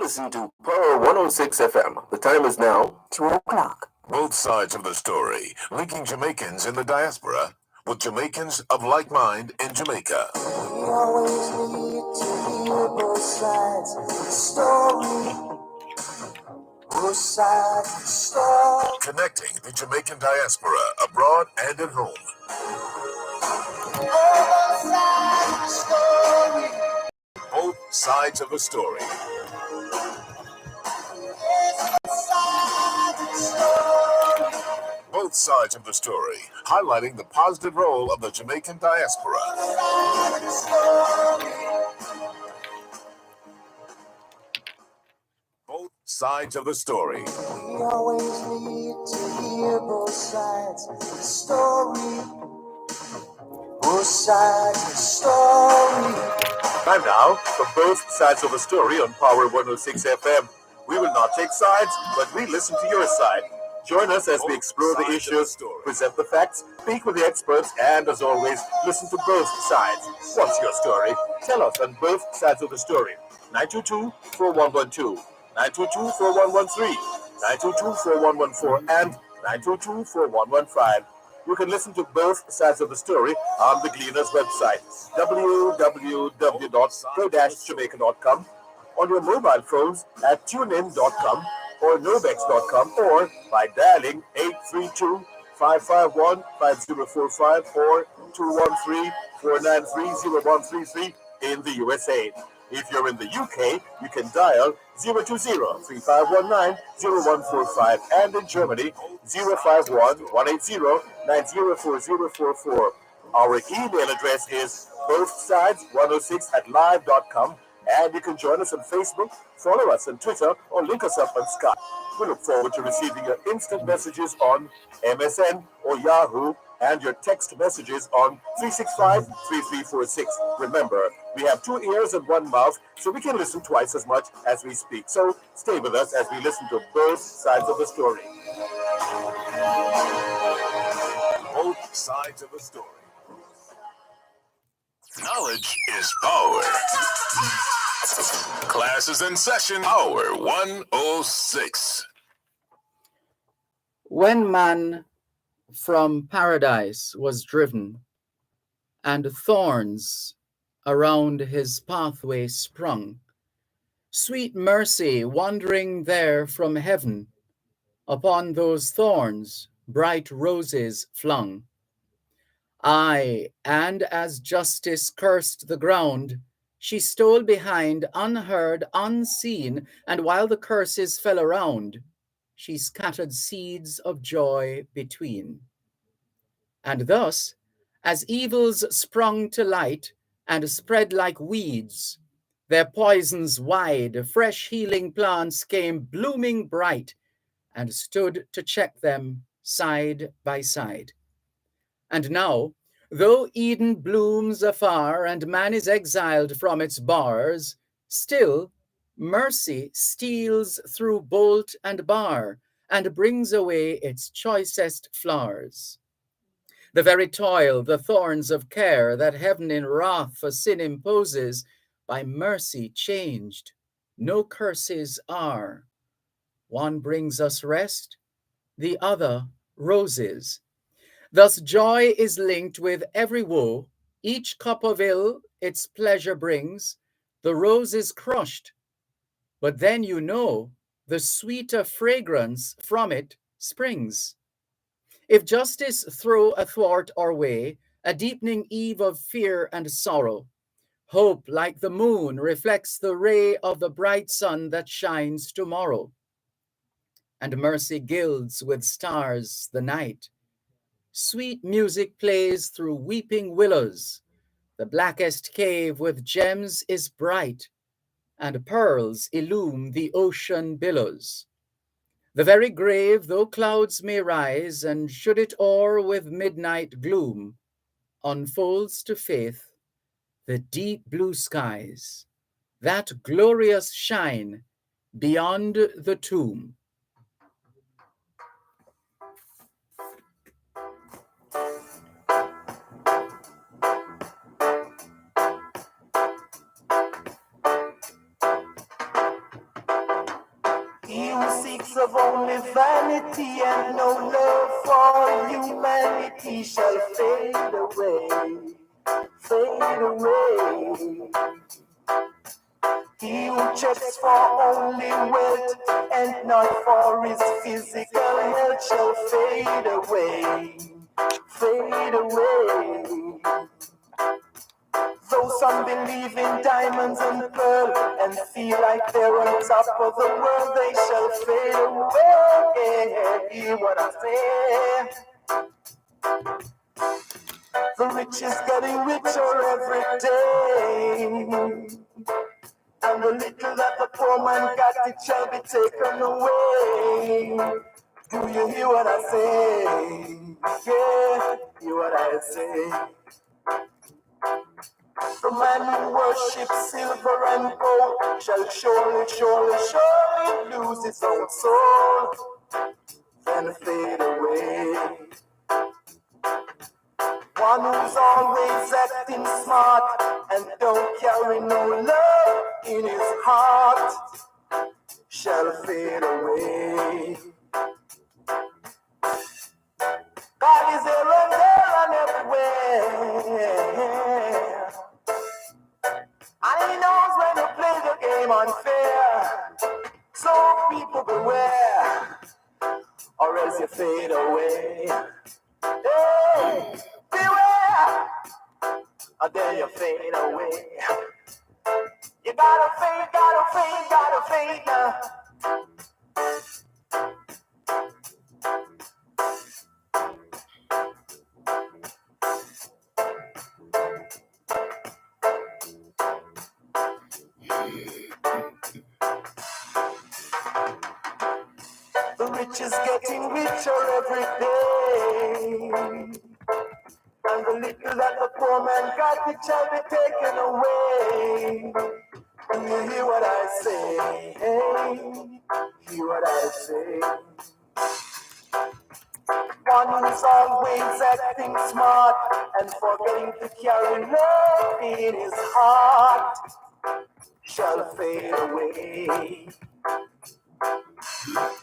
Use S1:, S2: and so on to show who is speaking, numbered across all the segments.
S1: listen to Power 106 FM. The time is now 2 o'clock.
S2: Both sides of the story, linking Jamaicans in the diaspora with Jamaicans of like mind in Jamaica.
S3: We always need to hear both sides of the story. Both sides of the story.
S2: Connecting the Jamaican diaspora abroad and at home.
S3: Both sides of the story.
S2: Both sides of the story. Both sides of the story, highlighting the positive role of the Jamaican diaspora. Both sides of the story.
S3: We always need to hear both sides of the story. Both sides of the story.
S4: Time now for Both Sides of the Story on Power 106 FM. We will not take sides, but we listen to your side. Join us as we explore the issues, present the facts, speak with the experts, and as always, listen to both sides. What's your story? Tell us on Both Sides of the Story. 922-4112, 922-4113, 922-4114, and 922-4115. You can listen to Both Sides of the Story on the Gleaner's website, www.go-jamaica.com, on your mobile phones at tunein.com or nobex.com, or by dialing 832-551-5045 or 213-493-0133 in the USA. If you're in the UK, you can dial 020-3519-0145, and in Germany, 051-180-904044. Our email address is bothsides106@live.com, and you can join us on Facebook, follow us on Twitter, or link us up on Skype. We look forward to receiving your instant messages on MSN or Yahoo, and your text messages on 365-3346. Remember, we have 2 ears and 1 mouth, so we can listen twice as much as we speak. So stay with us as we listen to both sides of the story.
S2: Both sides of the story. Knowledge is power. Class is in session. Power 106.
S5: When man from paradise was driven, and thorns around his pathway sprung, sweet mercy wandering there from heaven, upon those thorns bright roses flung. Aye, and as justice cursed the ground, she stole behind, unheard, unseen, and while the curses fell around, she scattered seeds of joy between. And thus, as evils sprung to light and spread like weeds, their poisons wide, fresh healing plants came blooming bright and stood to check them side by side. And now, though Eden blooms afar and man is exiled from its bars, still mercy steals through bolt and bar and brings away its choicest flowers. The very toil, the thorns of care that heaven in wrath for sin imposes, by mercy changed, no curses are. One brings us rest, the other roses. Thus joy is linked with every woe, each cup of ill its pleasure brings, the rose is crushed, but then you know the sweeter fragrance from it springs. If justice throw athwart our way, a deepening eve of fear and sorrow, hope like the moon reflects the ray of the bright sun that shines tomorrow. And mercy gilds with stars the night. Sweet music plays through weeping willows. The blackest cave with gems is bright, and pearls illume the ocean billows. The very grave, though clouds may rise, and should it o'er with midnight gloom, unfolds to faith the deep blue skies, that glorious shine beyond the tomb.
S3: who seeks of only vanity and no love for humanity shall fade away, fade away. He who checks for only wealth and not for his physical health shall fade away, fade away. Though some believe in diamonds and pearl and feel like they're on top of the world, they shall fade away. Hear what I say? The rich is getting richer every day, and the little that the poor man got, it shall be taken away. Do you hear what I say? Yeah, hear what I say? The man who worships silver and gold shall surely, surely, surely lose his own soul, then fade away. One who's always acting smart and don't carry no love in his heart shall fade away. God is here and there and everywhere, and he knows when to play the game unfair. So people beware, or else you fade away. Hey, beware, or then you fade away. You gotta fade, gotta fade, gotta fade now. The rich is getting richer every day, and the little that the poor man got, it shall be taken away. Do you hear what I say? Hey, hear what I say? One who's always acting smart and forgetting to carry love in his heart shall fade away.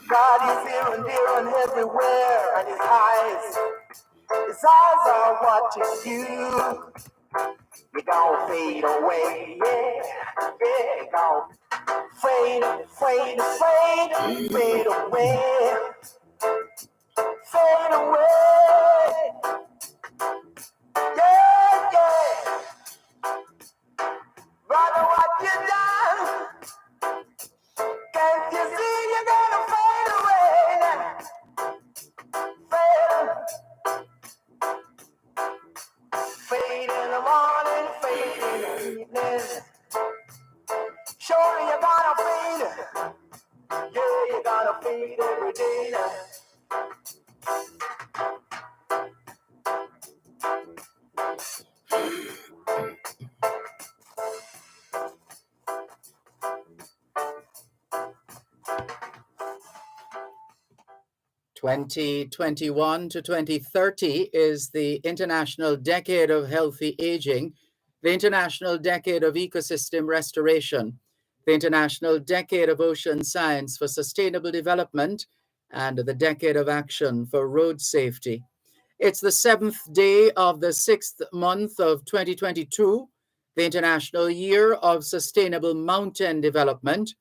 S3: God is here and there and everywhere, and his eyes are watching you. You gon' fade away, yeah, yeah, gon' fade, fade, fade, fade away, fade away, yeah, yeah. Brother, what you done? Can't you see you're gonna fade away now? Fade in the morning, fade in the evening. Surely you're gonna fade. Yeah, you're gonna fade every day now.
S5: 2021 to 2030 is the International Decade of Healthy Aging, the International Decade of Ecosystem Restoration, the International Decade of Ocean Science for Sustainable Development, and the Decade of Action for Road Safety. It's the 7th day of the 6th month of 2022, the International Year of Sustainable Mountain Development,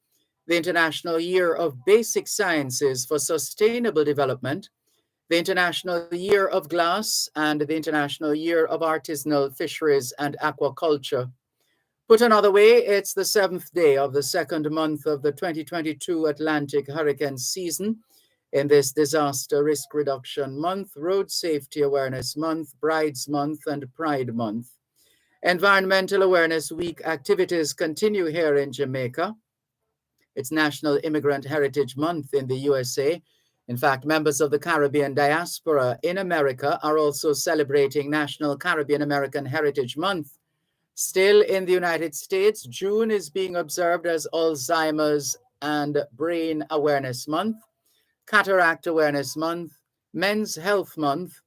S5: the International Year of Basic Sciences for Sustainable Development, the International Year of Glass, and the International Year of Artisanal Fisheries and Aquaculture. Put another way, it's the 7th day of the 2nd month of the 2022 Atlantic hurricane season. In this Disaster Risk Reduction Month, Road Safety Awareness Month, Brides Month, and Pride Month. Environmental Awareness Week activities continue here in Jamaica. It's National Immigrant Heritage Month in the USA. In fact, members of the Caribbean diaspora in America are also celebrating National Caribbean American Heritage Month. Still in the United States, June is being observed as Alzheimer's and Brain Awareness Month, Cataract Awareness Month, Men's Health Month,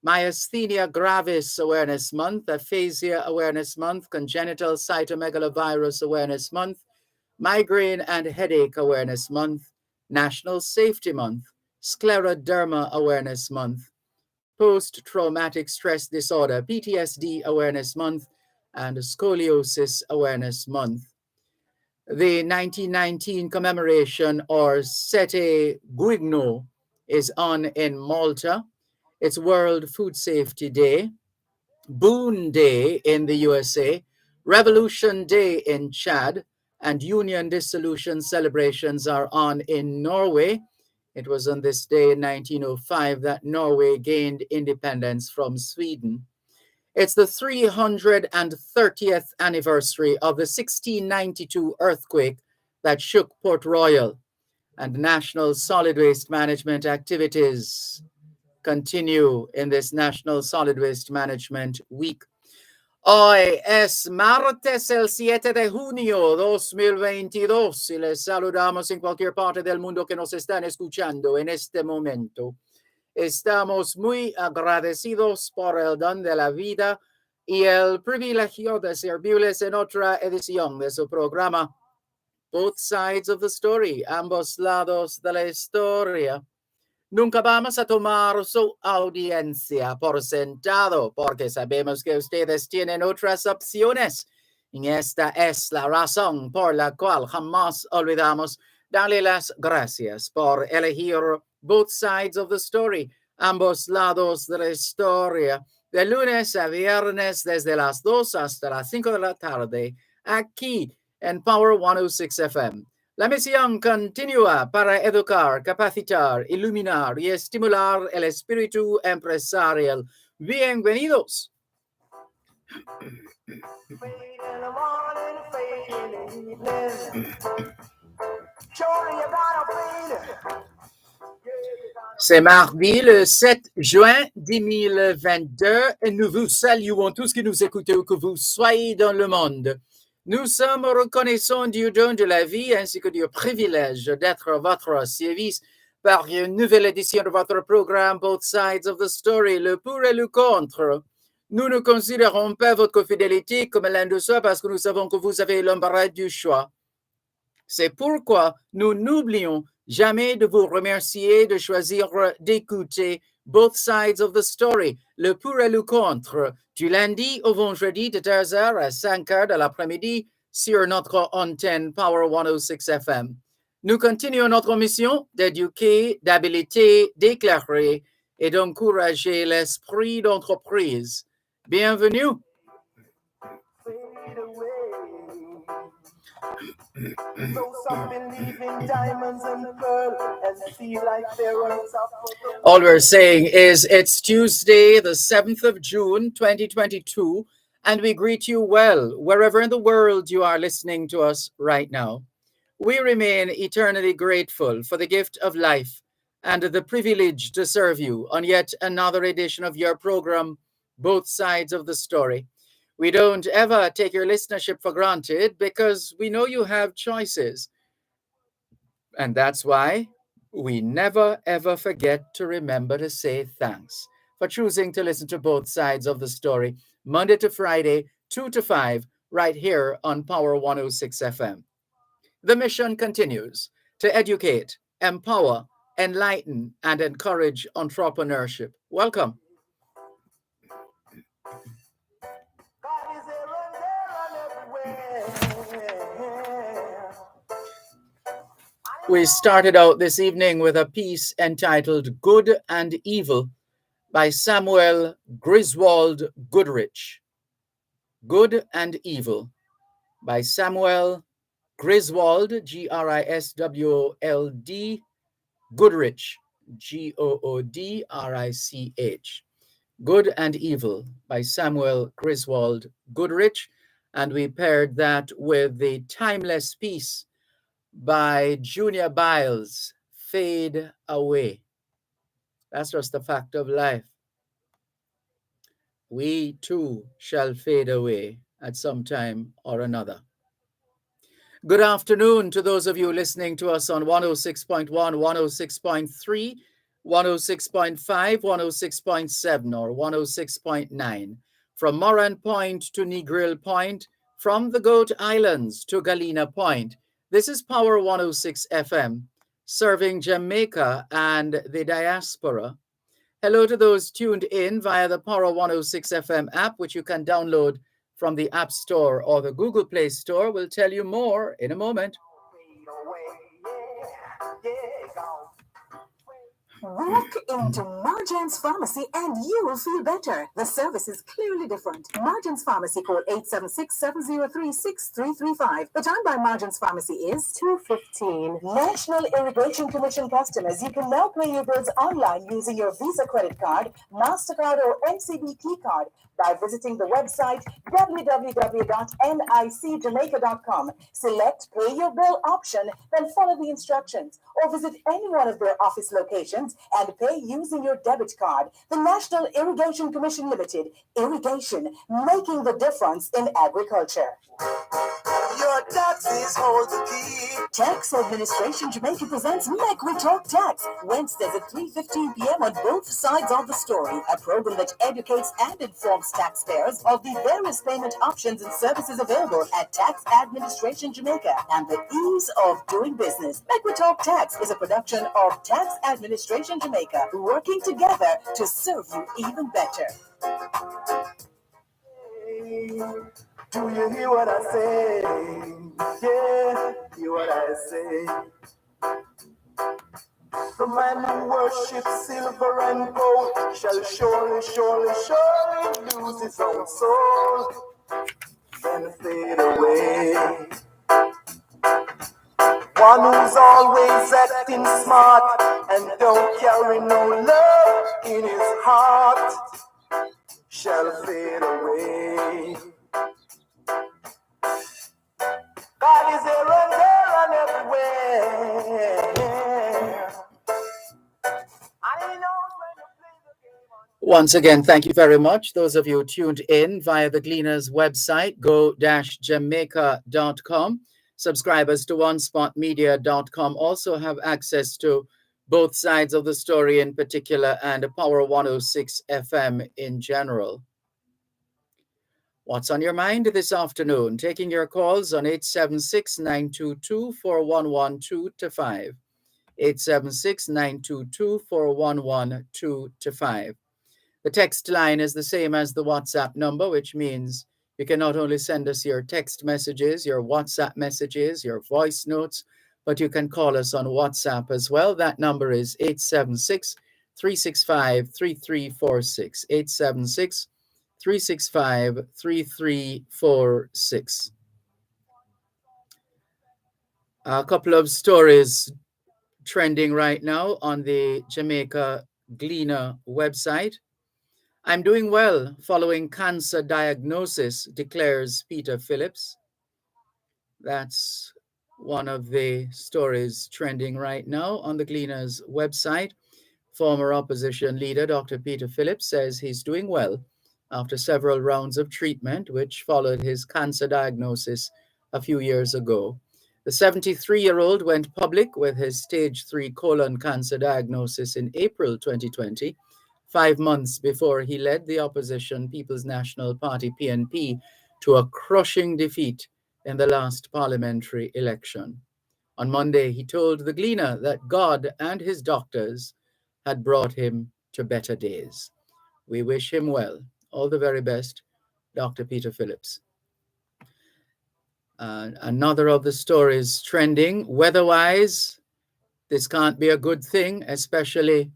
S5: Myasthenia Gravis Awareness Month, Aphasia Awareness Month, Congenital Cytomegalovirus Awareness Month, Migraine and Headache Awareness Month, National Safety Month, Scleroderma Awareness Month, Post-Traumatic Stress Disorder, PTSD Awareness Month, and Scoliosis Awareness Month. The 1919 commemoration, or Sette Guigno, is on in Malta. It's World Food Safety Day, Boone Day in the USA, Revolution Day in Chad, and Union Dissolution celebrations are on in Norway. It was on this day in 1905 that Norway gained independence from Sweden. It's the 330th anniversary of the 1692 earthquake that shook Port Royal, and National Solid Waste Management activities continue in this National Solid Waste Management Week. Hoy es martes el 7 de junio 2022 y les saludamos en cualquier parte del mundo que nos están escuchando en este momento. Estamos muy agradecidos por el don de la vida y el privilegio de servirles en otra edición de su programa Both Sides of the Story, ambos lados de la historia. Nunca vamos a tomar su audiencia por sentado, porque sabemos que ustedes tienen otras opciones. Y esta es la razón por la cual jamás olvidamos darle las gracias por elegir Both Sides of the Story, ambos lados de la historia, de lunes a viernes desde las 2 hasta las 5 de la tarde, aquí en Power 106 FM. La misión continúa para educar, capacitar, iluminar y estimular el espíritu empresarial. Bienvenidos. C'est mardi le 7 juin 2022 et nous vous saluons tous qui nous écoutez où que vous soyez dans le monde. Nous sommes reconnaissants du don de la vie ainsi que du privilège d'être à votre service par une nouvelle édition de votre programme Both Sides of the Story, le pour et le contre. Nous ne considérons pas votre fidélité comme l'un de soi parce que nous savons que vous avez l'embarras du choix. C'est pourquoi nous n'oublions jamais de vous remercier de choisir d'écouter Both Sides of the Story, le pour et le contre, du lundi au vendredi de 13h à 5h de l'après-midi sur notre antenne Power 106 FM. Nous continuons notre mission d'éduquer, d'habiliter, d'éclairer et d'encourager l'esprit d'entreprise. Bienvenue. All we're saying is it's Tuesday, the 7th of June, 2022, and we greet you well, wherever in the world you are listening to us right now. We remain eternally grateful for the gift of life and the privilege to serve you on yet another edition of your program, Both Sides of the Story. We don't ever take your listenership for granted because we know you have choices. And that's why we never, ever forget to remember to say thanks for choosing to listen to Both Sides of the Story, Monday to Friday, 2 to 5, right here on Power 106 FM. The mission continues to educate, empower, enlighten, and encourage entrepreneurship. Welcome. We started out this evening with a piece entitled Good and Evil by Samuel Griswold Goodrich. Good and Evil by Samuel Griswold, Griswold, Goodrich, Goodrich. Good and Evil by Samuel Griswold Goodrich. And we paired that with the timeless piece by Junior Biles, Fade Away. That's just the fact of life. We too shall fade away at some time or another. Good afternoon to those of you listening to us on 106.1, 106.3, 106.5, 106.7, or 106.9. From Moran Point to Negril Point, from the Goat Islands to Galena Point. This is Power 106 FM, serving Jamaica and the diaspora. Hello to those tuned in via the Power 106 FM app, which you can download from the App Store or the Google Play Store. We'll tell you more in a moment.
S6: Walk into Marjan's Pharmacy and you will feel better. The service is clearly different. Marjan's Pharmacy, call 876-703-6335. The time by Marjan's Pharmacy is 2:15. National Irrigation Commission customers, you can now pay your bills online using your Visa credit card, MasterCard or NCBT card by visiting the website www.nicjamaica.com. Select Pay Your Bill option, then follow the instructions, or visit any one of their office locations and pay using your debit card. The National Irrigation Commission Limited. Irrigation, making the difference in agriculture.
S3: Your taxes hold the key.
S6: Tax Administration Jamaica presents Make We Talk Tax, Wednesdays at 3:15 p.m. on both sides of the story, a program that educates and informs taxpayers of the various payment options and services available at Tax Administration Jamaica and the ease of doing business. Make We Talk Tax is a production of Tax Administration Jamaica, working together to serve you even better.
S3: Do you hear what I say? Yeah, hear what I say. The man who worships silver and gold shall surely, surely, surely lose his own soul and fade away. One who's always acting smart and don't carry no love in his heart shall fade away. God is here and there and everywhere. And he knows when to play the game on.
S5: Once again, thank you very much. Those of you tuned in via the Gleaners website, go-jamaica.com. Subscribers to onespotmedia.com also have access to both sides of the story in particular and Power 106 FM in general. What's on your mind this afternoon? Taking your calls on 876-922-4112-5. 876-922-4112-5. The text line is the same as the WhatsApp number, which means you can not only send us your text messages, your WhatsApp messages, your voice notes, but you can call us on WhatsApp as well. That number is 876-365-3346. 876-365-3346. A couple of stories trending right now on the Jamaica Gleaner website. I'm doing well following cancer diagnosis, declares Peter Phillips. That's one of the stories trending right now on the Gleaner's website. Former opposition leader Dr. Peter Phillips says he's doing well after several rounds of treatment, which followed his cancer diagnosis a few years ago. The 73-year-old went public with his stage 3 colon cancer diagnosis in April 2020, 5 months before he led the opposition People's National Party, PNP, to a crushing defeat in the last parliamentary election. On Monday, he told the Gleaner that God and his doctors had brought him to better days. We wish him well. All the very best, Dr. Peter Phillips. Another of the stories trending, weather-wise, this can't be a good thing, especially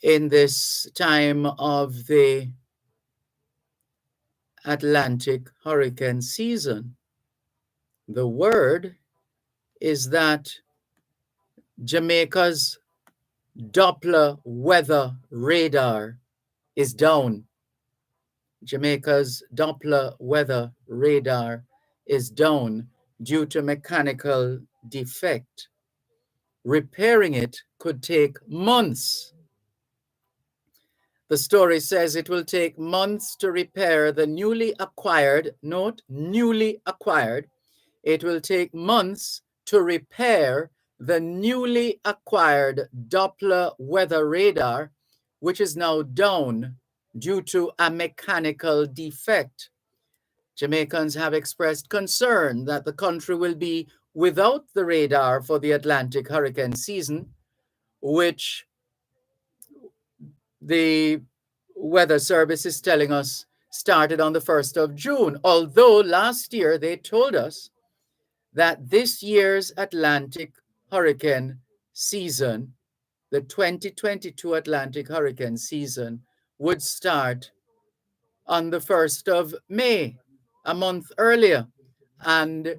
S5: in this time of the Atlantic hurricane season. The word is that Jamaica's Doppler weather radar is down. Jamaica's Doppler weather radar is down due to mechanical defect. Repairing it could take months. The story says it will take months to repair the newly acquired, note, newly acquired. It will take months to repair the newly acquired Doppler weather radar, which is now down due to a mechanical defect. Jamaicans have expressed concern that the country will be without the radar for the Atlantic hurricane season, which the Weather Service is telling us started on the 1st of June. Although last year they told us that this year's Atlantic hurricane season, the 2022 Atlantic hurricane season, would start on the 1st of May, a month earlier. And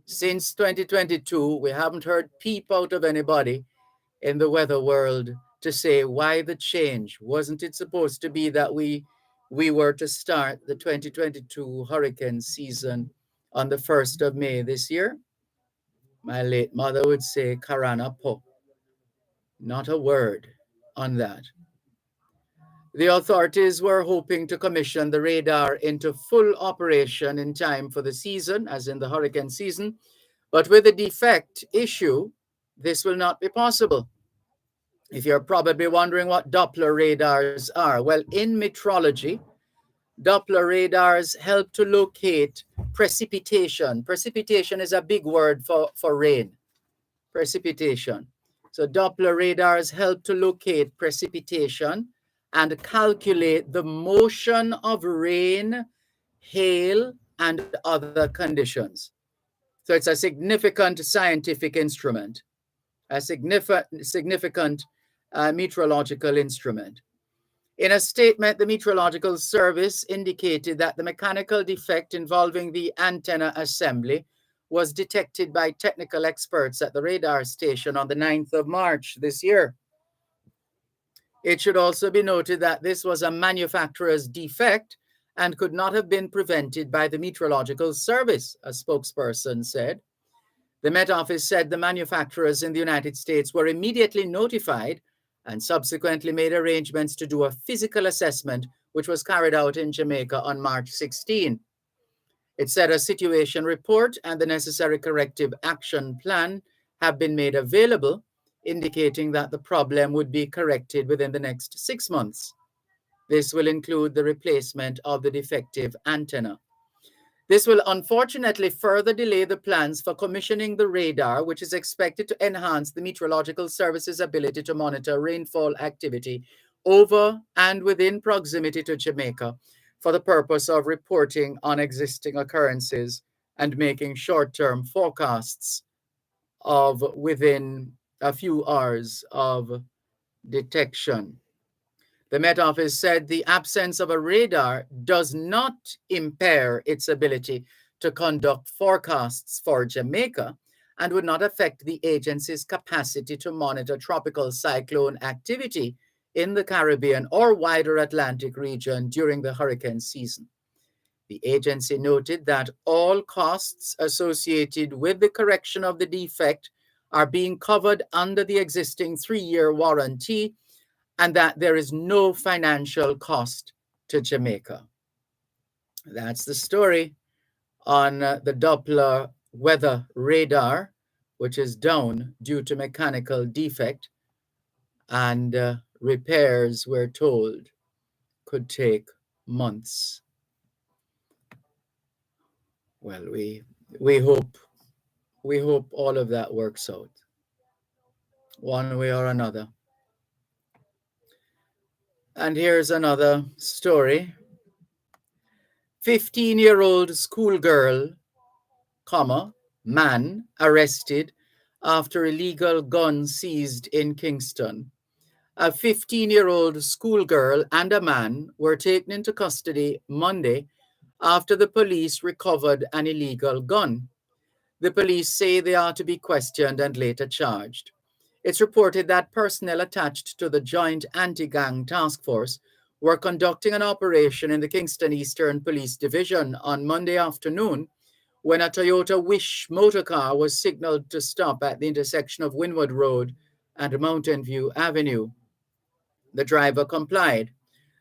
S5: since 2022, we haven't heard peep out of anybody in the weather world to say why the change. Wasn't it supposed to be that we were to start the 2022 hurricane season on the 1st of May this year? My late mother would say, Karana po. Not a word on that. The authorities were hoping to commission the radar into full operation in time for the season, as in the hurricane season, but with the defect issue, this will not be possible. If you're probably wondering what Doppler radars are, well, in meteorology, Doppler radars help to locate precipitation. Precipitation is a big word for rain. Precipitation. So Doppler radars help to locate precipitation and calculate the motion of rain, hail, and other conditions. So it's a significant scientific instrument, a significant meteorological instrument. In a statement, the Meteorological Service indicated that the mechanical defect involving the antenna assembly was detected by technical experts at the radar station on the 9th of March this year. It should also be noted that this was a manufacturer's defect and could not have been prevented by the Meteorological Service, a spokesperson said. The Met Office said the manufacturers in the United States were immediately notified and subsequently made arrangements to do a physical assessment, which was carried out in Jamaica on March 16. It said a situation report and the necessary corrective action plan have been made available, indicating that the problem would be corrected within the next 6 months. This will include the replacement of the defective antenna. This will unfortunately further delay the plans for commissioning the radar, which is expected to enhance the Meteorological Service's ability to monitor rainfall activity over and within proximity to Jamaica for the purpose of reporting on existing occurrences and making short-term forecasts of within a few hours of detection. The Met Office said the absence of a radar does not impair its ability to conduct forecasts for Jamaica and would not affect the agency's capacity to monitor tropical cyclone activity in the Caribbean or wider Atlantic region during the hurricane season. The agency noted that all costs associated with the correction of the defect are being covered under the existing 3-year warranty and that there is no financial cost to Jamaica. That's the story on the Doppler weather radar, which is down due to mechanical defect, and repairs, we're told, could take months. Well, we hope all of that works out one way or another. And here's another story. 15-year-old schoolgirl, man, arrested after illegal gun seized in Kingston. A 15-year-old schoolgirl and a man were taken into custody Monday after the police recovered an illegal gun. The police say they are to be questioned and later charged. It's reported that personnel attached to the Joint Anti-Gang Task Force were conducting an operation in the Kingston Eastern Police Division on Monday afternoon when a Toyota Wish motorcar was signaled to stop at the intersection of Wynwood Road and Mountain View Avenue. The driver complied.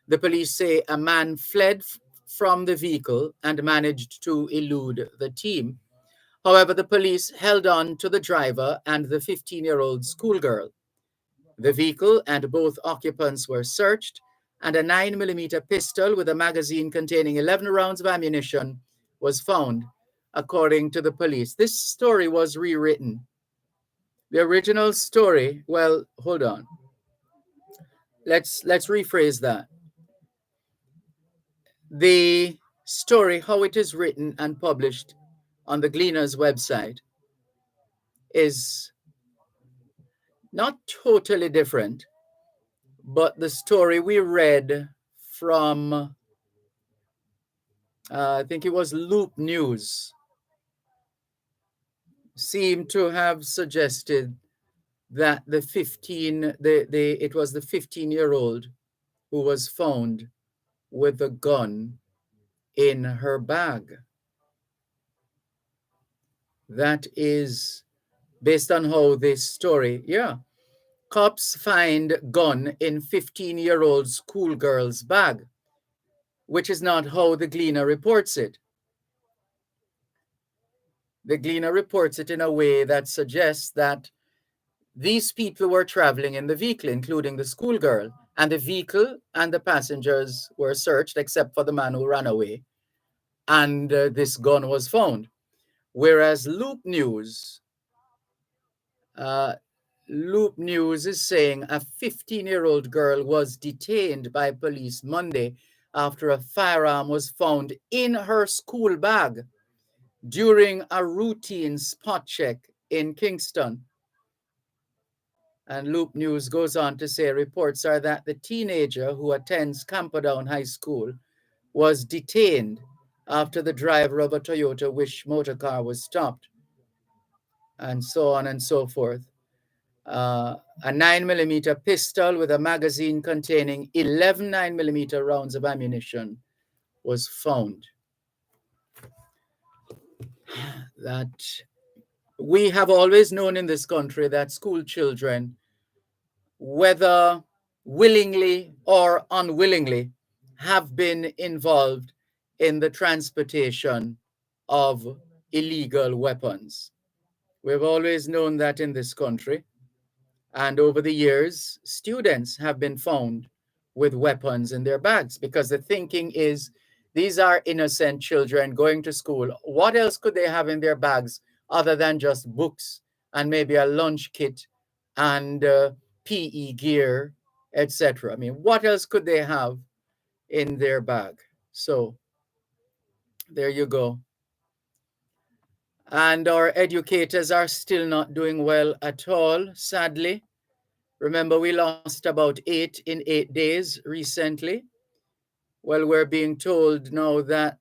S5: The police say a man fled from the vehicle and managed to elude the team. However, the police held on to the driver and the 15-year-old schoolgirl. The vehicle and both occupants were searched, and a 9mm pistol with a magazine containing 11 rounds of ammunition was found, according to the police. This story was rewritten. The original story, well, hold on. Let's rephrase that. The story, how it is written and published on the Gleaner's website, is not totally different, but the story we read from, I think it was Loop News, seemed to have suggested that it was the 15-year-old who was found with a gun in her bag. That is based on how this story, yeah. Cops find gun in 15-year-old schoolgirl's bag, which is not how the Gleaner reports it. The Gleaner reports it in a way that suggests that these people were traveling in the vehicle, including the schoolgirl, and the vehicle and the passengers were searched except for the man who ran away, and this gun was found. Whereas Loop News is saying a 15-year-old girl was detained by police Monday after a firearm was found in her school bag during a routine spot check in Kingston. And Loop News goes on to say reports are that the teenager who attends Camperdown High School was detained after the driver of a Toyota Wish motor car was stopped, and so on and so forth. A 9mm pistol with a magazine containing 11 9mm rounds of ammunition was found. That we have always known in this country that school children, whether willingly or unwillingly, have been involved in the transportation of illegal weapons. We've always known that in this country. And over the years, students have been found with weapons in their bags because the thinking is these are innocent children going to school. What else could they have in their bags other than just books and maybe a lunch kit and PE gear, etc.? I mean, what else could they have in their bag? So there you go. And our educators are still not doing well at all, sadly. Remember, we lost about 8 in 8 days recently. Well, we're being told now that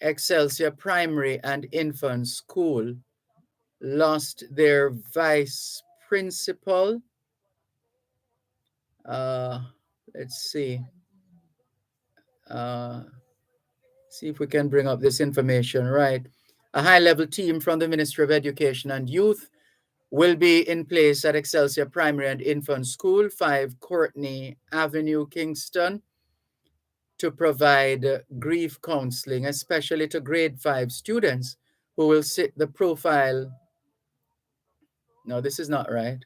S5: Excelsior Primary and Infant School lost their vice principal. Let's see. See if we can bring up this information, right? A high-level team from the Ministry of Education and Youth will be in place at Excelsior Primary and Infant School, 5 Courtney Avenue, Kingston, to provide grief counseling, especially to grade 5 students who will sit the profile. No, this is not right.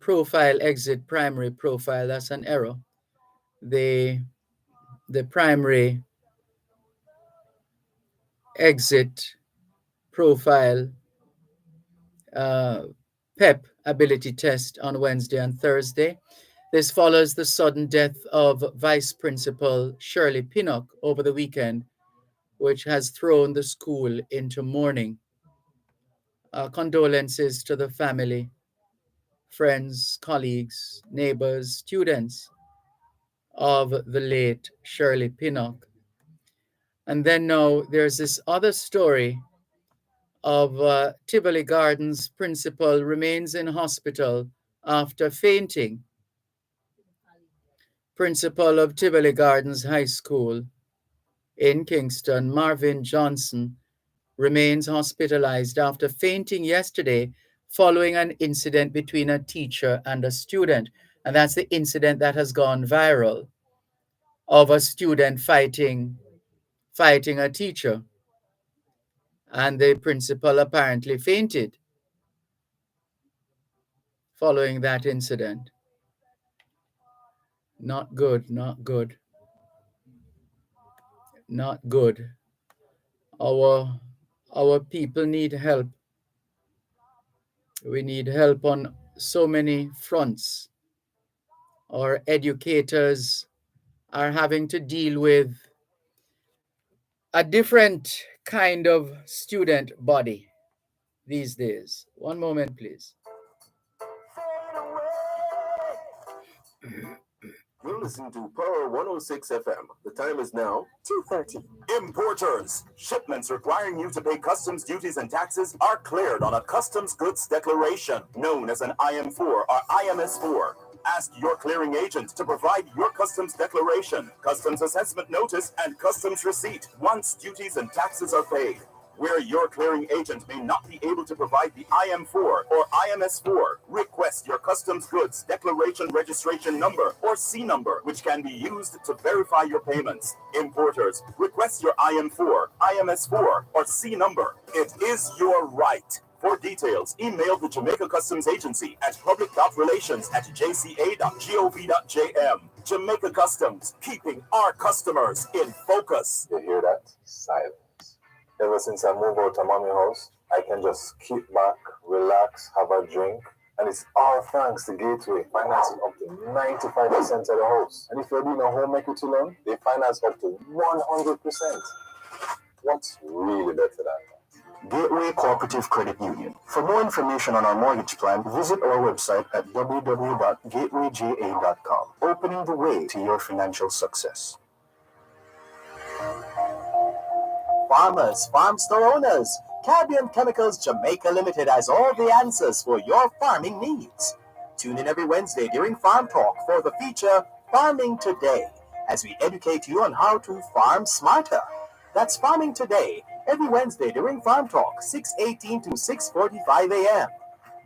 S5: Profile exit primary profile, that's an error. The primary exit profile PEP ability test on Wednesday and Thursday. This follows the sudden death of Vice Principal Shirley Pinnock over the weekend, which has thrown the school into mourning. Condolences to the family, friends, colleagues, neighbors, students of the late Shirley Pinnock. And then now there's this other story of Tivoli Gardens principal remains in hospital after fainting. Principal of Tivoli Gardens High School in Kingston, Marvin Johnson, remains hospitalized after fainting yesterday following an incident between a teacher and a student. And that's the incident that has gone viral of a student fighting a teacher. And the principal apparently fainted following that incident. Not good, not good, not good. Our people need help. We need help on so many fronts. Our educators are having to deal with a different kind of student body these days. One moment, please.
S1: You're listening to Power 106 FM. The time is now
S4: 2:30. Importers. Shipments requiring you to pay customs duties and taxes are cleared on a customs goods declaration, known as an IM4 or IMS4. Ask your clearing agent to provide your customs declaration, customs assessment notice, and customs receipt once duties and taxes are paid. Where your clearing agent may not be able to provide the IM4 or IMS4, request your customs goods declaration registration number or C number, which can be used to verify your payments. Importers, request your IM4, IMS4, or C number. It is your right. For details, email the Jamaica Customs Agency at public.relations@jca.gov.jm. Jamaica Customs, keeping our customers in focus.
S7: You hear that? Silence. Ever since I moved out of mommy house, I can just kick back, relax, have a drink, and it's all thanks to Gateway, financing up to 95% of the house. And if you're doing a home equity loan, they finance up to 100%. What's really better than that? Gateway Cooperative Credit Union. For more information on our mortgage plan, visit our website at www.gatewayja.com, opening the way to your financial success.
S3: Farmers, farm store owners, Caribbean Chemicals Jamaica Limited has all the answers for your farming needs. Tune in every Wednesday during Farm Talk for the feature Farming Today, as we educate you on how to farm smarter. That's Farming Today, every Wednesday during Farm Talk, 6:18 to 6:45 a.m.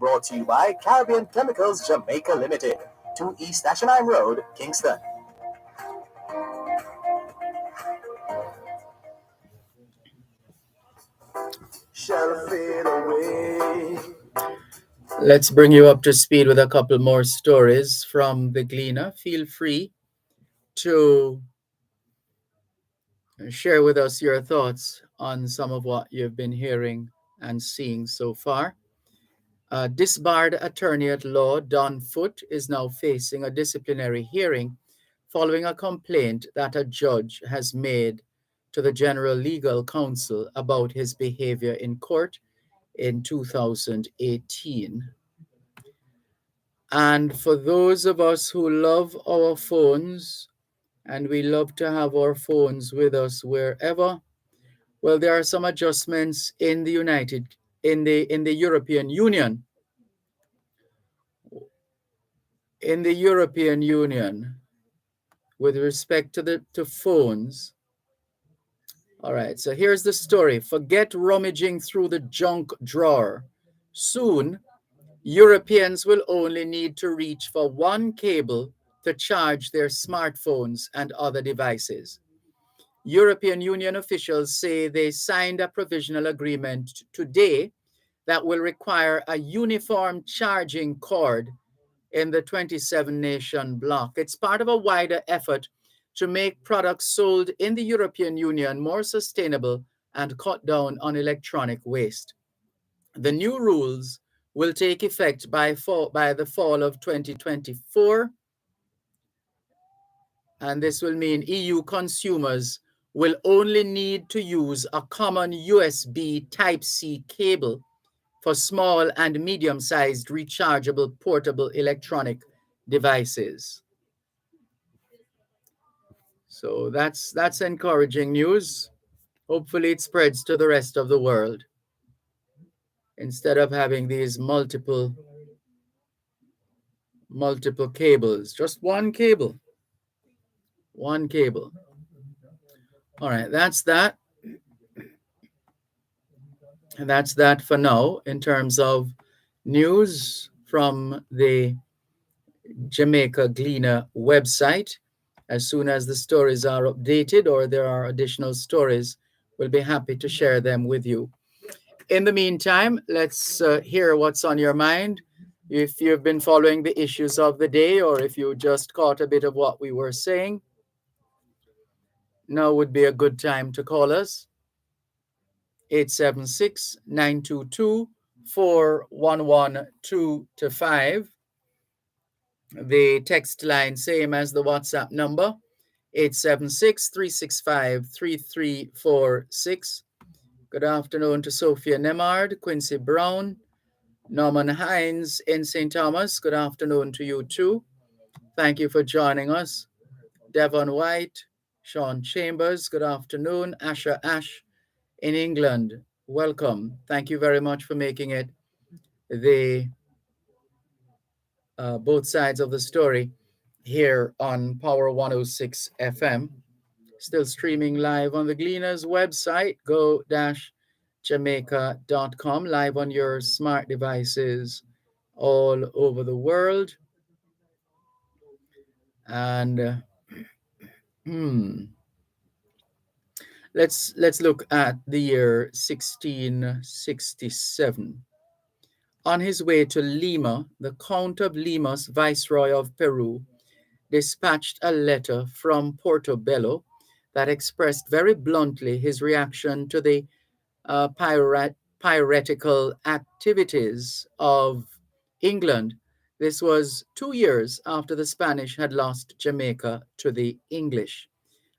S3: Brought to you by Caribbean Chemicals Jamaica Limited, 2 East Ashenheim Road, Kingston. Shall fade away.
S5: Let's bring you up to speed with a couple more stories from the Gleaner. Feel free to share with us your thoughts on some of what you've been hearing and seeing so far. Disbarred attorney at law Don Foote is now facing a disciplinary hearing following a complaint that a judge has made to the General Legal Counsel about his behavior in court in 2018. And for those of us who love our phones, and we love to have our phones with us wherever, well, there are some adjustments in the European Union. In the European Union, with respect to phones. All right, so here's the story. Forget rummaging through the junk drawer. Soon, Europeans will only need to reach for one cable to charge their smartphones and other devices. European Union officials say they signed a provisional agreement today that will require a uniform charging cord in the 27-nation bloc. It's part of a wider effort to make products sold in the European Union more sustainable and cut down on electronic waste. The new rules will take effect by the fall of 2024, and this will mean EU consumers will only need to use a common USB Type-C cable for small and medium-sized rechargeable portable electronic devices. So that's encouraging news. Hopefully it spreads to the rest of the world instead of having these multiple cables. Just one cable. One cable. All right, that's that. And that's that for now in terms of news from the Jamaica Gleaner website. As soon as the stories are updated or there are additional stories, we'll be happy to share them with you. In the meantime, let's hear what's on your mind. If you've been following the issues of the day or if you just caught a bit of what we were saying, now would be a good time to call us. 876-922-4112-5. The text line, same as the WhatsApp number, 876-365-3346. Good afternoon to Sophia Nemard, Quincy Brown, Norman Hines in St. Thomas. Good afternoon to you too. Thank you for joining us. Devon White, Sean Chambers, good afternoon. Asher Ash in England, welcome. Thank you very much for making it the both sides of the story here on Power 106 FM. Still streaming live on the Gleaners website, go-jamaica.com, live on your smart devices all over the world. And let's look at the year 1667. On his way to Lima, the Count of Limas, Viceroy of Peru, dispatched a letter from Portobello that expressed very bluntly his reaction to the piratical activities of England. This was 2 years after the Spanish had lost Jamaica to the English.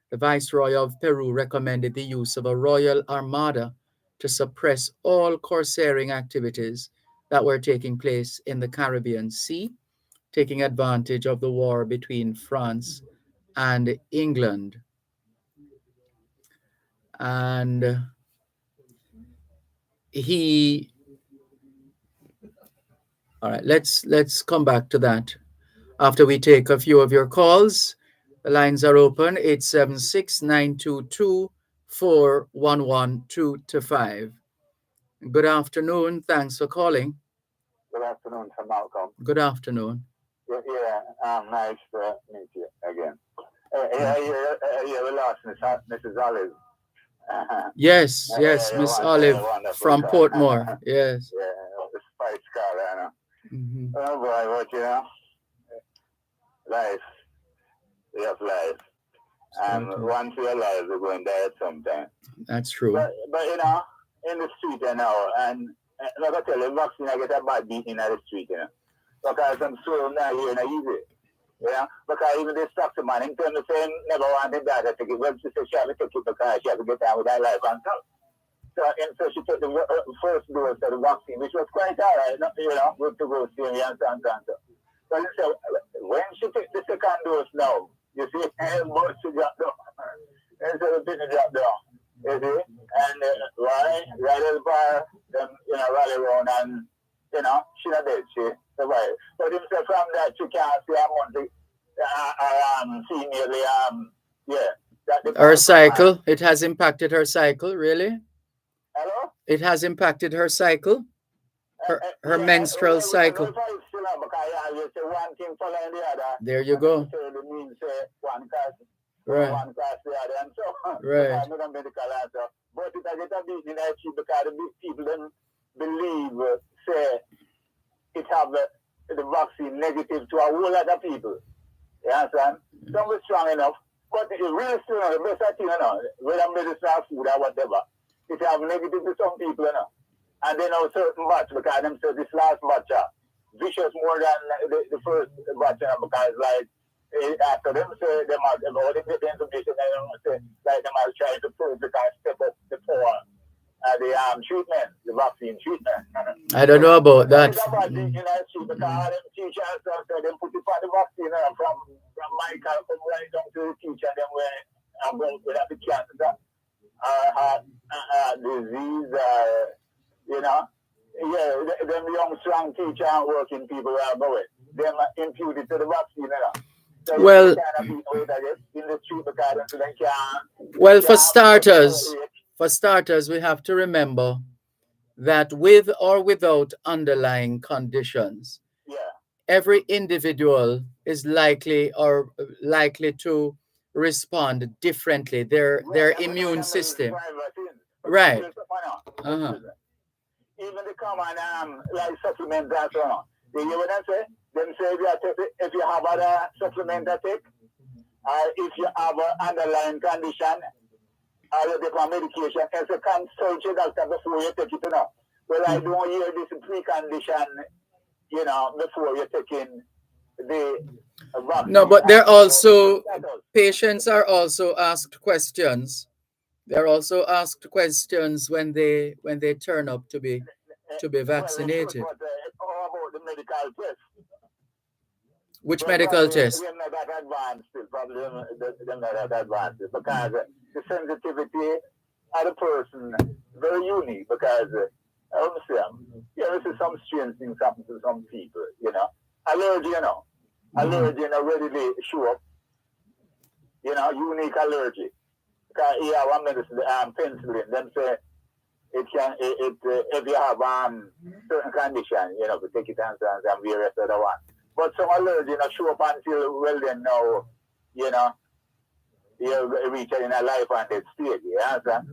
S5: The Viceroy of Peru recommended the use of a royal armada to suppress all corsairing activities that were taking place in the Caribbean Sea, taking advantage of the war between France and England. And all right, let's come back to that after we take a few of your calls. The lines are open, 876-922-4112-5. Good afternoon. Thanks for calling.
S7: Good afternoon to Malcolm.
S5: Good afternoon.
S7: Nice to meet you again. We lost Mrs. Olive.
S5: Yes, Miss Olive from Portmore. Yes.
S7: Yeah, the Spice Girl, I know.
S5: Mm-hmm.
S7: Oh boy, but life. We have life. And once we're alive, we're going to die at some time.
S5: That's true.
S7: But in the street, and like I tell you, vaccine, I get a bad beat in the street, because I'm so not here, not easy. Because even this doctor man, in terms of saying, never wanted that to take it. Well, she said she had to take it because she had to get down with her life and stuff. So she took the first dose of the vaccine, which was quite all right, good to go see me and so on. So when she took the second dose now, you see, most she dropped down. And so the business dropped down. You see? And right at the bar, them, rally around and, she not dead, she survived. But himself from that, she can't see
S5: her cycle, it has impacted her cycle, really?
S7: Hello?
S5: It has impacted her cycle? Her menstrual cycle. There you go. Right. Right.
S7: But it has a bit in that because the people don't believe, say, it have the vaccine negative to a whole lot of people. You understand? Some is strong enough, but it's really strong. The best thing, whether medicine or food or whatever, it have negative to some people, And they know certain batch because them say this last batch vicious more than the first batch, because like after them say them are about the information, they don't say like them are trying to prove because step up the power. The treatment, the vaccine treatment.
S5: I don't know about that.
S7: Because them teachers them put it for the vaccine from Michael come right down to the teacher them where about with the cancer disease them young strong teacher and working people are going. Them imputed to the vaccine So
S5: well, for starters, we have to remember that with or without underlying conditions, every individual is likely to respond differently. Their immune system, right?
S7: Even the common like supplement that you hear what I say? Them say if you have other supplement that take, if you have an underlying condition,
S3: Or you get on medication, and so consult your doctor before you take it, you know. Well, I don't hear this precondition, you know, before you're taking the vaccine.
S5: No, but they're also, patients are also asked questions. They're also asked questions when they turn up to be vaccinated.
S3: Well, but how about the medical test?
S5: Which medical test?
S3: They're not that advanced, probably they're not that advanced, because the sensitivity of the person very unique, because this is some strange thing happens to some people, you know. Allergy, you know. Allergy, you know, readily show up. You know, unique allergy. Because yeah, one medicine, penicillin, them say it can, if you have certain condition, you know, to take it and various other one. But some allergy, you know, show up until, well, then now, you know, you reach in a life and death stage, you understand?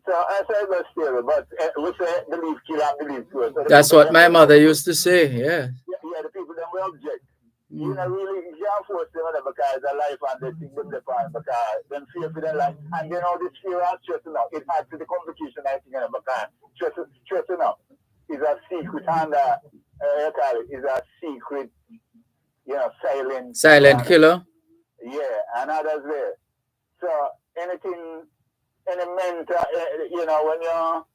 S3: So I say it was still, but we say believe kill and believe cure. So
S5: that's what my mother used to say, yeah.
S3: Yeah, the people that will object. You know, really, you can't force them because the life and the thing them define, because them fear for their life. And you know, this fear and stress, you know, it adds to the complication, I think, you know, because stress, you know, is a secret and is a secret, you know, silent
S5: killer.
S3: Yeah, and others there. So anything, any mental, you know, when you're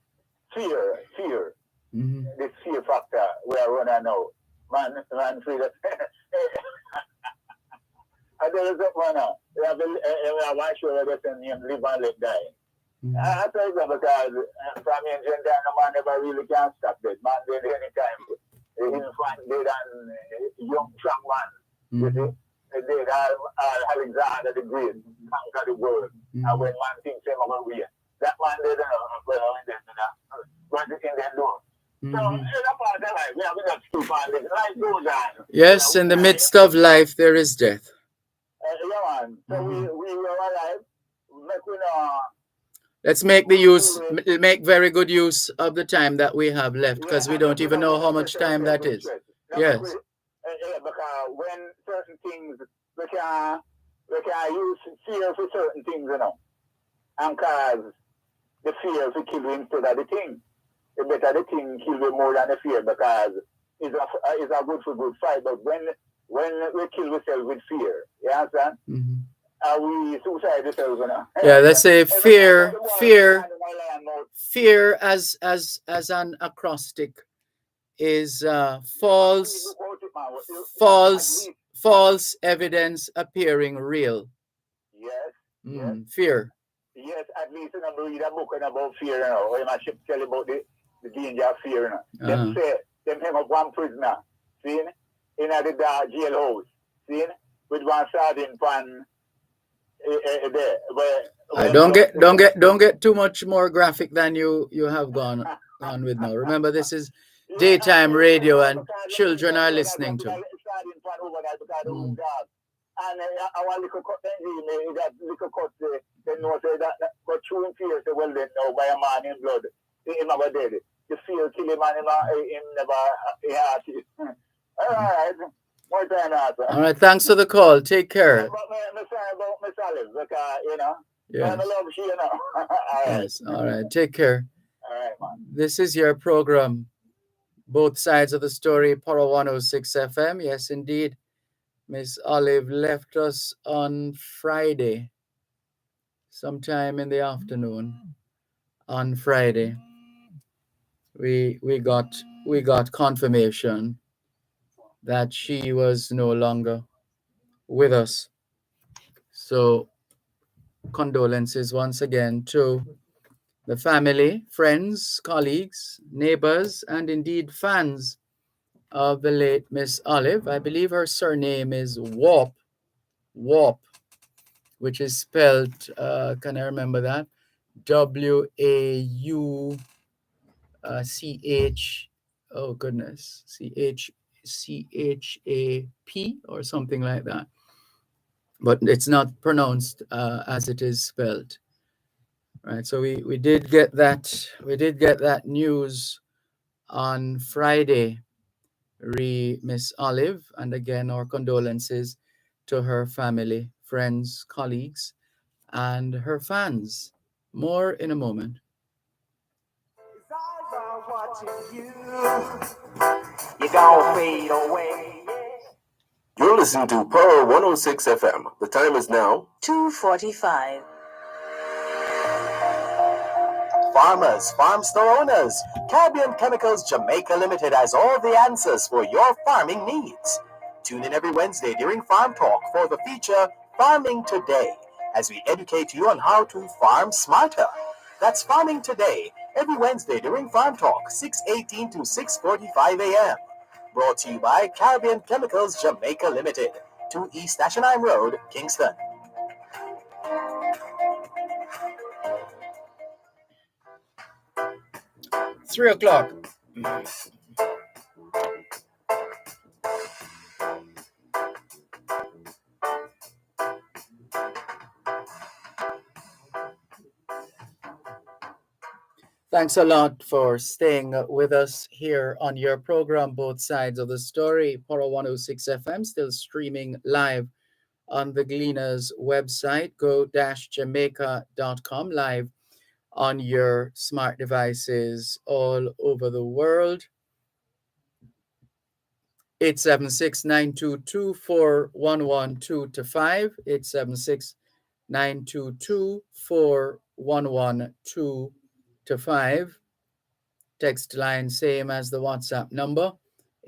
S3: fear, this fear factor, we are running now. Man, feel that. And there is a one now. We have one show where they say name live and let die. I tell you because from ancient time, no man never really can stop that. Man dead anytime. Infant dead and young strong man. You see? They did Alexander the Great conquer the world. And when man thinks him over here, that man did went in their door.
S5: Yes, in the midst of life, there is death.
S3: Yeah, man. So we were alive.
S5: Let's make very good use of the time that we have left, because we don't even know how much time that is. Yes.
S3: Because when certain things, we can use fear for certain things, you know, and cause the fear to kill you instead of the thing. The better the thing kill you more than the fear, because it's a good for good fight. But when we kill ourselves with fear, you understand? We suicide ourselves, you know.
S5: Yeah, let's say fear as an acrostic is false evidence appearing real.
S3: Yes.
S5: Fear.
S3: Yes, at least you know, read a book about fear, you know, where my ship tell you about the danger of fear, you know. Them say, them hang up one prisoner, see, in the jail house, see, with one sardine pan there.
S5: Don't get too much more graphic than you have gone with now. Remember, this is daytime radio and children are listening to.
S3: And our little cut, that little cut, they know say that got true in fear, say, well, then, no, by a man in blood, he never dead. The fear kill him and him never, all right, more time after.
S5: All right, thanks for the call. Take care.
S3: But I'm sorry about Miss Olive, because, you know,
S5: yes.
S3: I love she, you know. All right.
S5: Yes, all right, take care.
S3: All right, man.
S5: This is your program, Both Sides of the Story, Power 106 FM. Yes, indeed. Miss Olive left us on Friday, sometime in the afternoon. On Friday, we got confirmation that she was no longer with us. So condolences once again to the family, friends, colleagues, neighbors, and indeed fans of the late Miss Olive. I believe her surname is Warp, which is spelled, can I remember that? W-A-U-C-H, oh goodness, C-H-A-P or something like that. But it's not pronounced as it is spelled. Right, so we did get that news on Friday, Miss Olive, and again our condolences to her family, friends, colleagues, and her fans. More in a moment.
S3: His eyes are watching you. You gon' fade away.
S1: You're listening to Power 106 FM. The time is now
S6: 2:45.
S3: Farmers, farm store owners, Caribbean Chemicals Jamaica Limited has all the answers for your farming needs. Tune in every Wednesday during Farm Talk for the feature Farming Today, as we educate you on how to farm smarter. That's Farming Today, every Wednesday during Farm Talk, 6:18 to 6:45 a.m. Brought to you by Caribbean Chemicals Jamaica Limited, 2 East Ashenheim Road, Kingston.
S5: 3 o'clock. Thanks a lot for staying with us here on your program, Both Sides of the Story. Poro 106 FM, still streaming live on the Gleaners website. Go-jamaica.com, live on your smart devices all over the world. 876-922-4112-5. 876-922-4112-5. Text line same as the WhatsApp number,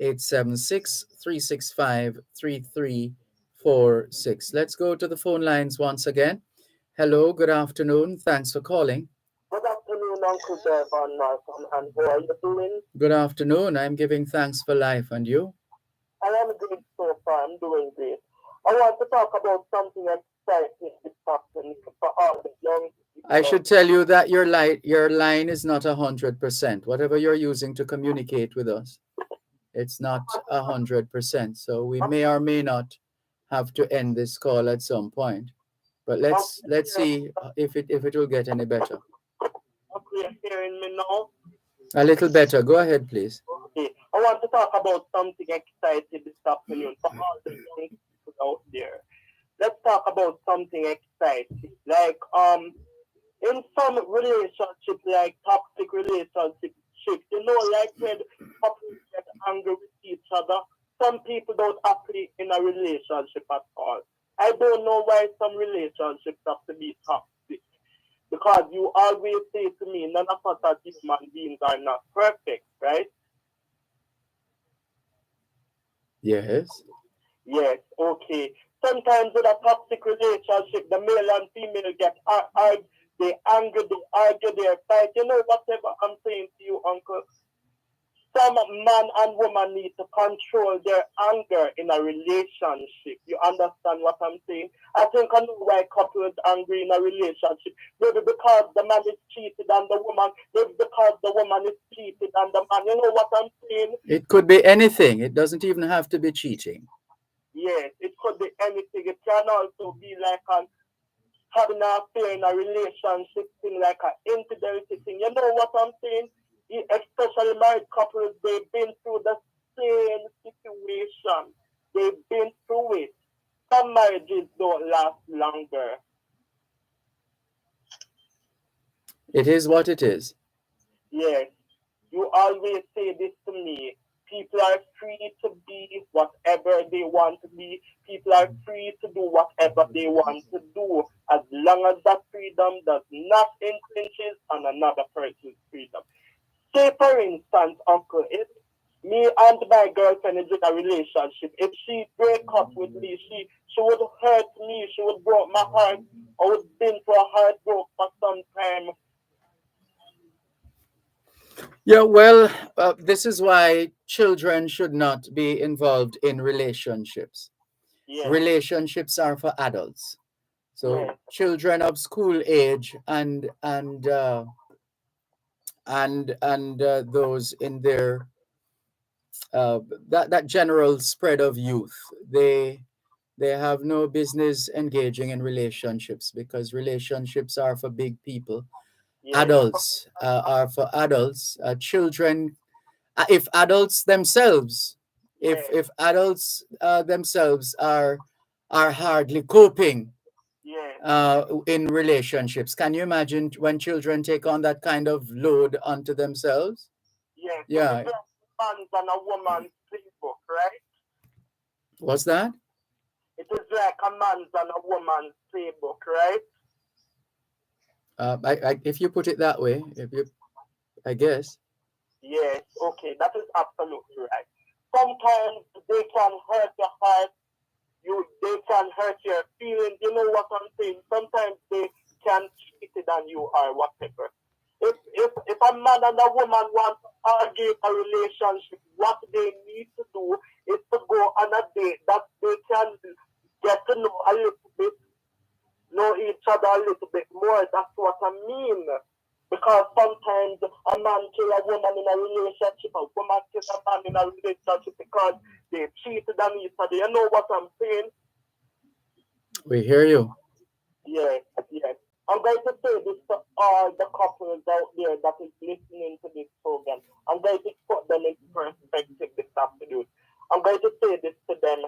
S5: 876-365-3346. Let's go to the phone lines once again. Hello, good afternoon. Thanks for calling.
S8: Good afternoon, Uncle Dervan, Malcolm, and how are you doing?
S5: Good afternoon. I'm giving thanks for life. And you?
S8: I am great so far. I'm doing great. I want to talk about something exciting this afternoon for all the young people.
S5: I should tell you that your line is not 100%. Whatever you're using to communicate with us, it's not 100%. So we may or may not have to end this call at some point. But let's see if it will get any better.
S8: Okay, you're hearing me now?
S5: A little better. Go ahead, please.
S8: Okay. I want to talk about something exciting this afternoon for all the young people out there. Let's talk about something exciting. Like in some relationship, like toxic relationships, like when couples get angry with each other, some people don't happy in a relationship at all. I don't know why some relationships have to be toxic. Because you always say to me, none of us as human beings are not perfect, right?
S5: Yes.
S8: Yes, okay. Sometimes in a toxic relationship, the male and female get they angry, they argue, they fight. You know, whatever I'm saying to you, Uncle. Some man and woman need to control their anger in a relationship. You understand what I'm saying? I think I know why couples angry in a relationship. Maybe because the man is cheated on the woman. Maybe because the woman is cheated on the man. You know what I'm saying?
S5: It could be anything. It doesn't even have to be cheating.
S8: Yes, it could be anything. It can also be like having an affair in a relationship thing, like an infidelity thing. You know what I'm saying? Especially married couples, they've been through the same situation. They've been through it. Some marriages don't last longer.
S5: It is what it is.
S8: Yes. You always say this to me. People are free to be whatever they want to be. People are free to do whatever they want to do, as long as that freedom does not infringe on another person's freedom. Say, for instance, Uncle, if me and my girlfriend is in a relationship, if she break up with me, she would hurt me, she would break my heart. I would been through a heartbreak for some time.
S5: Yeah, well, this is why children should not be involved in relationships.
S8: Yes.
S5: Relationships are for adults. So
S8: Yes.
S5: children of school age and those in their that general spread of youth, they have no business engaging in relationships, because relationships are for big people.
S8: Yes.
S5: Adults are for adults. Children, if adults themselves, if adults themselves are hardly coping,
S8: Yes.
S5: in relationships. Can you imagine when children take on that kind of load onto themselves?
S8: Yes.
S5: Yeah.
S8: It's a man's and a woman's playbook, right?
S5: What's that?
S8: It is like a man's and a woman's playbook, right?
S5: If you put it that way, I guess.
S8: Yes, okay, that is absolutely right. Sometimes they can hurt your heart, they can hurt your feelings. You know what I'm saying? Sometimes they can cheat than you or whatever. If a man and a woman want to argue a relationship, what they need to do is to go on a date that they can get to know a little bit, know each other a little bit more. That's what I mean. Because sometimes a man kill a woman in a relationship, a woman kill a man in a relationship because they cheated on each other. You know what I'm saying?
S5: We hear you.
S8: Yes, yes. I'm going to say this to all the couples out there that is listening to this program. I'm going to put them in perspective this afternoon. I'm going to say this to them.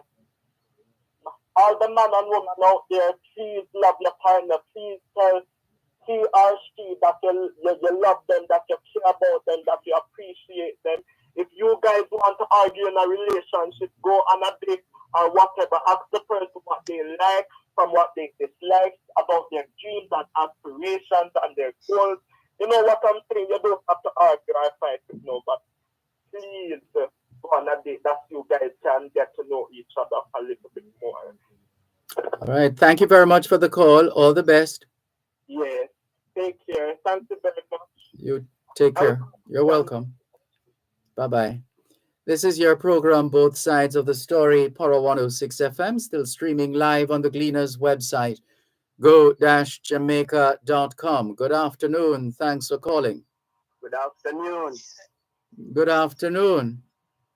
S8: All the man and woman out there, please love your partner. Please tell he or she that you love them, that you care about them, that you appreciate them. If you guys want to argue in a relationship, go on a date or whatever. Ask the person what they like, from what they dislike, about their dreams and aspirations and their goals. You know what I'm saying? You don't have to argue or fight with nobody. Please go on a date that you guys can get to know each other a little bit more.
S5: All right. Thank you very much for the call. All the best.
S8: Yes. Take care. Thank you very much.
S5: You take care. You're welcome. Bye-bye. This is your program, Both Sides of the Story, Poro 106 FM, still streaming live on the Gleaners website, go-jamaica.com. Good afternoon. Thanks for calling.
S9: Good afternoon.
S5: Good afternoon.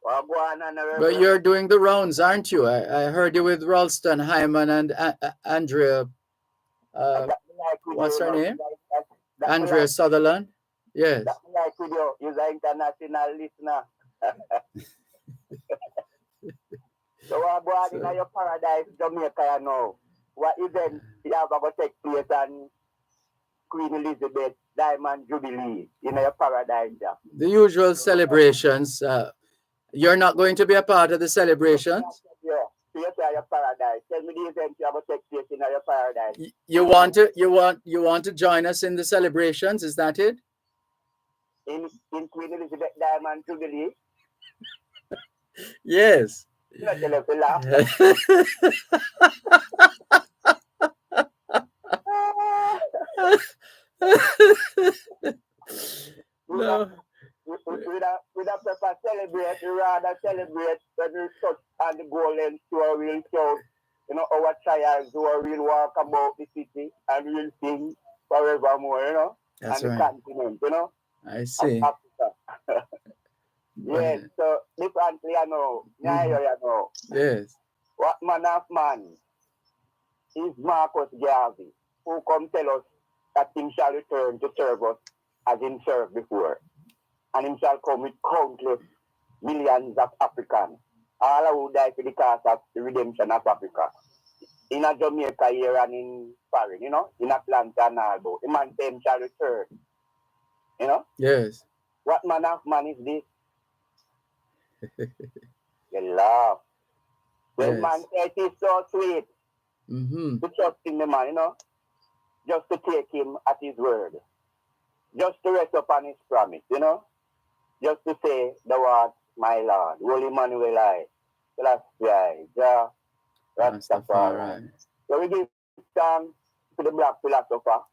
S5: But you're doing the rounds, aren't you? I heard you with Ralston, Hyman, and Andrea. What's her name? Andrea Sutherland. Yes.
S9: That's like with you. You're an international listener. So I'm going in your paradise, Jamaica, you know. What event you have going to take place on Queen Elizabeth Diamond Jubilee in your paradise? Yeah.
S5: The usual celebrations. You're not going to be a part of the celebrations?
S9: Yeah. Yes, your paradise. Tell me the event you have to take place in your paradise.
S5: You want to join us in the celebrations? Is that it?
S9: In Queen Elizabeth Diamond Jubilee?
S5: Yes.
S9: No, tell us to laugh.
S5: No.
S9: We don't prefer celebrate, we rather celebrate when we touch on the golden shore, we'll show, you know, our trials who will walk about the city and we'll sing forevermore, you know,
S5: That's
S9: and
S5: right.
S9: the continent, you know.
S5: I see.
S9: Yes, so differently, you know, you know.
S5: Yes.
S9: What man of man is Marcus Garvey, who come tell us that him shall return to serve us as him served before. And him shall come with countless millions of Africans, all who die for the cause of the redemption of Africa. In a Jamaica here and in foreign, you know, in Atlanta and all, but the man say him shall return. You know?
S5: Yes.
S9: What man of man is this? You laugh. The
S5: Yes.
S9: man says it's so sweet to trust in the man, you know, just to take him at his word, just to rest upon his promise, you know, just to say, thou art my Lord, Holy Emmanuel, I, Celestia, Jah, Rastafari. So we give thanks to the black philosopher,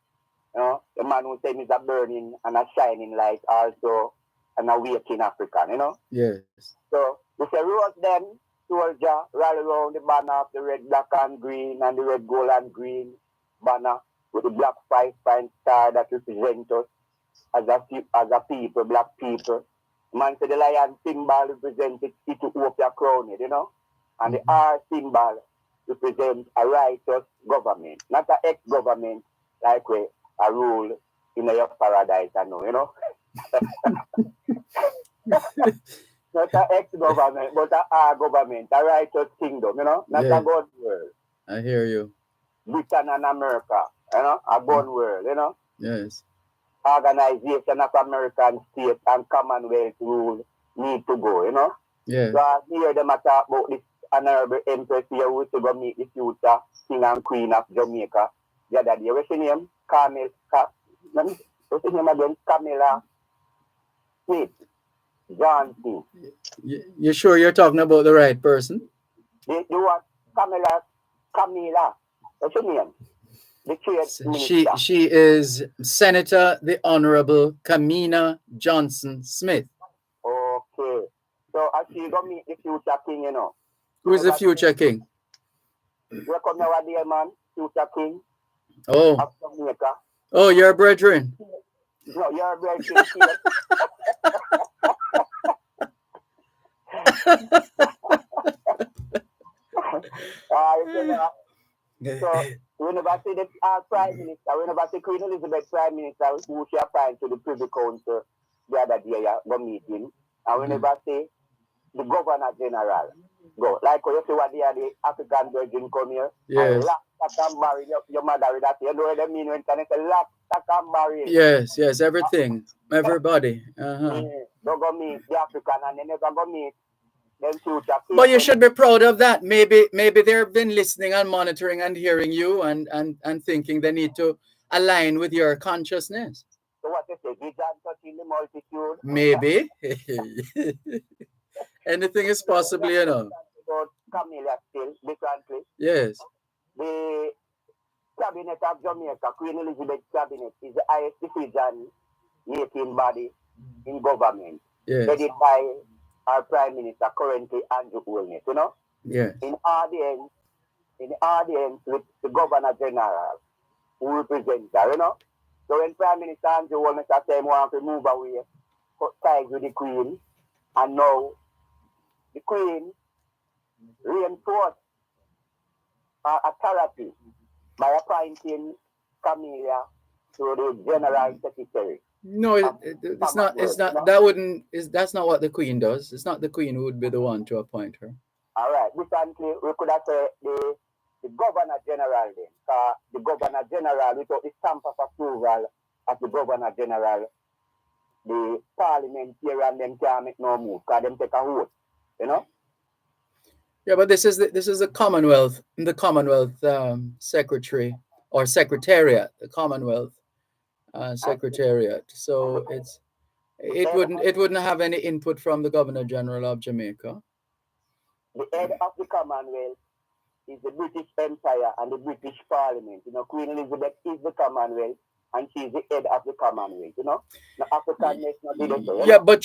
S9: you know, the man who said he's a burning and a shining light, also an awakening African, you know.
S5: Yes.
S9: So we say, rose them, soldier, rally around the banner of the red, black, and green, and the red, gold, and green banner with the black 5-point star that represents us as a people, black people. Man said the lion symbol represents Ethiopia crown, you know, and the R symbol represents a righteous government, not an ex-government like we a rule in your paradise, I know, you know. Not an ex-government, but our government, a righteous kingdom, you know, not a God world.
S5: I hear you.
S9: Britain and America, you know, a gun world, you know.
S5: Yes.
S9: Organization of American states and Commonwealth rule need to go, you know.
S5: Yeah.
S9: So I hear them talk about this honorable empress here who to go meet the future king and queen of Jamaica the other day. What's her name? What's her name again? Camilla Smith Johnson.
S5: You sure you're talking about the right person?
S9: The one Camilla. What's her name? The trade minister.
S5: She is Senator the Honorable Kamina Johnson Smith.
S9: Okay. So as she go meet the future king, you know.
S5: Who is the future king?
S9: You come nowadays, man, future king.
S5: Oh.
S9: Of Jamaica.
S5: Oh, your brethren.
S9: No, your brethren. So we never see the Prime Minister, we never see Queen Elizabeth Prime Minister who she appointed to the Privy Council the other day, go meeting, and we never see the Governor General go. Like you see what the African Virgin come here,
S5: yes.
S9: And lock, stack and barrel your mother with that. You know what I mean when can say lock, stack and barrel?
S5: Yes, everything, everybody.
S9: Don't go meet the African and they never go meet.
S5: But you should be proud of that. Maybe they've been listening and monitoring and hearing you and thinking they need to align with your consciousness.
S9: So what they say, vision touching the multitude?
S5: Maybe. Anything is possible, you know.
S9: About Camilla still, differently.
S5: Yes.
S9: The cabinet of Jamaica, Queen Elizabeth cabinet, is the highest decision-making body in government.
S5: Yes.
S9: Headed by our Prime Minister currently, Andrew Holness, you know?
S5: Yes.
S9: In the audience with the Governor General who represents her, you know? So when Prime Minister Andrew Holness said he want to move away, cut ties with the Queen, and now the Queen reinforced her authority by appointing Camilla to the General Secretary.
S5: No, it's not. That's not what the Queen does. It's not the Queen who would be the one to appoint her.
S9: All right. Recently, we could have said the Governor General then. The Governor General, without the stamp of approval of the Governor General, the parliamentarian them can't make no move because them take a vote, you know?
S5: Yeah, but this is the Commonwealth, Secretary or Secretariat, the Commonwealth Secretariat. So it wouldn't have any input from the Governor General of Jamaica.
S9: The head of the Commonwealth is the British Empire and the British Parliament. You know, Queen Elizabeth is the Commonwealth and she's the head of the Commonwealth, you know? The Africanness not did it.
S5: Yeah, but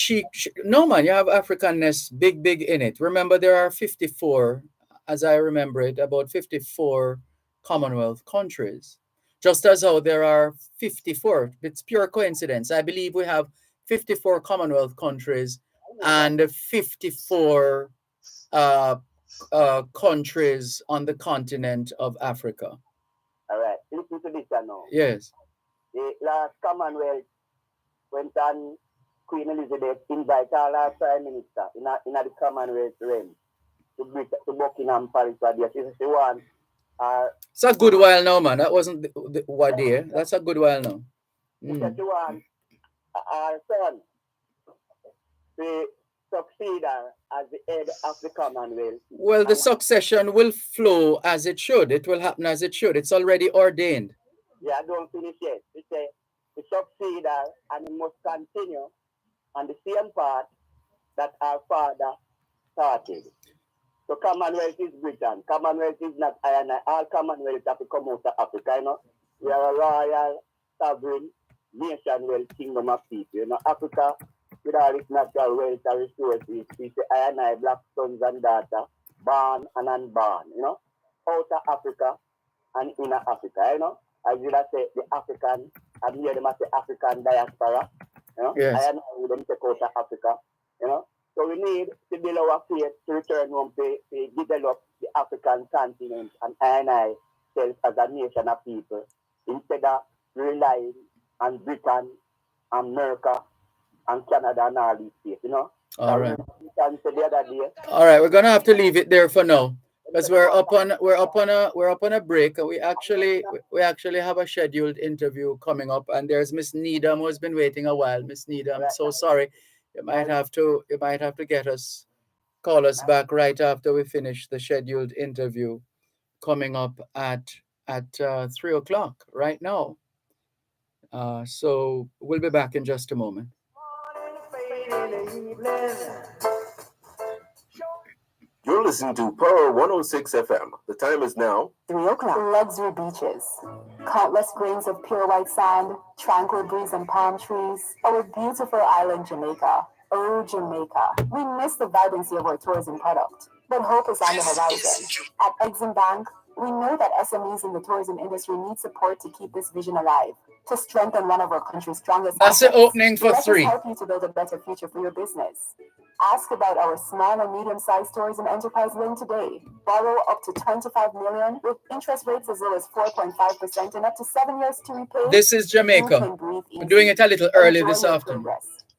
S5: no man, you have Africanness big in it. Remember, there are 54, as I remember it, about 54 Commonwealth countries. Just as how there are 54, it's pure coincidence. I believe we have 54 Commonwealth countries and 54 countries on the continent of Africa.
S9: All right, listen to this now.
S5: Yes.
S9: The last Commonwealth, when Queen Elizabeth invited all our Prime Minister in the Commonwealth realm to Buckingham Palace. She wants
S5: it's a good while now, man. That wasn't what day. That's a good while now.
S9: She wants our son to succeed her as the head of the Commonwealth.
S5: Well, the succession will flow as it should. It will happen as it should. It's already ordained.
S9: Yeah, I don't finish yet. She said to succeed her and it must continue on the same path that our father started. So Commonwealth is Britain. Commonwealth is not iron. All Commonwealth have to come out of Africa, you know. We are a royal, sovereign, nation-well kingdom of people. You know, Africa, with all its natural wealth and resources, is the iron black sons and daughters, born and unborn, you know. Out of Africa and inner Africa, you know. As you say, the African, and here they must say African diaspora, you know.
S5: Yes.
S9: Iron we don't take out of Africa, you know. So we need to build our faith to return home to develop the African continent and I self as a nation of people instead of relying on Britain, America, and Canada and all these states, you know.
S5: All right.
S9: The other day,
S5: all right, we're going to have to leave it there for now. because we're up on a break. We actually have a scheduled interview coming up, and there's Miss Needham who has been waiting a while. Miss Needham, so sorry, you might have to call us back right after we finish the scheduled interview coming up at 3 o'clock right now. So we'll be back in just a moment.
S1: You're listening to Pearl 106 FM. The time is now
S6: 3 o'clock. Luxury beaches, countless grains of pure white sand, tranquil breeze and palm trees. Our beautiful island, Jamaica. Oh, Jamaica. We miss the vibrancy of our tourism product, but hope is on the horizon. At Exim Bank, we know that SMEs in the tourism industry need support to keep this vision alive, to strengthen one of our country's strongest
S5: That's the opening for
S6: Let
S5: 3.
S6: us help you to build a better future for your business. Ask about our small and medium-sized tourism enterprise loan today. Borrow up to $25 million with interest rates as low as 4.5% and up to 7 years to repay.
S5: This is Jamaica. We're doing it a little early this afternoon.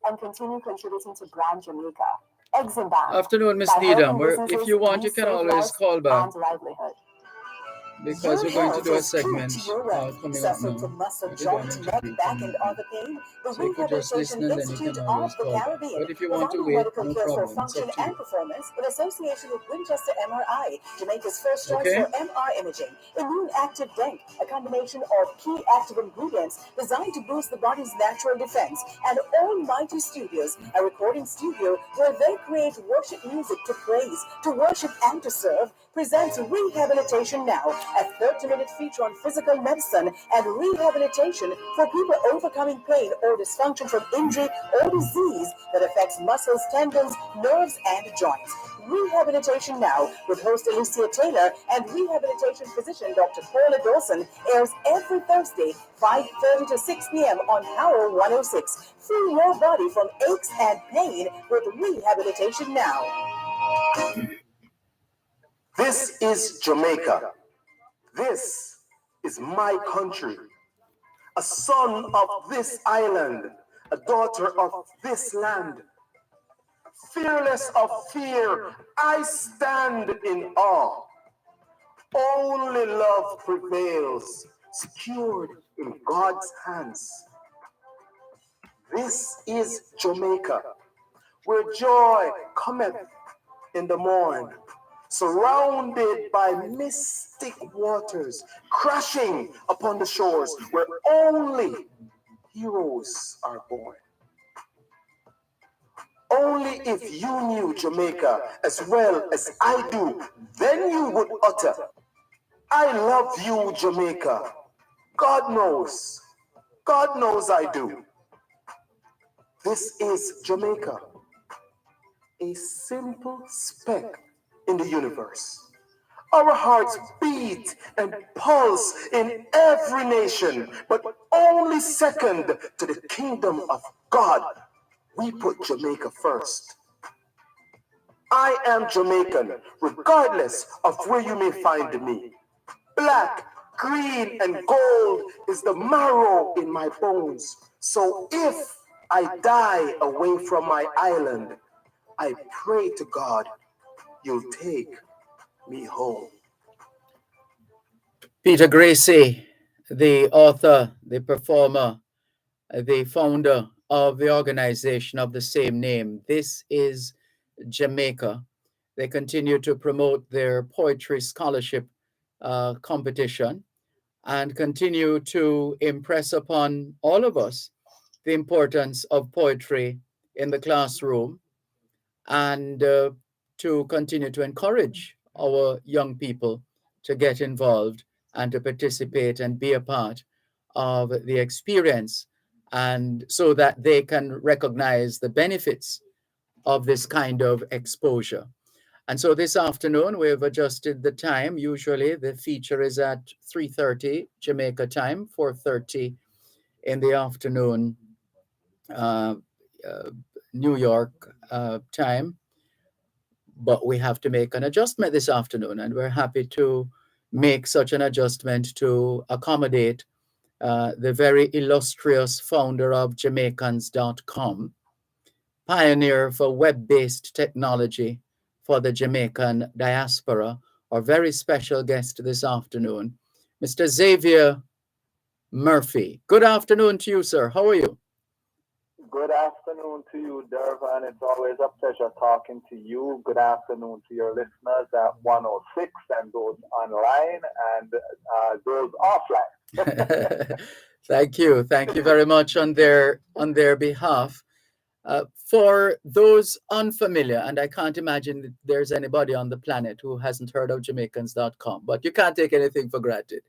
S6: And continue contributing to Brand Jamaica. Exim Bank.
S5: Afternoon, Miss Needham. If you want, you can always call back, because we're going to do a segment coming up now.
S6: Muscle,
S5: We're
S6: joint,
S5: going
S6: neck,
S5: to
S6: back, and other pain. The
S5: So you could just listen and then you can always call back. But if you want to wait,
S6: medical
S5: no
S6: care for
S5: problem. It's
S6: function
S5: up to
S6: and
S5: you.
S6: performance in association with Winchester MRI, Jamaica's first choice
S5: Okay.
S6: for MR imaging. Immune Active Denk, a combination of key active ingredients designed to boost the body's natural defense. And Almighty Studios, a recording studio where they create worship music to praise, to worship, and to serve, presents Rehabilitation Now, a 30-minute feature on physical medicine and rehabilitation for people overcoming pain or dysfunction from injury or disease that affects muscles, tendons, nerves, and joints. Rehabilitation Now with host Alicia Taylor and rehabilitation physician Dr. Paula Dawson airs every Thursday, 5:30 to 6 p.m. on Power 106. Free your body from aches and pain with Rehabilitation Now.
S3: This is Jamaica. This is my country. A son of this island, a daughter of this land. Fearless of fear, I stand in awe. Only love prevails, secured in God's hands. This is Jamaica, where joy cometh in the morn, surrounded by mystic waters, crashing upon the shores where only heroes are born. Only if you knew Jamaica as well as I do, then you would utter, I love you, Jamaica. God knows I do. This is Jamaica, a simple speck in the universe. Our hearts beat and pulse in every nation, but only second to the kingdom of God. We put Jamaica first. I am Jamaican, regardless of where you may find me. Black, green, and gold is the marrow in my bones. So if I die away from my island, I pray to God you'll take me home.
S5: Peter Gracie, the author, the performer, the founder of the organization of the same name. This is Jamaica. They continue to promote their poetry scholarship competition and continue to impress upon all of us the importance of poetry in the classroom, and to continue to encourage our young people to get involved and to participate and be a part of the experience, and so that they can recognize the benefits of this kind of exposure. And so this afternoon, we've adjusted the time. Usually the feature is at 3:30 Jamaica time, 4:30 in the afternoon, New York time. But we have to make an adjustment this afternoon, and we're happy to make such an adjustment to accommodate the very illustrious founder of Jamaicans.com, pioneer for web-based technology for the Jamaican diaspora, our very special guest this afternoon, Mr. Xavier Murphy. Good afternoon to you, sir. How are you?
S9: Good afternoon to you, Dervan. It's always a pleasure talking to you. Good afternoon to your listeners at 106 and those online and those offline.
S5: Thank you. Thank you very much on their behalf. For those unfamiliar, and I can't imagine that there's anybody on the planet who hasn't heard of Jamaicans.com, but you can't take anything for granted.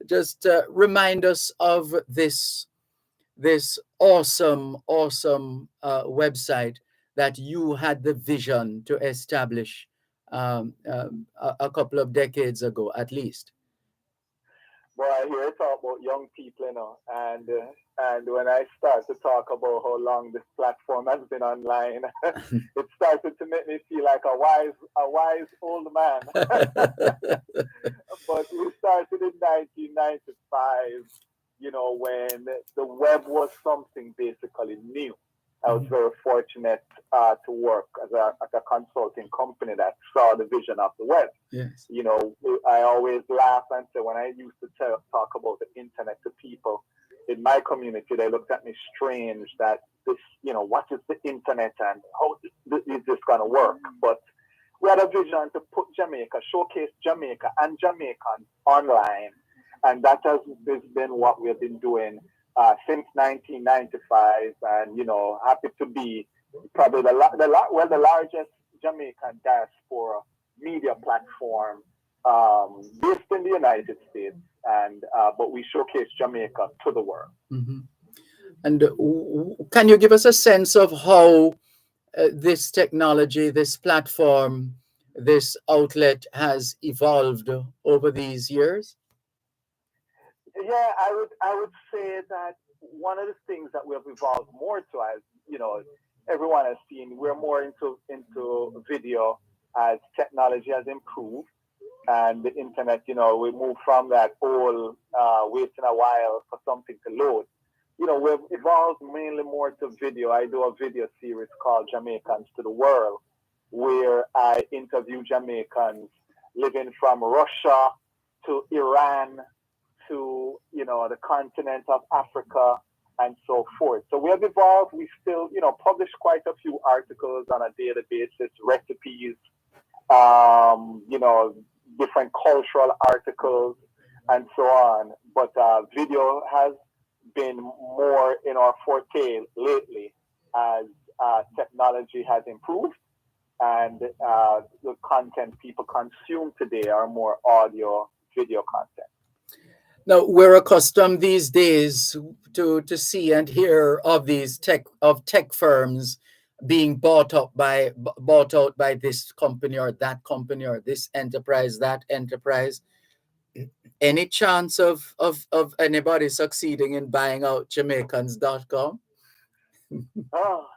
S5: Just remind us of this awesome website that you had the vision to establish a couple of decades ago, at least.
S9: Well, I hear it talk about young people, and when I start to talk about how long this platform has been online, it started to make me feel like a wise old man. But we started in 1995, when the web was something basically new. I was very fortunate to work at a consulting company that saw the vision of the web.
S5: Yes.
S9: I always laugh and say when I used to talk about the internet to people in my community, they looked at me strange that this, what is the internet and how is this going to work? But we had a vision to put Jamaica, showcase Jamaica and Jamaicans online. And that has been what we have been doing since 1995, and happy to be probably the largest Jamaican diaspora media platform based in the United States, and but we showcase Jamaica to the world.
S5: Mm-hmm. And can you give us a sense of how this technology, this platform, this outlet has evolved over these years?
S9: Yeah, I would say that one of the things that we have evolved more to, as everyone has seen, we're more into video as technology has improved, and the internet. We moved from that old waiting a while for something to load. We've evolved mainly more to video. I do a video series called Jamaicans to the World, where I interview Jamaicans living from Russia to Iran to the continent of Africa and so forth. So we have evolved. We still publish quite a few articles on a daily basis, recipes, different cultural articles and so on. But video has been more in our forte lately as technology has improved, and the content people consume today are more audio, video content.
S5: Now, we're accustomed these days to see and hear of these tech firms being bought out by this company or that company or this enterprise, that enterprise. Any chance of anybody succeeding in buying out Jamaicans.com?
S9: Oh,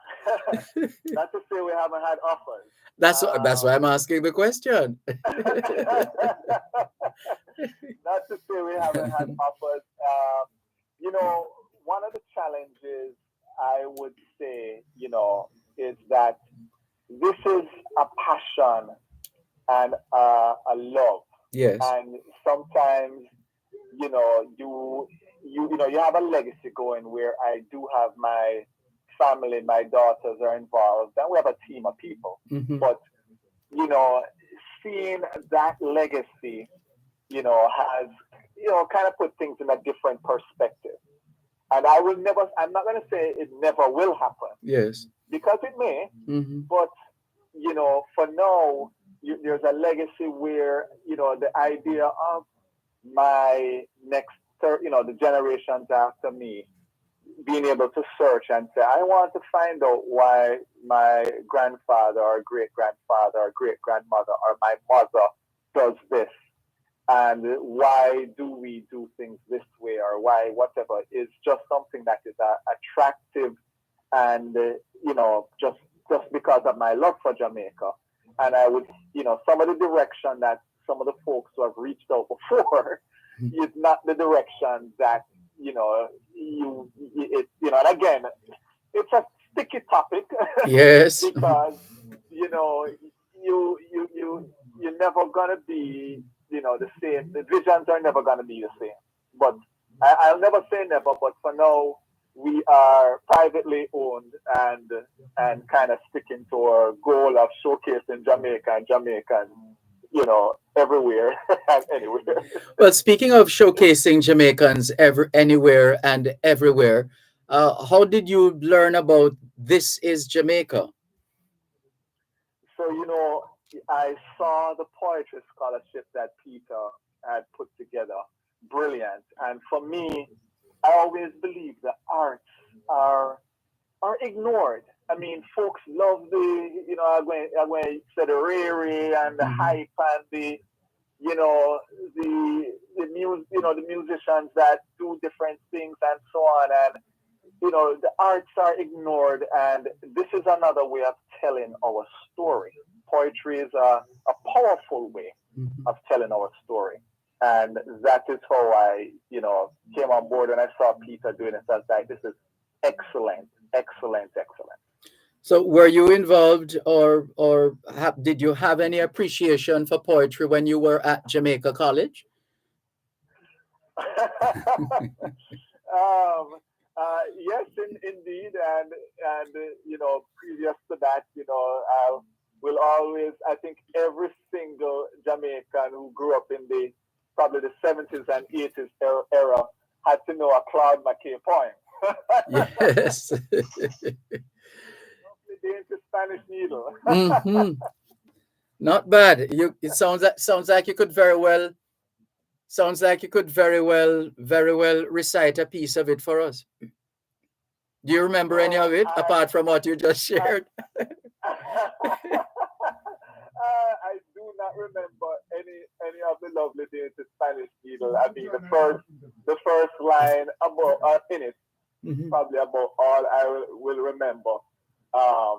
S9: not to say we haven't had offers.
S5: That's why I'm asking the question.
S9: Not to say we haven't had offers. One of the challenges I would say, is that this is a passion and a love.
S5: Yes.
S9: And sometimes, you have a legacy going where I do have my family, my daughters are involved, and we have a team of people.
S5: Mm-hmm.
S9: But, seeing that legacy, has, kind of put things in a different perspective. And I'm not going to say it never will happen.
S5: Yes.
S9: Because it may,
S5: mm-hmm.
S9: but, for now, there's a legacy where, the idea of my next, the generations after me, being able to search and say, I want to find out why my grandfather or great-grandfather or great-grandmother or my mother does this. And why do we do things this way or why whatever is just something that is attractive and, just because of my love for Jamaica. And I would, some of the direction that some of the folks who have reached out before is not the direction that, and again, it's a sticky topic.
S5: Yes.
S9: Because, you're never gonna be, the same. The visions are never gonna be the same. But I'll never say never. But for now, we are privately owned and kind of sticking to our goal of showcasing Jamaica and Jamaicans, everywhere and anywhere.
S5: Well, speaking of showcasing Jamaicans anywhere and everywhere, how did you learn about This Is Jamaica?
S9: So, I saw the poetry scholarship that Peter had put together. Brilliant. And for me, I always believe the arts are ignored. I mean, folks love I'm going to say the rare and the hype and the musicians that do different things and so on. And the arts are ignored, and this is another way of telling our story. Poetry is a powerful way of telling our story. And that is how I, came on board and I saw Peter doing it. So I was like, this is excellent, excellent, excellent.
S5: So, were you involved, or did you have any appreciation for poetry when you were at Jamaica College?
S9: Yes, indeed, and previous to that, I will always. I think every single Jamaican who grew up in probably the 70s and 80s era had to know a Claude McKay poem.
S5: Yes.
S9: The Spanish Needle.
S5: Mm-hmm. Not bad. It sounds like you could very well. Sounds like you could very well recite a piece of it for us. Do you remember any of it apart from what you just shared?
S9: I do not remember any of the lovely days in Spanish Needle. I mean, the first line about in it, probably about all I will remember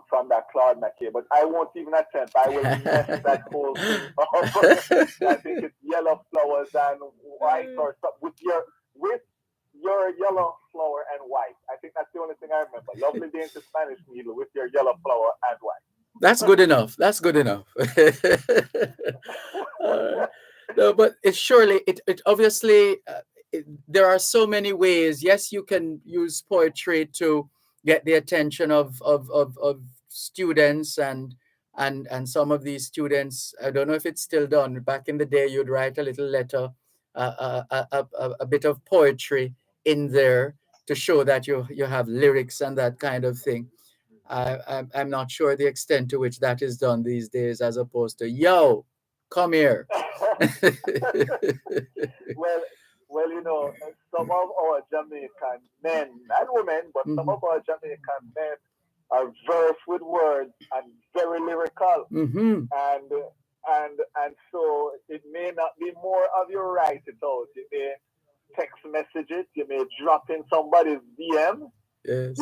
S9: from that Claude McKay. But I won't even attempt. I will mess that whole thing up. I think it's yellow flowers and white or something with your yellow flower and white. I think that's the only thing I remember. Lovely day into Spanish Needle with your yellow flower and white.
S5: That's good enough. That's good enough. No, but it obviously there are so many ways. Yes, you can use poetry to get the attention of students and some of these students. I don't know if it's still done. Back in the day, you'd write a little letter, a bit of poetry in there to show that you have lyrics and that kind of thing. I'm not sure the extent to which that is done these days, as opposed to "Yo, come here."
S9: Well, some of our Jamaican men and women, but some of our Jamaican men are versed with words and very lyrical, and so it may not be more of your write it out. You may text message it. You may drop in somebody's DM.
S5: Yes.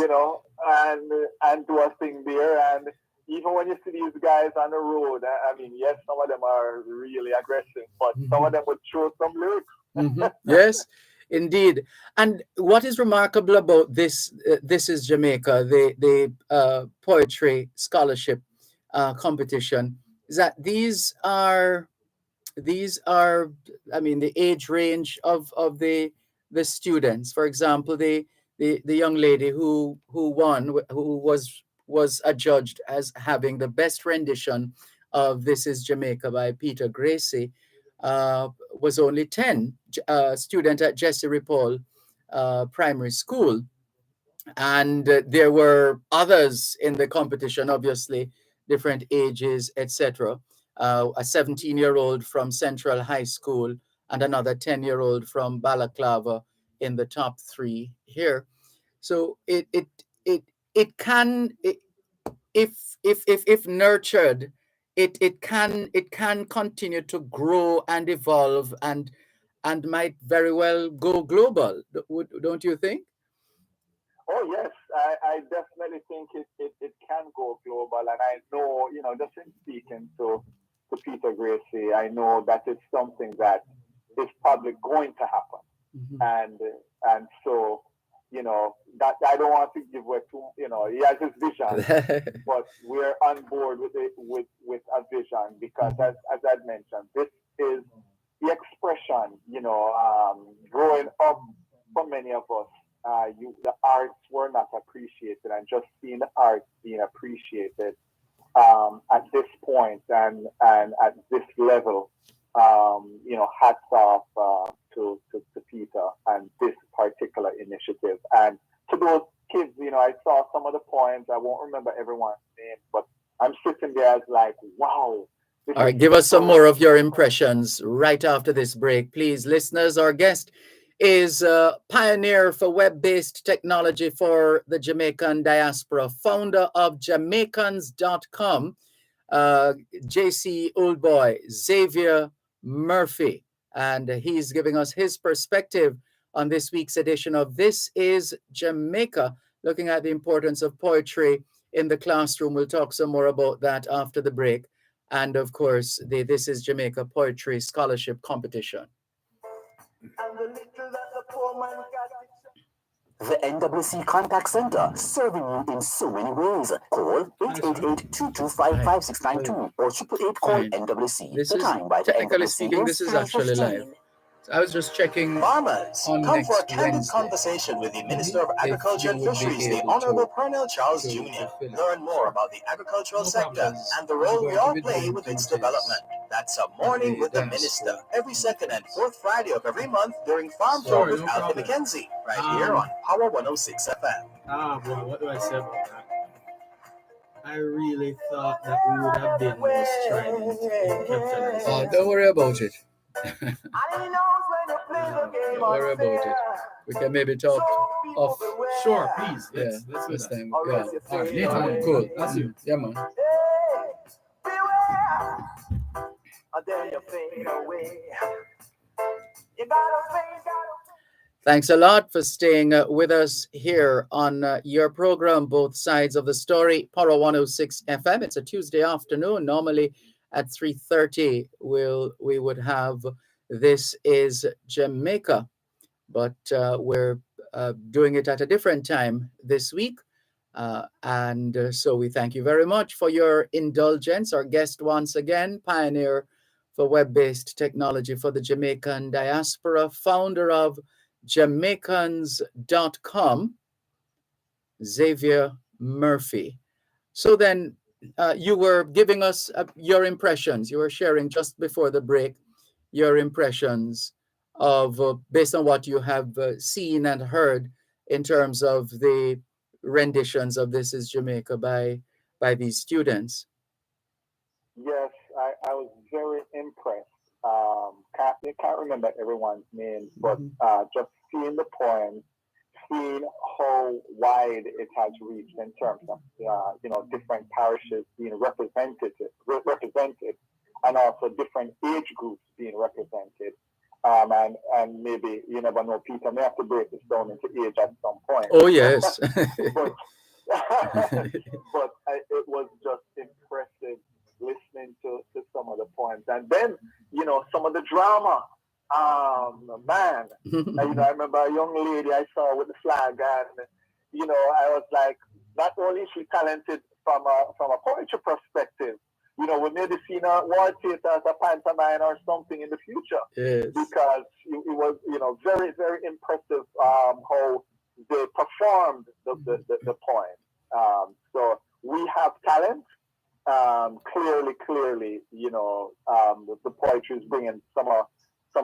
S9: And do a thing there. And even when you see these guys on the road, I mean, yes, some of them are really aggressive, but some of them would throw some lyrics.
S5: Yes, indeed. And what is remarkable about this is Jamaica, the poetry scholarship competition, is that these are, I mean, the age range of the students. For example, the young lady who won, who was adjudged as having the best rendition of This Is Jamaica by Peter Gracie, was only 10, student at Jesse Ripoll Primary School. And there were others in the competition, obviously, different ages, etc. A 17-year-old from Central High School and another 10-year-old from Balaclava in the top 3 here. So it can, if nurtured, it can continue to grow and evolve and might very well go global. Don't you think?
S9: Oh yes, I definitely think it can go global, and I know, just in speaking to Peter Gracie, I know that it's something that is probably going to happen, and so that I don't want to give away too. He has his vision, but we're on board with it with a vision because, as I mentioned, this is the expression. Growing up for many of us, the arts were not appreciated, and just seeing the arts being appreciated at this point and at this level, hats off to Peter and this particular initiative. And to those kids, I saw some of the poems. I won't remember everyone's name, but I'm sitting there as like, wow.
S5: All right, give us some more of your impressions right after this break, please. Listeners, our guest is a pioneer for web-based technology for the Jamaican diaspora, founder of Jamaicans.com, JC Oldboy, Xavier Murphy, and he's giving us his perspective on this week's edition of This is Jamaica, looking at the importance of poetry in the classroom. We'll talk some more about that after the break. And of course, the This is Jamaica Poetry Scholarship Competition.
S10: The NWC Contact Center, serving you in so many ways. Call 888-225-5692 or 888-CALL NWC.
S5: This
S10: The
S5: is,
S10: time by the
S5: technically
S10: NWC
S5: speaking, this is actually live. I was just checking.
S11: Farmers,
S5: on
S11: come
S5: next
S11: for a candid
S5: Wednesday.
S11: conversation with the Minister of Agriculture and Fisheries, the Honorable Pernell Charles Jr. Learn more about the agricultural sector and the role we all play with its development. That's a morning with the Minister, every second and fourth Friday of every month during Farm Talk with Alfie McKenzie, right here on Power 106 FM.
S12: Boy, what do I say about that? I really thought that we would have been more strident in capitalizing.
S5: Don't worry about it. Don't worry about it. We can maybe talk off.
S12: Sure, please.
S5: Let's
S12: do
S5: this
S12: that.
S5: time. Yeah.
S12: All right, anytime.
S5: Cool.
S12: That's you.
S5: Yeah, man. Thanks a lot for staying with us here on your program, Both Sides of the Story, Power 106 FM. It's a Tuesday afternoon. Normally at 3:30, we would have This is Jamaica, but we're doing it at a different time this week. So we thank you very much for your indulgence. Our guest once again, pioneer for web-based technology for the Jamaican diaspora, founder of Jamaicans.com, Xavier Murphy. So then you were giving us your impressions. You were sharing just before the break your impressions of, based on what you have seen and heard in terms of the renditions of This is Jamaica by these students.
S9: Yes, I was very impressed. Can't remember everyone's name, but just seeing the poems, seeing how wide it has reached in terms of different parishes being represented, and also different age groups being represented. And maybe you never know, Peter may have to break this down into age at some point.
S5: Oh yes.
S9: but it was just impressive listening to some of the poems, and then some of the drama. Man, I remember a young lady I saw with the flag, and I was like, not only is she talented from a poetry perspective, we maybe seen a war theater as a pantomime or something in the future.
S5: Yes.
S9: Because it was very, very impressive how they performed the poem. So we have talent. Clearly, the poetry is bringing some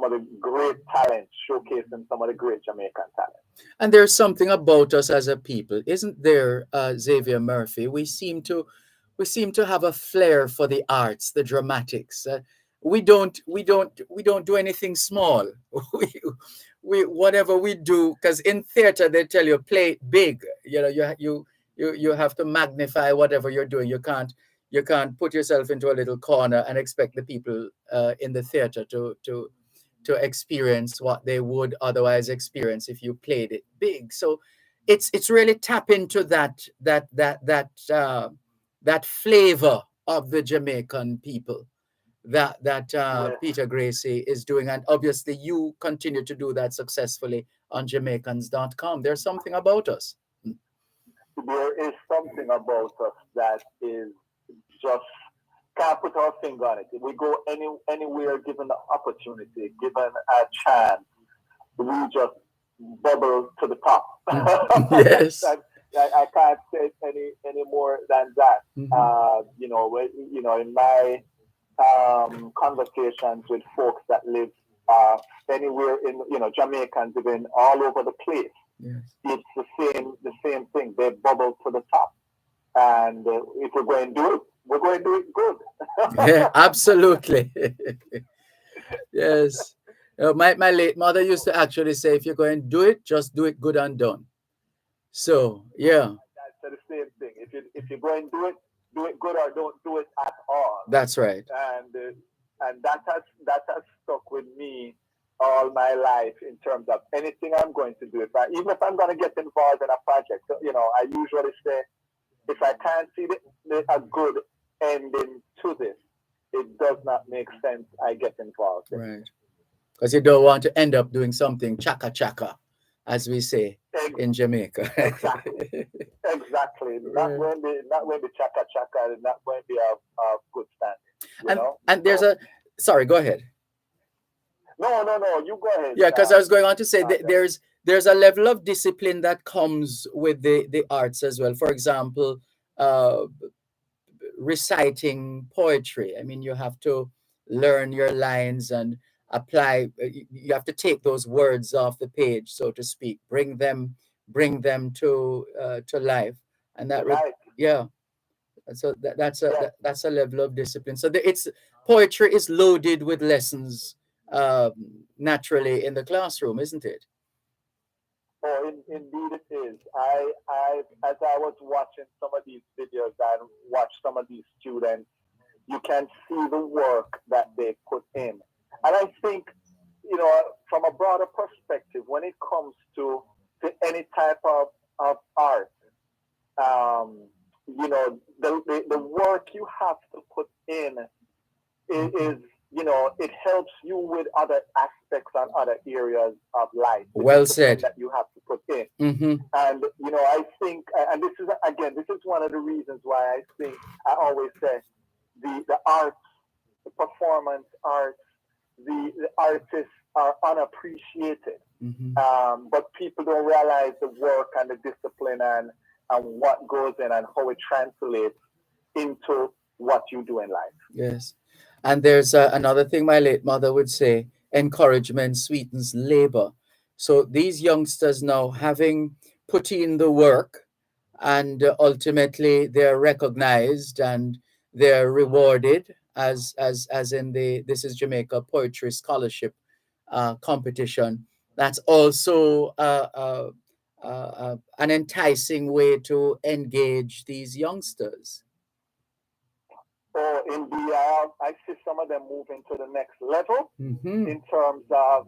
S9: of the great talent, showcasing some of the great Jamaican talent.
S5: And there's something about us as a people, isn't there, Xavier Murphy? We seem to have a flair for the arts, the dramatics. We don't do anything small. we whatever we do, because in theater they tell you play big. You have to magnify whatever you're doing. You can't put yourself into a little corner and expect the people in the theater to experience what they would otherwise experience if you played it big. So it's really tap into that flavor of the Jamaican people. that Peter Gracie is doing, and obviously you continue to do that successfully on Jamaicans.com. There's something about us.
S9: There is something about us that is just can't put our finger on it. If we go anywhere, given the opportunity, given a chance, we just bubble to the top.
S5: Yes.
S9: I can't say any more than that. In my conversations with folks that live anywhere in Jamaicans living all over the place,
S5: yes,
S9: it's the same thing. They bubble to the top, and if we're going to do it, we're going to do it good.
S5: Yeah, absolutely. Yes. My late mother used to actually say, if you're going to do it, just do it good and done. So, yeah.
S9: That's the same thing. If you're going to do it good or don't do it at all.
S5: That's right.
S9: And that has stuck with me all my life in terms of anything I'm going to do. Even if I'm going to get involved in a project, I usually say, if I can't see a good ending to this, it does not make sense I get involved.
S5: Right. Because you don't want to end up doing something chaka, as we say in Jamaica.
S9: Exactly. Not when the chaka, not when they are good standing.
S5: And there's a... Sorry, go ahead.
S9: No, you go ahead.
S5: Yeah, because I was going on to say there's a level of discipline that comes with the arts as well. For example, reciting poetry. I mean, you have to learn your lines and apply. You have to take those words off the page, so to speak, bring them to life, and that yeah. So that's a level of discipline. So poetry is loaded with lessons naturally in the classroom, isn't it?
S9: Oh, indeed it is. As I was watching some of these videos and watch some of these students, you can see the work that they put in. And I think, from a broader perspective, when it comes to any type of art, the work you have to put in is it helps you with other aspects and other areas of life.
S5: Well said.
S9: That you have to put in.
S5: Mm-hmm.
S9: And, I think, and this is one of the reasons why I think, I always say, the arts, the performance arts, the artists are unappreciated.
S5: Mm-hmm.
S9: But people don't realize the work and the discipline and what goes in and how it translates into what you do in life.
S5: Yes. And there's another thing my late mother would say, encouragement sweetens labor. So these youngsters now, having put in the work, and ultimately they're recognized and they're rewarded as in the This is Jamaica Poetry Scholarship competition. That's also an enticing way to engage these youngsters.
S9: So indeed, I see some of them moving to the next level
S5: Mm-hmm.
S9: in terms of,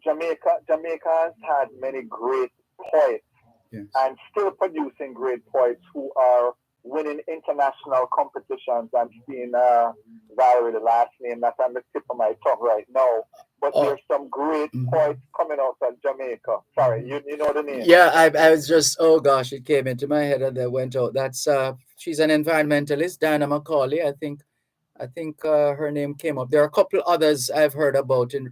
S9: Jamaica has had many great poets,
S5: yes,
S9: and still producing great poets who are winning international competitions. I'm seeing Valerie, the last name, that's on the tip of my tongue right now. But there's some great poets coming out of Jamaica. Sorry, you know the name?
S5: Yeah, I was just, oh gosh, it came into my head and then went out. That's she's an environmentalist, Diana Macaulay. I think her name came up. There are a couple others I've heard about in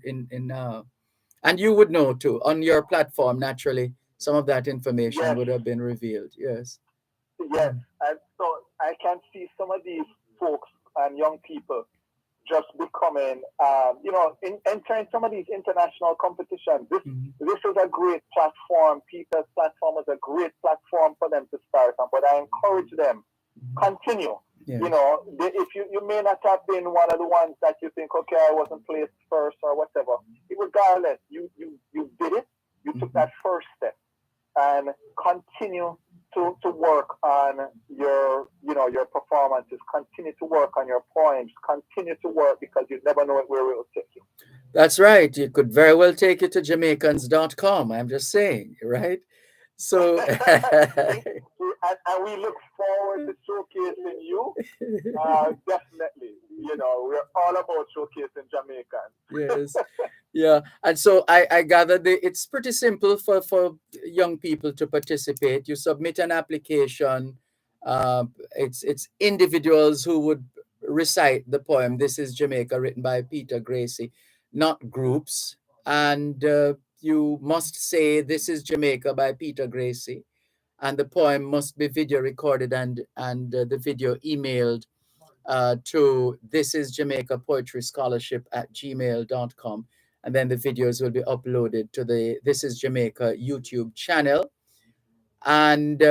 S5: and you would know too on your platform. Naturally, some of that information would have been revealed. Yes.
S9: Yes, and so I can see some of these folks and young people just becoming, entering some of these international competitions. This is a great platform. Peter's platform is a great platform for them to start on. But I encourage them, continue.
S5: Yes.
S9: If you may not have been one of the ones that you think, okay, I wasn't placed first or whatever. Regardless, you did it. You took that first step, and continue to work on your performances, continue to work on your poems, continue to work, because you never know where it will take you.
S5: That's right. You could very well take it to Jamaicans.com. I'm just saying, right? So
S9: and we look forward to showcasing you. Definitely, we're all about showcasing Jamaicans.
S5: Yes. Yeah. And so I gather it's pretty simple for young people to participate. You submit an application. It's individuals who would recite the poem "This is Jamaica," written by Peter Gracie, not groups. And you must say "This is Jamaica" by Peter Gracie, and the poem must be video recorded and the video emailed to This is Jamaica Poetry Scholarship at gmail.com. And then the videos will be uploaded to the This is Jamaica YouTube channel, and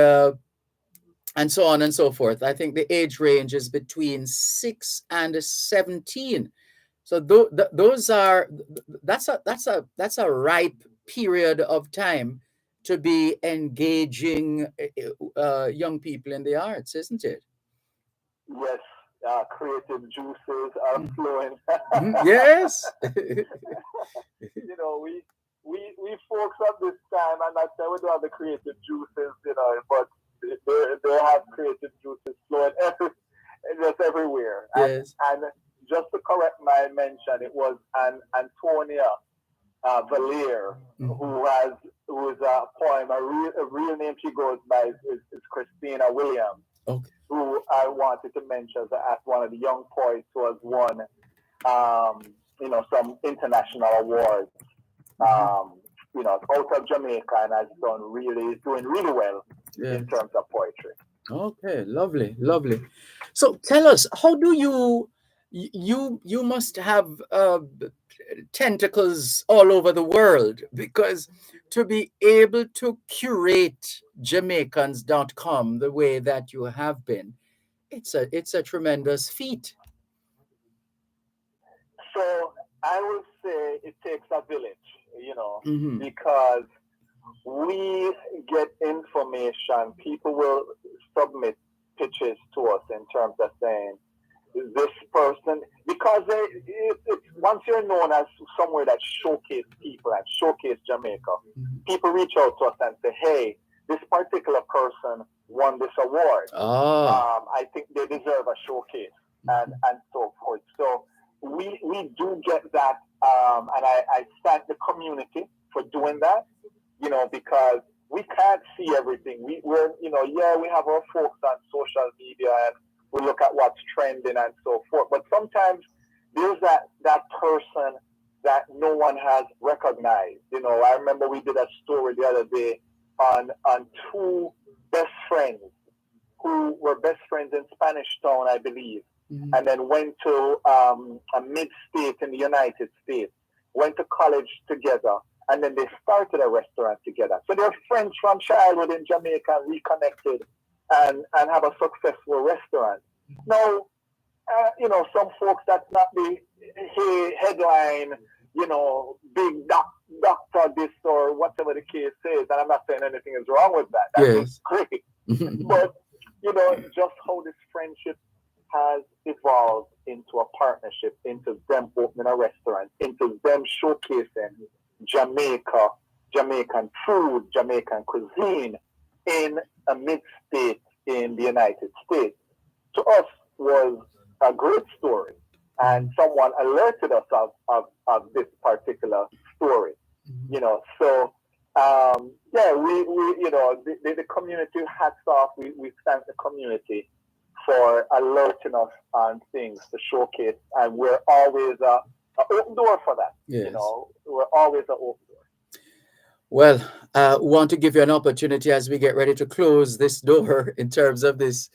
S5: so on and so forth. I think the age range is between 6 and 17. So that's a ripe period of time to be engaging young people in the arts, isn't it?
S9: Yes, creative juices are flowing.
S5: Yes.
S9: We folks at this time, and I say we don't have the creative juices, but they have creative juices flowing just everywhere.
S5: Yes.
S9: And just to correct my mention, it was Antonia Valier, who is a poem, a real name she goes by is Christina Williams.
S5: Okay.
S9: Who I wanted to mention as one of the young poets who has won, some international awards, out of Jamaica, and has doing really well in terms of poetry.
S5: Okay, lovely. So tell us, how do you must have tentacles all over the world, because to be able to curate Jamaicans.com the way that you have been, it's a tremendous feat.
S9: So I would say it takes a village,
S5: Mm-hmm.
S9: because we get information. People will submit pitches to us in terms of saying this person, because once you're known as somewhere that showcase people and showcase Jamaica, people reach out to us and say, hey, this particular person won this award. I think they deserve a showcase, and so forth. So we do get that, and I thank the community for doing that, because we can't see everything. We're we have our folks on social media and we look at what's trending and so forth. But sometimes there's that person that no one has recognized. I remember we did a story the other day on two best friends who were best friends in Spanish Town, I believe, and then went to a mid-state in the United States, went to college together, and then they started a restaurant together. So they're friends from childhood in Jamaica, reconnected, and have a successful restaurant. Now, some folks that's not the headline, big doctor this or whatever the case is, and I'm not saying anything is wrong with that. That's great. But, just how this friendship has evolved into a partnership, into them opening a restaurant, into them showcasing Jamaica, Jamaican food, Jamaican cuisine in a mid-state in the United States, to us was a great story. And someone alerted us of this particular story, So, the community, hats off. We thank the community for alerting us on things to showcase, and we're always an open door for that.
S5: Yes.
S9: We're always an open door.
S5: Well, want to give you an opportunity as we get ready to close this door in terms of this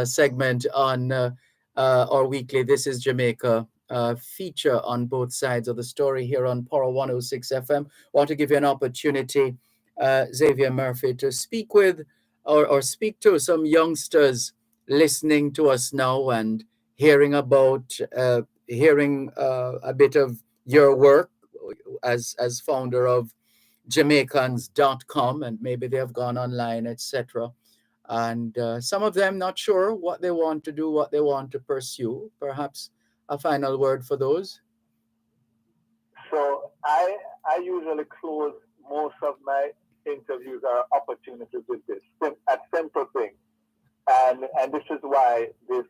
S5: segment on our weekly This is Jamaica feature on both sides of the story here on Power 106 FM. Want to give you an opportunity, Xavier Murphy, to speak with or speak to some youngsters listening to us now and hearing about a bit of your work as founder of Jamaicans.com, and maybe they have gone online, etc. And some of them not sure what they want to do, what they want to pursue. Perhaps a final word for those.
S9: So I usually close most of my
S7: interviews or opportunities with this, a simple thing. And this is why this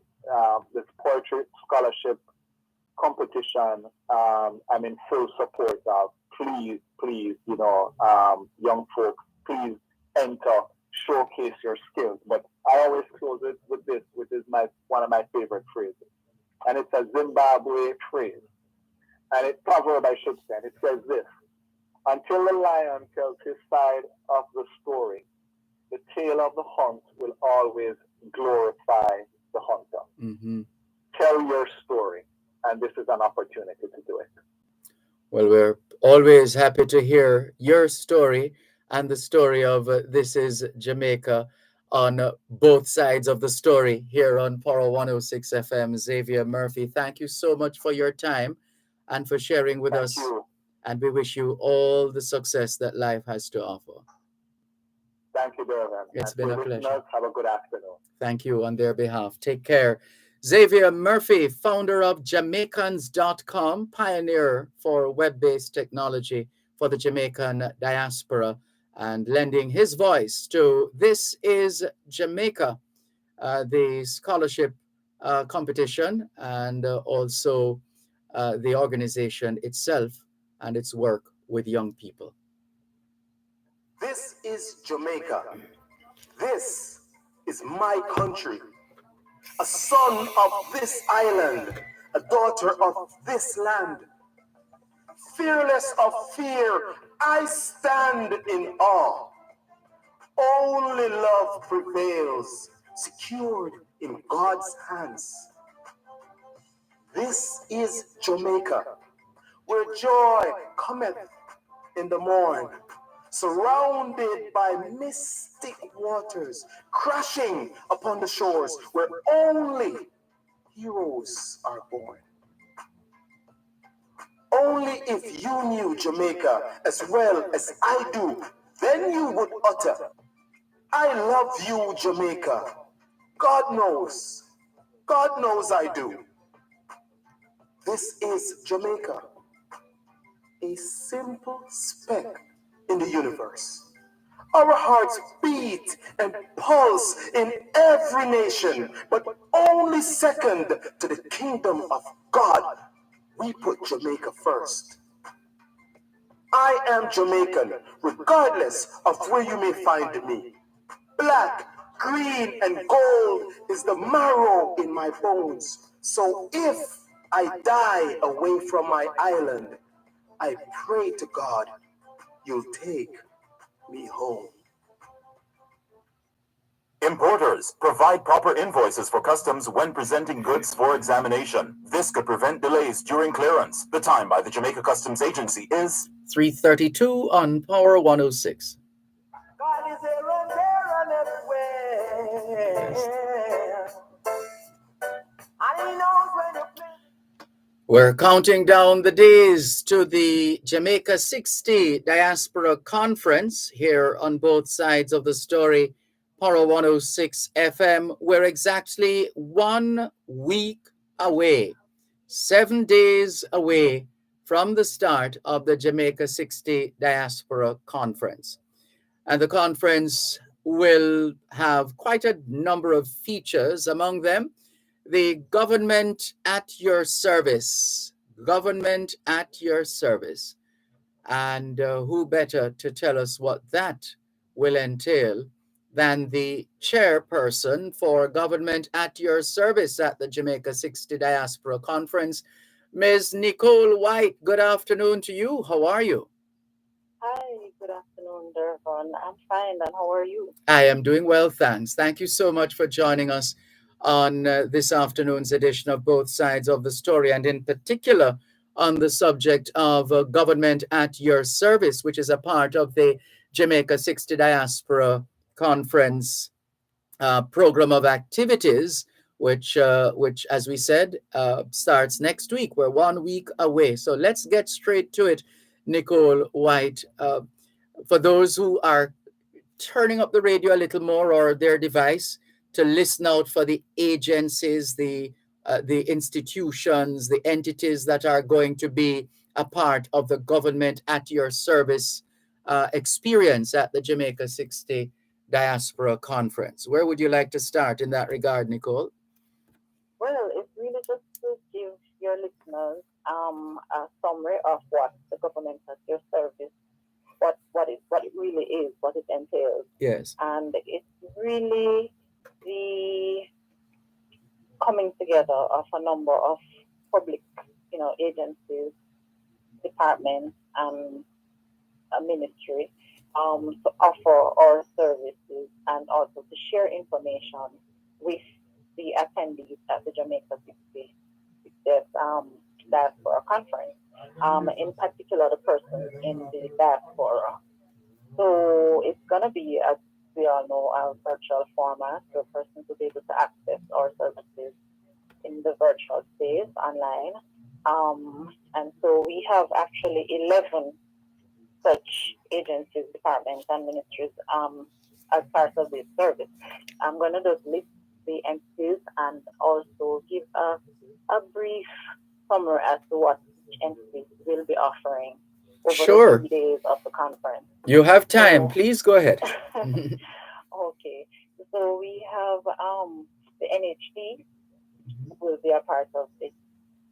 S7: poetry scholarship competition, I'm in full support of. Please, young folks, please enter, showcase your skills. But I always close it with this, which is one of my favorite phrases. And it's a Zimbabwe phrase. And it's proverb, I should say. And it says this: until the lion tells his side of the story, the tale of the hunt will always glorify the hunter.
S5: Mm-hmm.
S7: Tell your story, and this is an opportunity to do it.
S5: Well, we're always happy to hear your story and the story of This is Jamaica on both sides of the story here on Poro 106 FM. Xavier Murphy, thank you so much for your time and for sharing with us.
S7: Thank you.
S5: And we wish you all the success that life has to offer.
S7: Thank you, Dervan.
S5: It's been a pleasure.
S7: Have a good afternoon.
S5: Thank you on their behalf. Take care. Xavier Murphy, founder of Jamaicans.com, pioneer for web-based technology for the Jamaican diaspora, and lending his voice to This is Jamaica, the scholarship competition, and also the organization itself and its work with young people.
S13: This is Jamaica. This is my country. A son of this island, a daughter of this land. Fearless of fear, I stand in awe. Only love prevails, secured in God's hands. This is Jamaica, where joy cometh in the morn, surrounded by mystic waters, crashing upon the shores where only heroes are born. Only if you knew Jamaica as well as I do, then you would utter, I love you, Jamaica. God knows I do. This is Jamaica, a simple speck in the universe. Our hearts beat and pulse in every nation, but only second to the kingdom of God. We put Jamaica first. I am Jamaican, regardless of where you may find me. Black, green, and gold is the marrow in my bones. So if I die away from my island, I pray to God you'll take me home.
S14: Importers, provide proper invoices for customs when presenting goods for examination. This could prevent delays during clearance. The time by the Jamaica Customs Agency is
S5: 3:32 on Power 106.
S3: God is here and there and everywhere. And he knows when you play.
S5: We're counting down the days to the Jamaica 60 Diaspora Conference here on both sides of the story. Poro 106 FM. We're exactly 1 week away, 7 days away from the start of the Jamaica 60 Diaspora Conference. And the conference will have quite a number of features, among them the government at your service. Government at your service. And who better to tell us what that will entail than the chairperson for Government at Your Service at the Jamaica 60 Diaspora Conference, Ms. Nicole White. Good afternoon to you. How are you?
S15: Hi, good afternoon, Dervan. I'm fine, and how are you?
S5: I am doing well, thanks. Thank you so much for joining us on this afternoon's edition of Both Sides of the Story, and in particular on the subject of Government at Your Service, which is a part of the Jamaica 60 Diaspora Conference program of activities, which as we said, starts next week. We're 1 week away. So let's get straight to it, Nicole White. For those who are turning up the radio a little more or their device to listen out for the agencies, the institutions, the entities that are going to be a part of the Government at Your Service experience at the Jamaica 60 Diaspora Conference. Where would you like to start in that regard, Nicole?
S15: Well, it's really just to give your listeners a summary of what the government at your service, what it really is, what it entails.
S5: Yes.
S15: And it's really the coming together of a number of public, agencies, departments, and a ministry to offer our services and also to share information with the attendees at the Jamaica 60th Diaspora Conference, in particular the persons in the diaspora. So it's going to be, as we all know, a virtual format for persons to be able to access our services in the virtual space online. And so we have actually 11 such agencies, departments, and ministries as part of this service. I'm going to just list the entities and also give a brief summary as to what each entity will be offering over the 3 days of the conference.
S5: You have time. Please go ahead.
S15: Okay. So we have the NHD will be a part of this,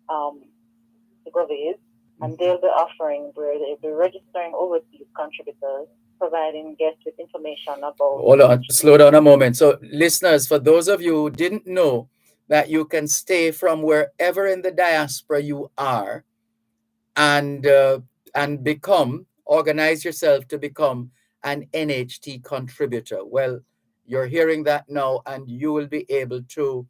S15: the GovAid, and they'll be offering where they'll be registering overseas contributors, providing guests with information about...
S5: Hold on, slow down a moment. So listeners, for those of you who didn't know that you can stay from wherever in the diaspora you are and organize yourself to become an NHT contributor. Well, you're hearing that now, and you will be able to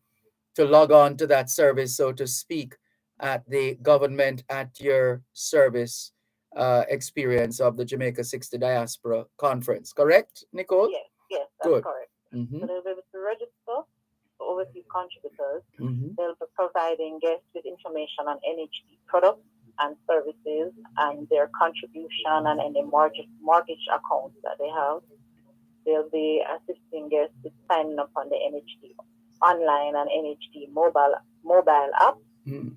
S5: log on to that service, so to speak, at the government at your service experience of the Jamaica 60 Diaspora Conference. Correct, Nicole?
S15: Yes, that's
S5: good.
S15: Correct.
S5: Mm-hmm.
S15: So they'll be able to register for overseas contributors.
S5: Mm-hmm.
S15: They'll be providing guests with information on NHD products and services and their contribution and any mortgage accounts that they have. They'll be assisting guests with signing up on the NHD online and NHD mobile app.
S5: Mm.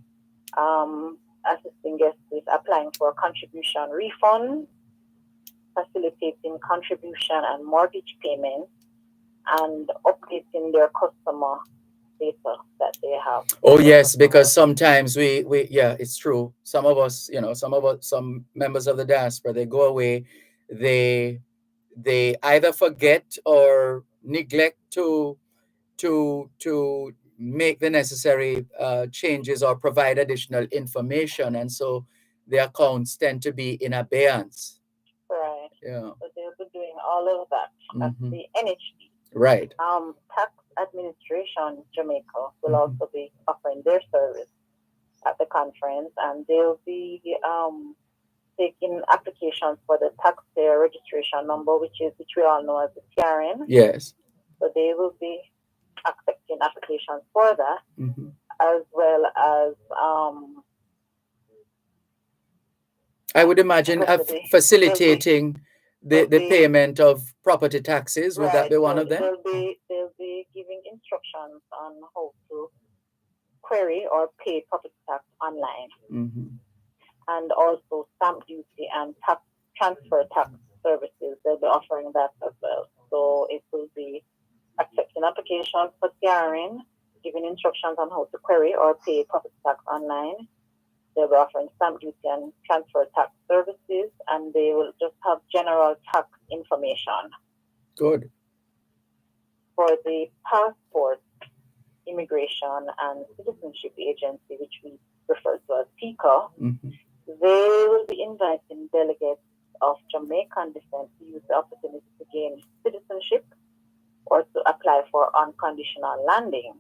S15: Assisting guests with applying for contribution refund, facilitating contribution and mortgage payments, and updating their customer data that they have.
S5: Oh yes, because sometimes we it's true. Some of us, some members of the diaspora, they go away, they either forget or neglect to make the necessary changes or provide additional information, and so the accounts tend to be in abeyance.
S15: Right.
S5: Yeah.
S15: So they'll be doing all of that at the NHD.
S5: Right.
S15: Tax Administration Jamaica will also be offering their service at the conference, and they'll be taking applications for the taxpayer registration number, which we all know as the TRN.
S5: Yes.
S15: So they will be accepting applications for that, as well as
S5: I would imagine facilitating the payment of property taxes. Would that be one of them?
S15: They'll be giving instructions on how to query or pay property tax online, and also stamp duty and transfer tax services. They'll be offering that as well. So it will be accepting applications for TRN, giving instructions on how to query or pay property tax online. They'll be offering stamp duty and transfer tax services, and they will just have general tax information.
S5: Good.
S15: For the Passport, Immigration and Citizenship Agency, which we refer to as PICA, they will be inviting delegates of Jamaican descent to use the opportunity to gain citizenship or to apply for unconditional landing.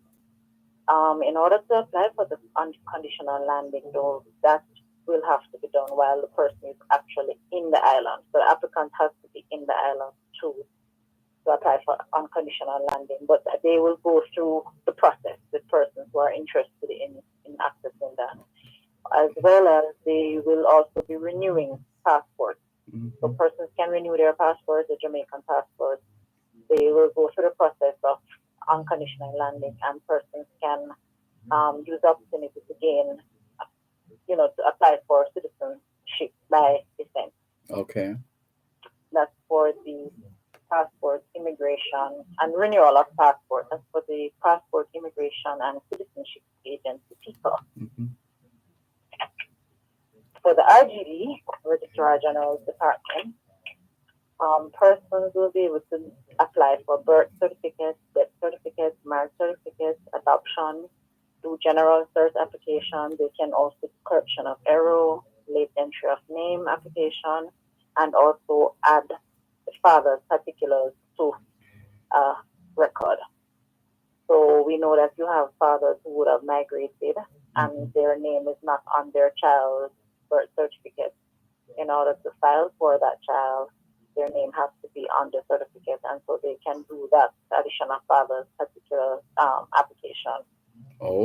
S15: In order to apply for the unconditional landing, though, that will have to be done while the person is actually in the island. So the applicant has to be in the island to apply for unconditional landing. But they will go through the process with persons who are interested in accessing that. As well as they will also be renewing passports. So persons can renew their passports, the Jamaican passports. They will go through the process of unconditional landing, and persons can use the opportunity to gain, to apply for citizenship by descent.
S5: Okay.
S15: immigration and renewal of passport. That's for the Passport, Immigration and Citizenship Agency, people. For the RGD, Registrar General's Department, persons will be able to apply for birth certificates, death certificates, marriage certificates, adoption, do general search application. They can also do correction of error, late entry of name application, and also add the father's particulars to a record. So we know that you have fathers who would have migrated and their name is not on their child's birth certificate. In order to file for that child, their name has to be on the certificate, and so they can do that addition of father's particular application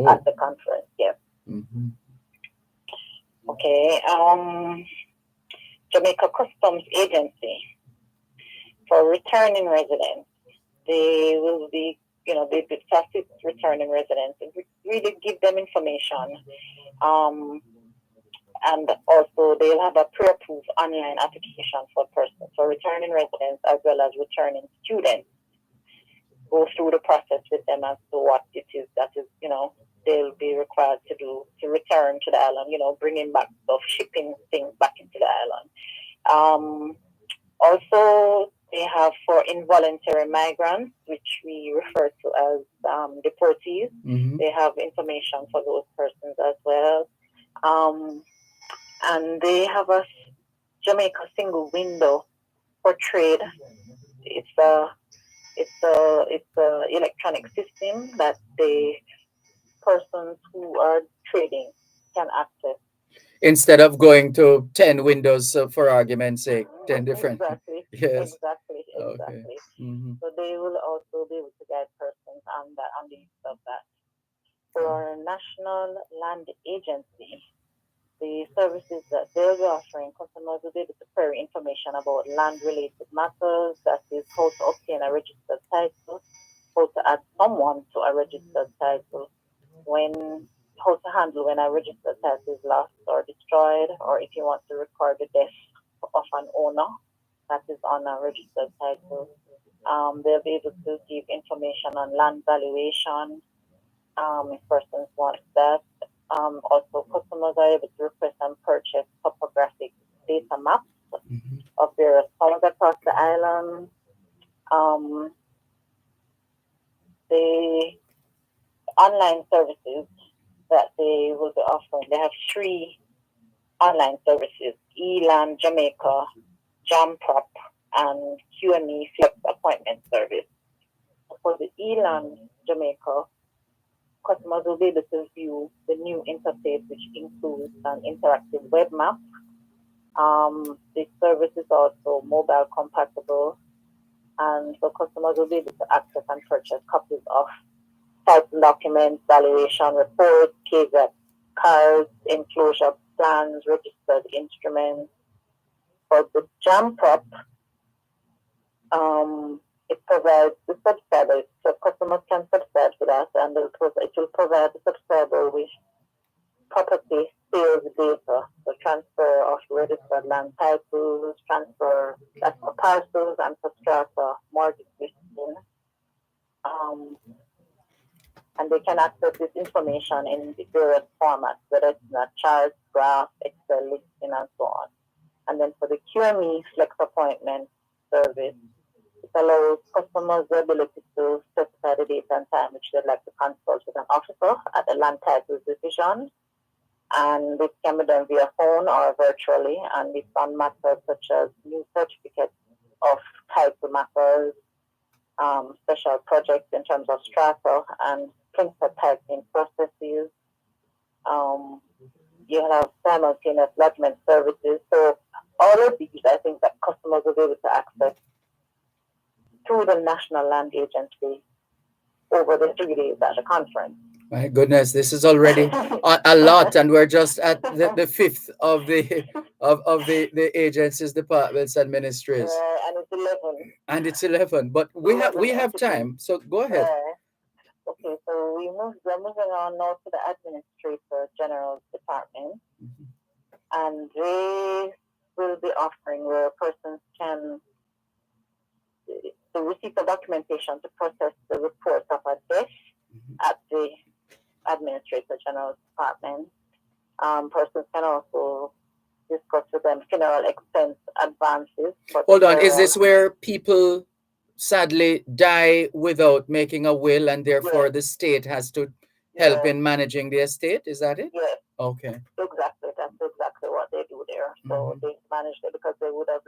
S15: at the conference. Yes. Okay. Jamaica Customs Agency, for returning residents, they will be, they assist returning residents and really give them information. And also they'll have a pre-approved online application for persons, for returning residents as well as returning students. Go through the process with them as to what it is that is, they'll be required to do to return to the island, bringing back stuff, shipping things back into the island. Also, they have for involuntary migrants, which we refer to as deportees. They have information for those persons as well. And they have a Jamaica single window for trade. It's a electronic system that the persons who are trading can access.
S5: Instead of going to 10 windows, for argument's sake, 10 different.
S15: Exactly.
S5: Yes.
S15: Exactly.
S5: Okay.
S15: So they will also be able to guide persons on the use of that. For National Land Agency, the services that they'll be offering, customers will be able to query information about land-related matters, that is how to obtain a registered title, how to add someone to a registered title, how to handle when a registered title is lost or destroyed, or if you want to record the death of an owner that is on a registered title. They'll be able to give information on land valuation, if persons want that. Also, customers are able to request and purchase topographic data maps of various towns across the island. The online services that they will be offering, they have 3 online services: eLand Jamaica, JamProp, and QME Flex Appointment Service. For the eLand Jamaica, customers will be able to view the new interface, which includes an interactive web map. The service is also mobile compatible, and so customers will be able to access and purchase copies of title documents, valuation reports, KZ cards, enclosure plans, registered instruments. For the JamProp, it provides the subscribers, so customers can subscribe to that, and it will provide the subscriber with property sales data, the transfer of registered land titles, transfer for parcels, and for strata mortgage listing. And they can access this information in the various formats, whether it's in a chart, graph, Excel listing, and so on. And then for the QME Flex Appointment Service, it allows customers the ability to specify the date and time which they'd like to consult with an officer at the land titles division. And this can be done via phone or virtually, and it's on matters such as new certificates of title matters, special projects in terms of strata and printer typing processes. You have simultaneous lodgement services. So all of these, I think that customers will be able to access through the National Land Agency over the 3 days at the conference.
S5: My goodness, this is already a lot, and we're just at the 5th of the agencies, departments, and ministries.
S15: And it's 11.
S5: And it's 11, but we have time, so go ahead.
S15: Okay, so we're moving on now to the Administrator General's Department, and they will be offering where persons can to receive the documentation to process the report of a death at the Administrator General's Department. Persons can also discuss with them funeral expense advances.
S5: Hold on, is this where people sadly die without making a will and therefore the state has to help in managing the estate? Is that it?
S15: Yes.
S5: Okay.
S15: Exactly. That's exactly what they do there. So they manage it because they would have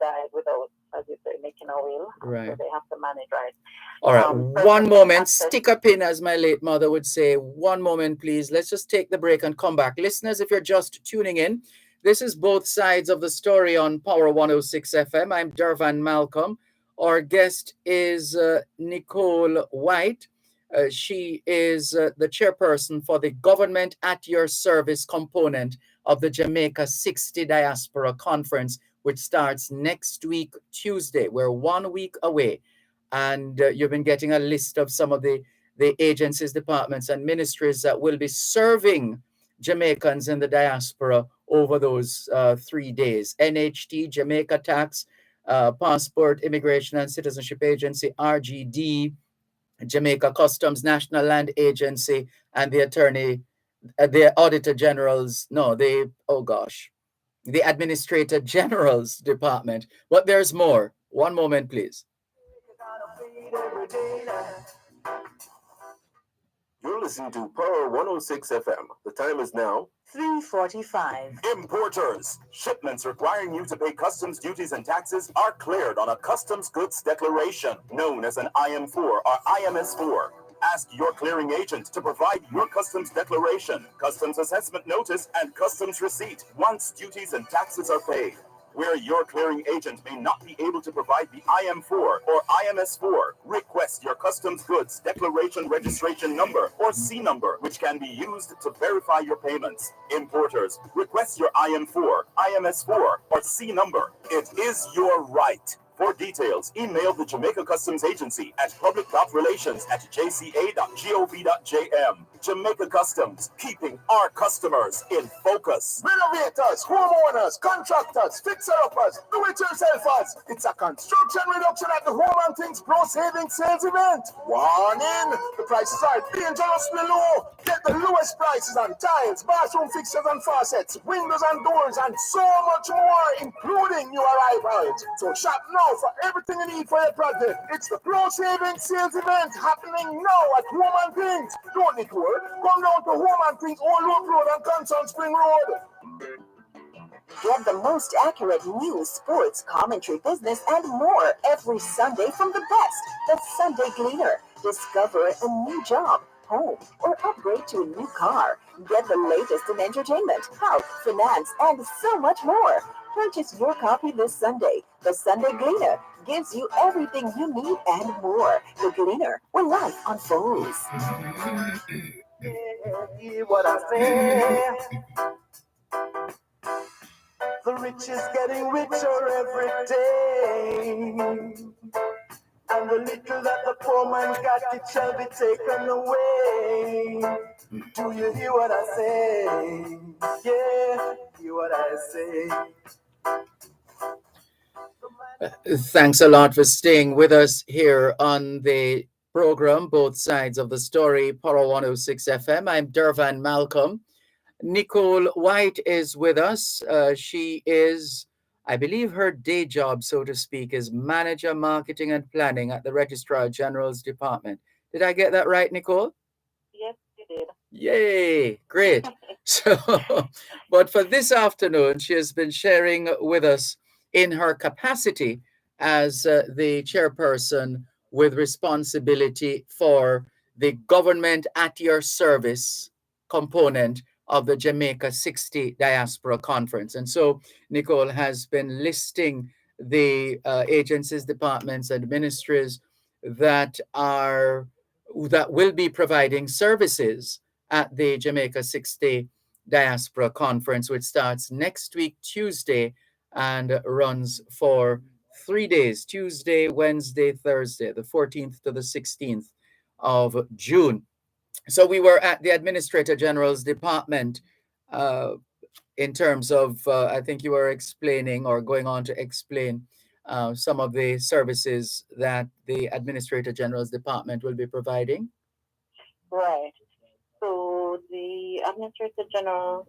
S15: died without, as you say, making a will.
S5: Right.
S15: So they have to manage, right?
S5: All right. One moment. Stick a pin, as my late mother would say. One moment, please. Let's just take the break and come back. Listeners, if you're just tuning in, this is Both Sides of the Story on Power 106 FM. I'm Dervan Malcolm. Our guest is Nicole White. She is the chairperson for the Government at Your Service component of the Jamaica 60 Diaspora Conference, which starts next week, Tuesday. We're 1 week away. And you've been getting a list of some of the agencies, departments, and ministries that will be serving Jamaicans in the diaspora over those 3 days. NHT, Jamaica Tax, Passport, Immigration and Citizenship Agency, RGD, Jamaica Customs, National Land Agency, and the Auditor General's, the Administrator General's Department. But there's more. One moment, please.
S1: You're listening to Power 106 FM. The time is now
S6: 3:45.
S14: Importers. Shipments requiring you to pay customs duties and taxes are cleared on a customs goods declaration, known as an IM4 or IMS4. Ask your clearing agent to provide your customs declaration, customs assessment notice, and customs receipt once duties and taxes are paid. Where your clearing agent may not be able to provide the IM4 or IMS4, request your customs goods declaration registration number or C number, which can be used to verify your payments. Importers, request your IM4, IMS4, or C number. It is your right. For details, email the Jamaica Customs Agency at public.relations@jca.gov.jm. Jamaica Customs, keeping our customers in focus.
S4: Renovators, homeowners, contractors, fixer-uppers, do-it-yourselfers. It's a construction reduction at the Home and Things Pro Saving Sales event. Warning, the prices are dangerously low. Get the lowest prices on tiles, bathroom fixtures and faucets, windows and doors, and so much more, including new arrivals. So shop now for everything you need for your project. It's the Pro Saving Sales event happening now at Home and Things. Don't detour. Come down to Home and Things, Old Loop Road and Constant Spring Road.
S6: Get the most accurate news, sports, commentary, business, and more every Sunday from the best. The Sunday Gleaner. Discover a new job, home, or upgrade to a new car. Get the latest in entertainment, health, finance, and so much more. Purchase your copy this Sunday. The Sunday Gleaner gives you everything you need and more. The Gleaner, where life unfolds.
S3: Hear what I say. The rich is getting richer every day. And the little that the poor man got, it shall be taken away. Do you hear what I say? Yeah, hear what I say.
S5: Thanks a lot for staying with us here on the program, Both Sides of the Story, Power 106 FM. I'm Dervan Malcolm. Nicole White is with us. She is, I believe her day job, so to speak, is Manager Marketing and Planning at the Registrar General's Department. Did I get that right, Nicole?
S15: Yes, you did.
S5: Yay, great. But for this afternoon, she has been sharing with us in her capacity as the chairperson with responsibility for the Government at Your Service component of the Jamaica 60 Diaspora Conference. And so Nicole has been listing the agencies, departments, and ministries that will be providing services at the Jamaica 60 Diaspora Conference, which starts next week, Tuesday, and runs for 3 days, Tuesday, Wednesday, Thursday, the 14th to the 16th of June. So we were at the Administrator General's Department in terms of, I think you were explaining or going on to explain some of the services that the Administrator General's department will be providing?
S15: Right. So the Administrator General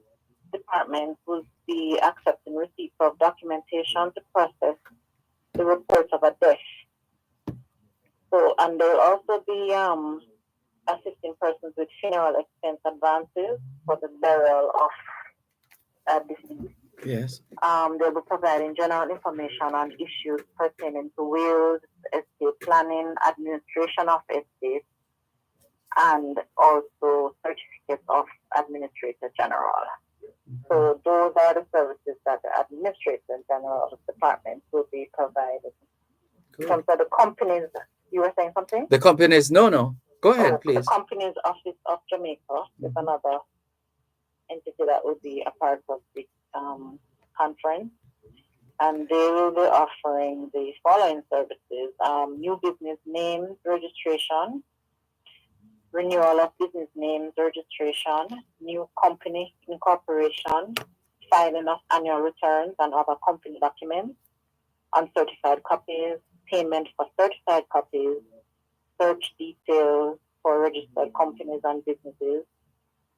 S15: Department will be accepting receipt of documentation to process the report of a death. So, and they'll also be assisting persons with funeral expense advances for the burial of deceased.
S5: Yes.
S15: They'll be providing general information on issues pertaining to wills, estate planning, administration of estate, and also certificates of Administrator General. So those are the services that the Administrator General Department will be providing. In terms of the companies, you were saying something?
S5: The companies, no. Go ahead, please.
S15: The Companies Office of Jamaica is another entity that will be a part of the conference. And they will be offering the following services: new business names registration, renewal of business names registration, new company incorporation, filing of annual returns and other company documents, uncertified copies, payment for certified copies, search details for registered companies and businesses.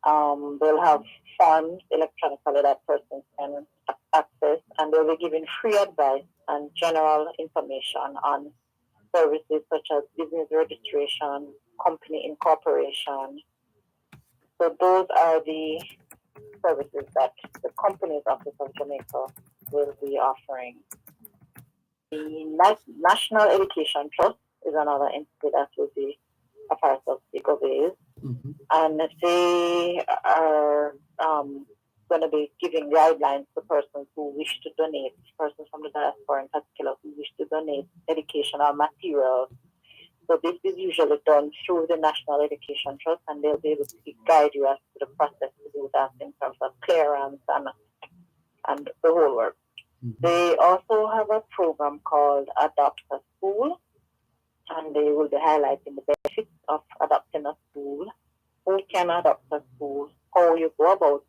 S15: They'll have forms electronically that persons can access, and they'll be giving free advice and general information on services such as business registration, company incorporation. So those are the services that the Companies Office of Jamaica will be offering. The National Education Trust is another entity that will be a part of the GOVAs.
S5: Mm-hmm.
S15: And they are going to be giving guidelines to persons who wish to donate, persons from the diaspora in particular who wish to donate educational materials. So this is usually done through the National Education Trust, and they'll be able to guide you as to the process to do that in terms of clearance and the whole work. Mm-hmm. They also have a program called Adopt a School, and they will be highlighting the benefits of adopting a school, who can adopt a school, how you go about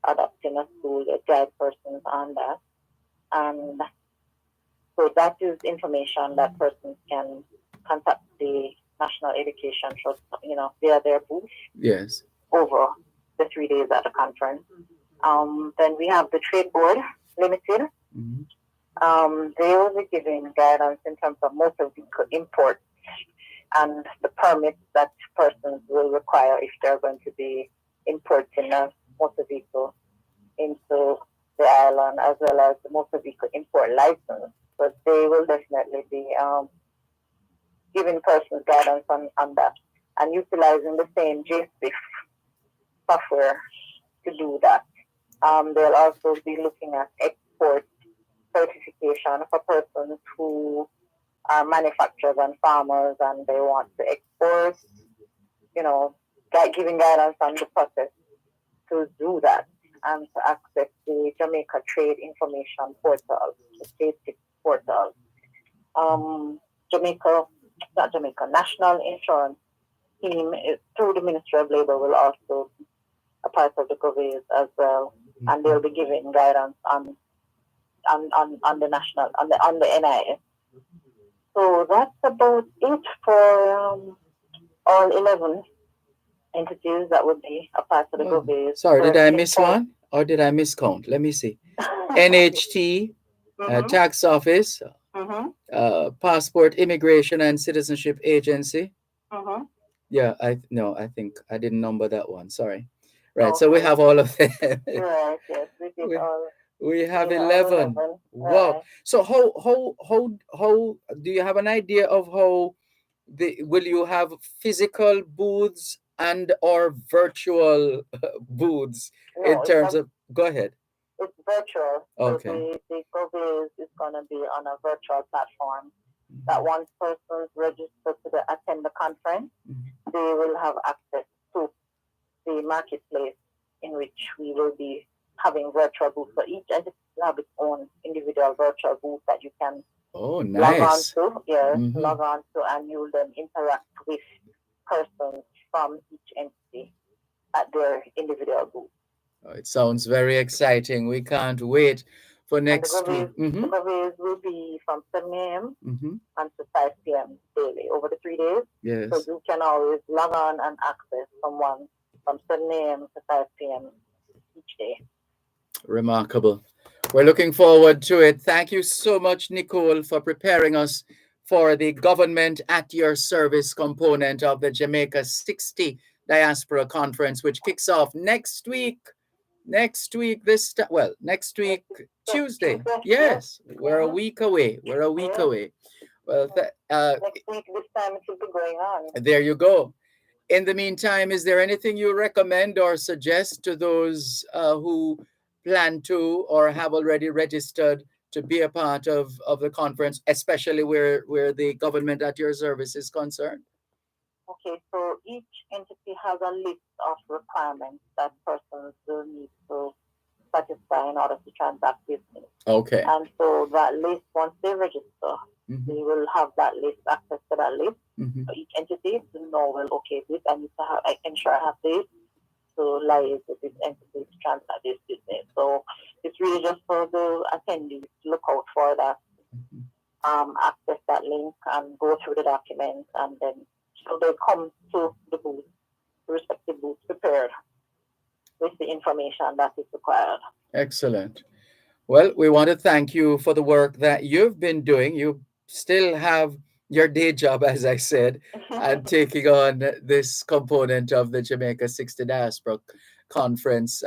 S15: adopting a school, they guide persons on that. And so that is information that persons can contact the National Education Trust, via their booth.
S5: Yes.
S15: Over the 3 days at the conference. Then we have the Trade Board Limited.
S5: Mm-hmm.
S15: They will be giving guidance in terms of motor vehicle imports and the permits that persons will require if they're going to be importing a motor vehicle into the island, as well as the motor vehicle import license. So they will definitely be giving persons guidance on that and utilizing the same JSPIF software to do that. They'll also be looking at export certification for persons who are manufacturers and farmers and they want to export, giving guidance on the process to do that and to access the Jamaica Trade Information Portal, the JSPIF portal. National Insurance Team through the Ministry of Labour will also be a part of the GOVAs as well, and they'll be giving guidance on the national on the NIS. So that's about it for all 11 entities that would be a part of the GOVAs.
S5: Sorry, did I miss one or did I miscount? Let me see. NHT, Tax Office, Passport, Immigration and Citizenship Agency. Yeah, I think I didn't number that one. Sorry. Right, okay. So we have all of them.
S15: Right, yes,
S5: we have 11. Wow. Right. So how do you have an idea of how will you have physical booths and or virtual booths in terms of? Go ahead.
S15: It's virtual.
S5: Okay.
S15: So the GOVAs is going to be on a virtual platform. That once persons register to attend the conference, they will have access to the marketplace in which we will be having virtual booths. So each entity will have its own individual virtual booth that you can
S5: nice.
S15: log on to. Log on to, and you will then interact with persons from each entity at their individual booth.
S5: It sounds very exciting. We can't wait for
S15: And the
S5: next week.
S15: giveaways will be from 7 a.m.
S5: Mm-hmm.
S15: until 5 p.m. daily over the 3 days.
S5: Yes.
S15: So you can always log on and access someone from 7 a.m. to 5 p.m. each day.
S5: Remarkable. We're looking forward to it. Thank you so much, Nicole, for preparing us for the government at your service component of the Jamaica 60 Diaspora Conference, which kicks off next week. Next week, Tuesday. Yes, we're a week away. We're a week away. Well,
S15: next week, this time it should be going on.
S5: There you go. In the meantime, is there anything you recommend or suggest to those who plan to or have already registered to be a part of the conference, especially where the government at your service is concerned?
S15: Okay, so each entity has a list of requirements that persons will need to satisfy in order to transact business.
S5: Okay.
S15: And so that list, once they register, they will have that list, access to that list. So each entity to know, well, okay, this I need to have, I ensure I have this to liaise with this entity to transact this business. So it's really just for the attendees to look out for that, access that link and go through the documents, and then so they come to the booth, the respective booth, prepared with the information that is required.
S5: Excellent. Well, we want to thank you for the work that you've been doing. You still have your day job, as I said, and taking on this component of the Jamaica 60 Diaspora Conference,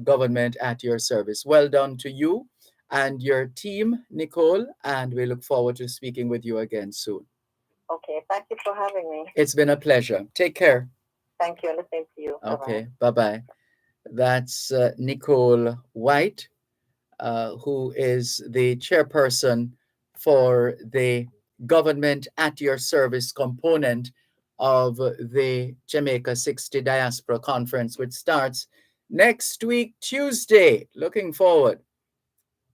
S5: government at your service. Well done to you and your team, Nicole, and we look forward to speaking with you again soon.
S15: Okay, thank you for having me.
S5: It's been a pleasure. Take care.
S15: Thank you, and the same to you.
S5: Okay, bye-bye. That's Nicole White, who is the chairperson for the government at your service component of the Jamaica 60 Diaspora Conference, which starts next week, Tuesday. Looking forward.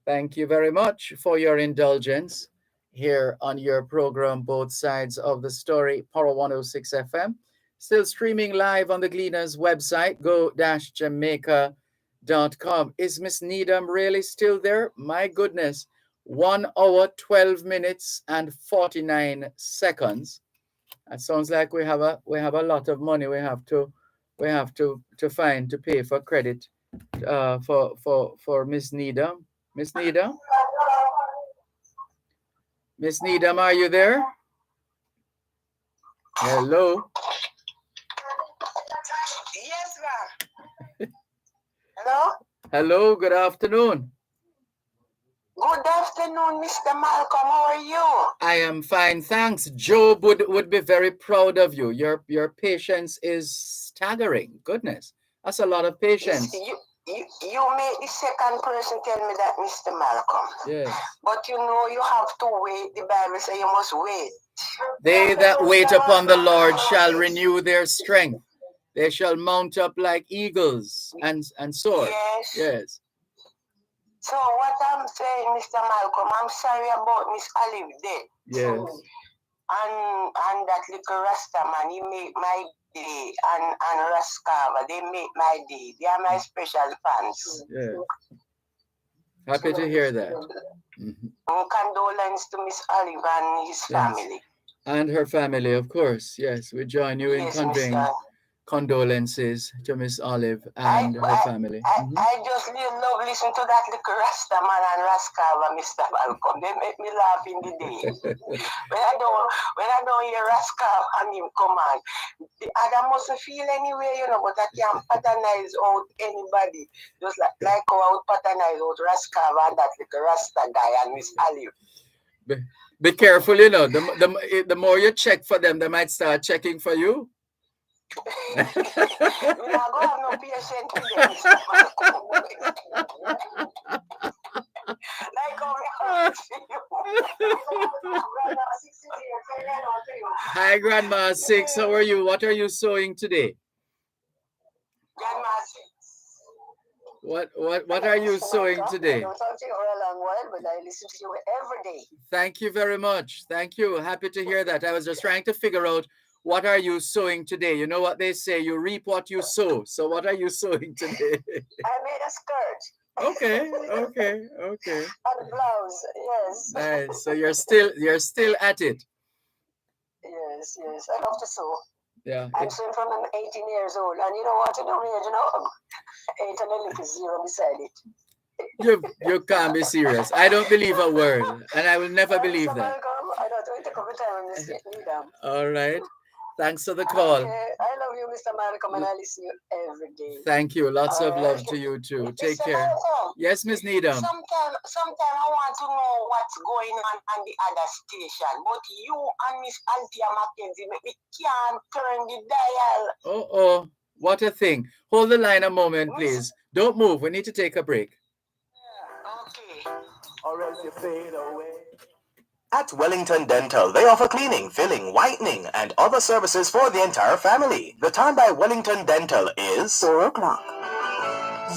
S5: Thank you very much for your indulgence here on your program, Both Sides of the Story, Power 106 FM. Still streaming live on the Gleaners website, go-jamaica.com. Is Miss Needham really still there? My goodness. 1 hour, 12 minutes, and 49 seconds. That sounds like we have a lot of money we have to find to pay for credit for Miss Needham. Miss Needham? Miss Needham, are you there? Hello?
S16: Yes, ma'am. Hello?
S5: Hello, good afternoon.
S16: Good afternoon, Mr. Malcolm. How are you?
S5: I am fine, thanks. Job would be very proud of you. Your patience is staggering. Goodness, that's a lot of patience.
S16: You made the second person tell me that, Mr. Malcolm.
S5: Yes.
S16: But you know you have to wait. The Bible says you must wait.
S5: They that wait upon the Lord shall renew their strength. They shall mount up like eagles and soar.
S16: Yes.
S5: Yes.
S16: So what I'm saying, Mr. Malcolm, I'm sorry about Miss Olive death.
S5: Yes.
S16: And that little Rasta man, he made my day, and Raskava, they make my day. They are my special fans.
S5: Yeah. Happy to hear that.
S16: Condolence to Miss Olive and his family.
S5: And her family, of course. Yes, we join you in conveying condolences to Miss Olive and her family.
S16: I just love listen to that little Rasta man and Raskava, Mr. Malcolm. They make me laugh in the day. when I don't hear Raskava and him come on, the other mustn't feel anyway, but I can't patronize out anybody. Just like how I would patronize out Raskava and that little Rasta guy and Miss Olive.
S5: Be careful, the more you check for them, they might start checking for you.
S16: We not go have no patient with them. Like how
S5: Hi, Grandma Six. How are you? What are you sewing today?
S16: Grandma Six.
S5: What are you sewing today?
S16: I don't talk to you for a long while, but I listen to you every day.
S5: Thank you very much. Thank you. Happy to hear that. I was just trying to figure out, what are you sewing today? You know what they say, you reap what you sow. So what are you sewing today?
S16: I made a skirt.
S5: Okay.
S16: And blouse, yes.
S5: Nice. So you're still at it.
S16: Yes. I love to sew.
S5: Yeah.
S16: I'm sewing from I'm 18 years old, and you know what? You know, 8 and a little zero beside it.
S5: You can't be serious. I don't believe a word, and I will never believe that.
S16: I don't do it a couple times, Miss Needham.
S5: All right. Thanks for the call.
S16: Okay. I love you, Mr. Malcolm, and I listen to you every day.
S5: Thank you. Lots of love to you too. Take
S16: Mr.
S5: care.
S16: Malcolm,
S5: Yes, Miss Needham.
S16: Sometime I want to know what's going on the other station, but you and Miss Althea Mackenzie we can't turn the dial.
S5: Oh, what a thing. Hold the line a moment, please. Don't move. We need to take a break.
S16: Okay.
S13: Or else you fade away.
S11: At Wellington Dental, they offer cleaning, filling, whitening, and other services for the entire family. The time by Wellington Dental is
S6: 4 o'clock.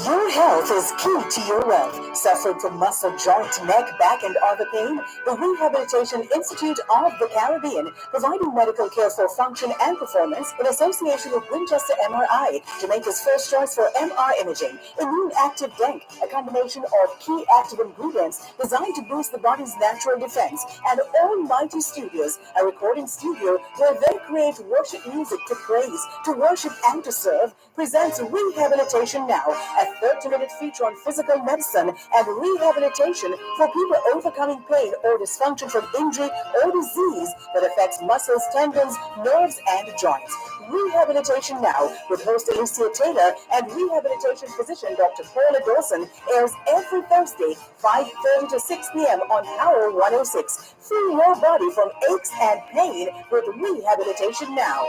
S6: Your health is key to your wealth. Suffering from muscle, joint, neck, back, and other pain? The Rehabilitation Institute of the Caribbean, providing medical care for function and performance in association with Winchester MRI, Jamaica's first choice for MR imaging. Immune Active Denk, a combination of key active ingredients designed to boost the body's natural defense. And Almighty Studios, a recording studio where they create worship music to praise, to worship, and to serve, presents Rehabilitation Now, a 30-minute feature on physical medicine and rehabilitation for people overcoming pain or dysfunction from injury or disease that affects muscles, tendons, nerves, and joints. Rehabilitation Now with host Alicia Taylor and rehabilitation physician Dr. Paula Dawson airs every Thursday, 5:30 to 6 p.m. on Power 106. Free your body from aches and pain with Rehabilitation Now.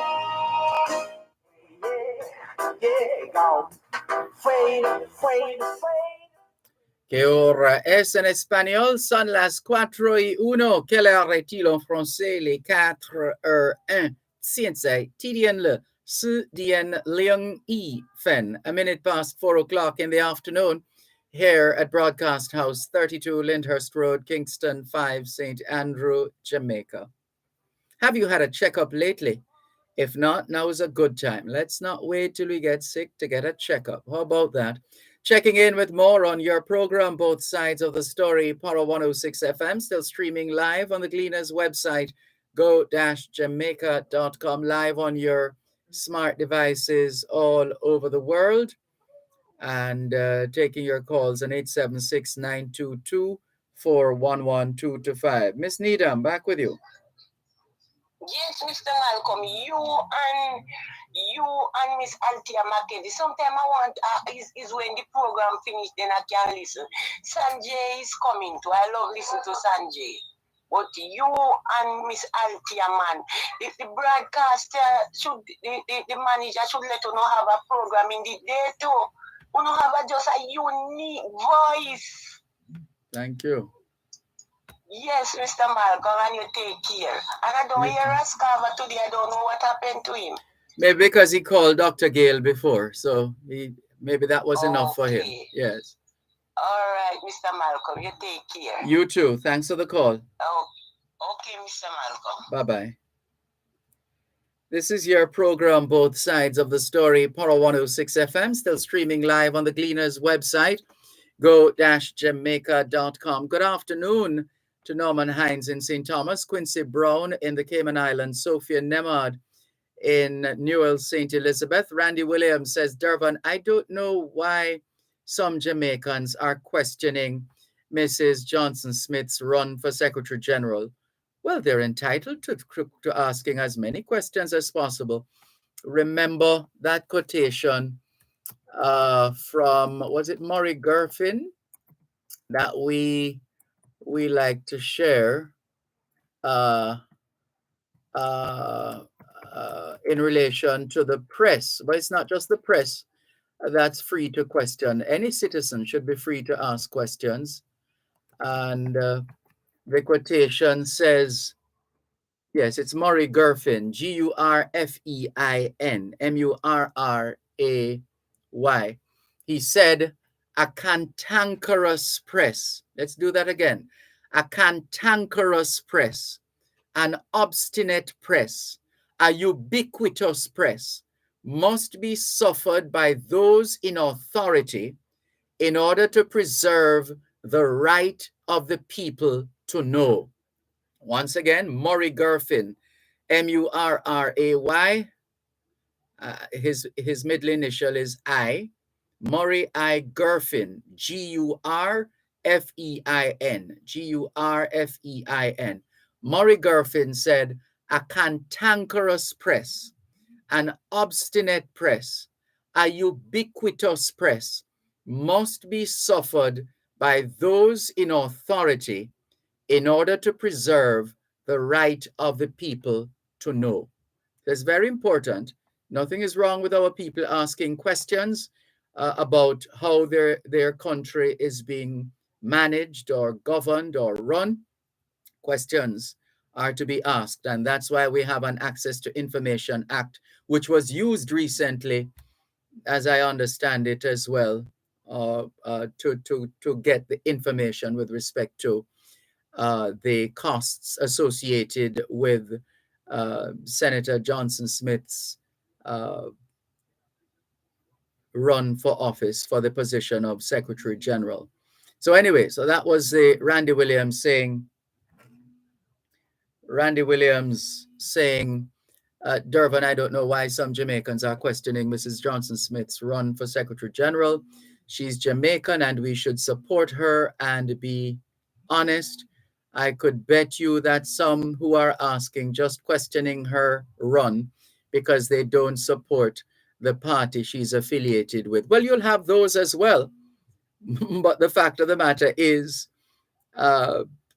S5: ¿Qué hora es en español? Son las 4:01. Quelle heure est-il en français? Les 4:01. 现在几点了？4点02分. A minute past 4 o'clock in the afternoon here at Broadcast House, 32 Lyndhurst Road, Kingston 5, St. Andrew, Jamaica. Have you had a checkup lately? If not, now is a good time. Let's not wait till we get sick to get a checkup. How about that? Checking in with more on your program, Both Sides of the Story, Power 106 FM, still streaming live on the Gleaners website, go-jamaica.com, live on your smart devices all over the world, and taking your calls on 876-922-411225. Miss Needham, back with you.
S16: Yes, Mr. Malcolm, you and Miss Althea Mackenzie. Sometimes I want is when the program finished, then I can listen. Sanjay is coming too. I love listening to Sanjay. But you and Miss Althea, man, the broadcaster should, the manager should let you know have a program in the day too. You know have just a unique voice.
S5: Thank you.
S16: Yes, Mr. Malcolm, and you take care. And I don't hear Rascava today. I don't know what happened to him.
S5: Maybe because he called Dr. Gale before, so maybe that was enough for him. Yes.
S16: All right, Mr. Malcolm, you take care.
S5: You too. Thanks for the call.
S16: Oh, okay, Mr. Malcolm.
S5: Bye-bye. This is your program, Both Sides of the Story, Power 106 FM, still streaming live on the Gleaners website, go-jamaica.com. Good afternoon to Norman Hines in St. Thomas, Quincy Brown in the Cayman Islands, Sophia Nemad in Newell, St. Elizabeth. Randy Williams says, Dervan, I don't know why some Jamaicans are questioning Mrs. Johnson-Smith's run for Secretary General. Well, they're entitled to asking as many questions as possible. Remember that quotation from, was it Murray Gerfin, that we like to share in relation to the press. But it's not just the press that's free to question. Any citizen should be free to ask questions. And the quotation says, yes, it's Murray Gerfin, Gurfein, Murray. He said, a cantankerous press. Let's do that again. A cantankerous press, an obstinate press, a ubiquitous press must be suffered by those in authority in order to preserve the right of the people to know. Once again, Murray Gurfin, Murray. His middle initial is I. Murray I. Gurfin, Gurfein, Gurfein. Murray Gurfin said, a cantankerous press, an obstinate press, a ubiquitous press must be suffered by those in authority in order to preserve the right of the people to know. That's very important. Nothing is wrong with our people asking questions about how their country is being managed or governed or run. Questions are to be asked, and that's why we have an Access to Information Act, which was used recently, as I understand it as well, to get the information with respect to the costs associated with Senator Johnson Smith's run for office for the position of Secretary General. So anyway, so that was the Randy Williams saying, Dervan, I don't know why some Jamaicans are questioning Mrs. Johnson Smith's run for Secretary General. She's Jamaican and we should support her and be honest. I could bet you that some who are asking, just questioning her run because they don't support the party she's affiliated with. Well, you'll have those as well. But the fact of the matter is,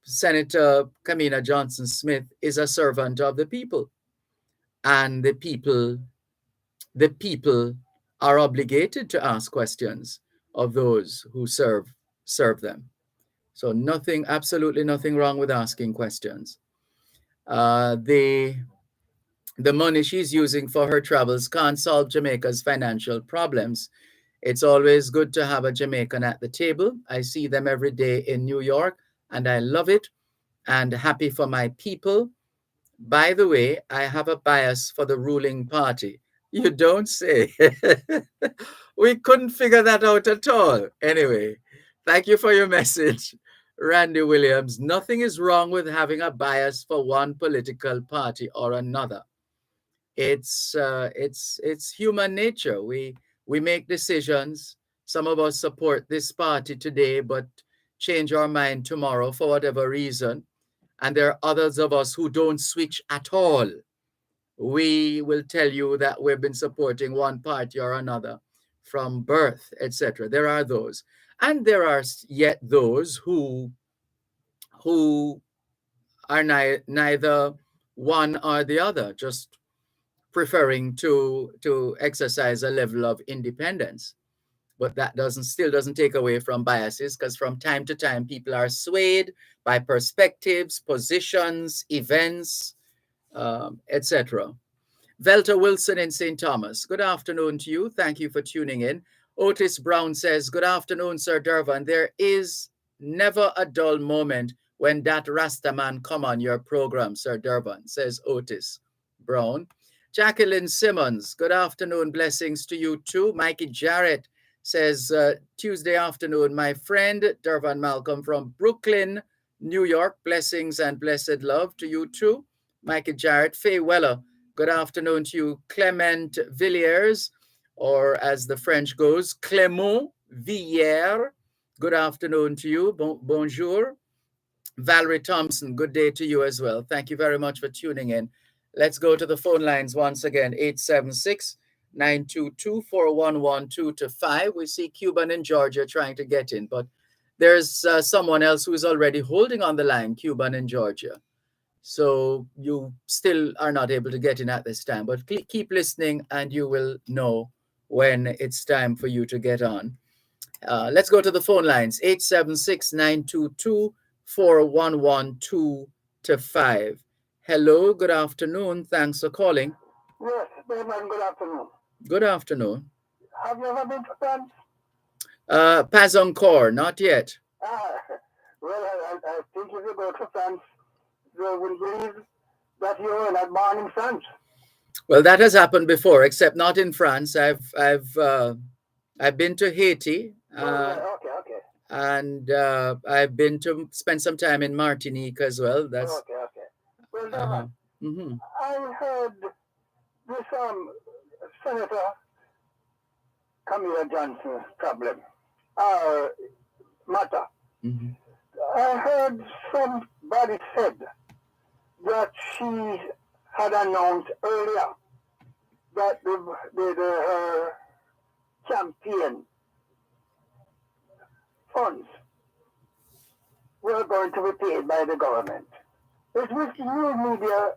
S5: Senator Kamina Johnson Smith is a servant of the people. And the people are obligated to ask questions of those who serve them. So absolutely nothing wrong with asking questions. The money she's using for her travels can't solve Jamaica's financial problems. It's always good to have a Jamaican at the table. I see them every day in New York, and I love it, and happy for my people. By the way, I have a bias for the ruling party. You don't say. We couldn't figure that out at all. Anyway, thank you for your message, Randy Williams. Nothing is wrong with having a bias for one political party or another. It's human nature. We make decisions. Some of us support this party today, but change our mind tomorrow for whatever reason. And there are others of us who don't switch at all. We will tell you that we've been supporting one party or another from birth, etc. There are those. And there are yet those who are neither one or the other, just preferring to exercise a level of independence. But that still doesn't take away from biases, because from time to time, people are swayed by perspectives, positions, events, etc. Velta Wilson in St. Thomas. Good afternoon to you. Thank you for tuning in. Otis Brown says, good afternoon, Sir Dervan. There is never a dull moment when that Rastaman come on your program, Sir Dervan, says Otis Brown. Jacqueline Simmons, good afternoon. Blessings to you too. Mikey Jarrett says, Tuesday afternoon, my friend Dervan Malcolm from Brooklyn, New York. Blessings and blessed love to you too. Mikey Jarrett. Faye Weller, good afternoon to you. Clement Villiers, or as the French goes, Clément Villiers. Good afternoon to you. Bonjour. Valerie Thompson, good day to you as well. Thank you very much for tuning in. Let's go to the phone lines once again, 876-922-4112-5. We see Cuban in Georgia trying to get in, but there's someone else who is already holding on the line, Cuban in Georgia. So you still are not able to get in at this time, but keep listening and you will know when it's time for you to get on. Let's go to the phone lines, 876-922-4112-5. Hello, good afternoon. Thanks for calling.
S9: Yes, good afternoon.
S5: Good afternoon.
S9: Have you ever been to France?
S5: Pas encore, not yet.
S9: Well, I think if you go to France, you will believe that you were not born in France.
S5: Well, that has happened before, except not in France. I've been to Haiti
S9: Okay.
S5: And I've been to spend some time in Martinique as well. That's
S9: Okay. Well, Dervan,
S5: mhm.
S9: I heard this Senator Camilla Johnson's problem, matter.
S5: Mhm.
S9: I heard somebody said that she had announced earlier that her campaign funds were going to be paid by the government. It was new media.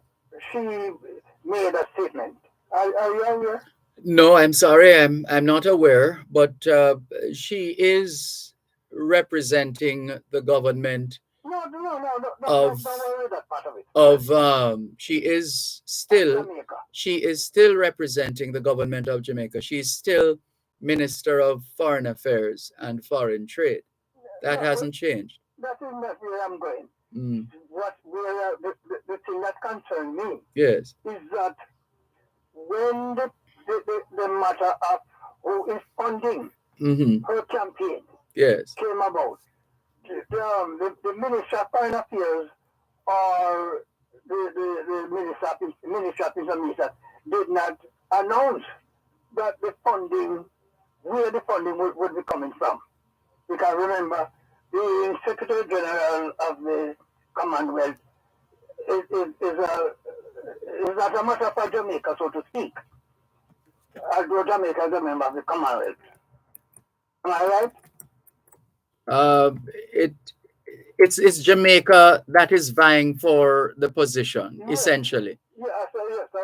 S9: She made a statement. Are you aware?
S5: No, I'm sorry, I'm not aware, but she is representing the government
S9: No,
S5: of
S9: don't worry that part of it.
S5: she is still representing the government of Jamaica. She's still Minister of Foreign Affairs and Foreign Trade. That hasn't changed.
S9: That's where I'm going.
S5: Mm.
S9: The thing that concerns me
S5: Yes.
S9: is that when the matter of who is funding her campaign
S5: Yes.
S9: came about, the Minister of Foreign Affairs or the Minister of Information did not announce that the funding, where the funding would be coming from. Because remember, the Secretary General of the Commonwealth is not a matter for Jamaica, so to speak. Although Jamaica is a member of the Commonwealth. Am I right?
S5: It's Jamaica that is vying for the position, essentially.
S9: Yes,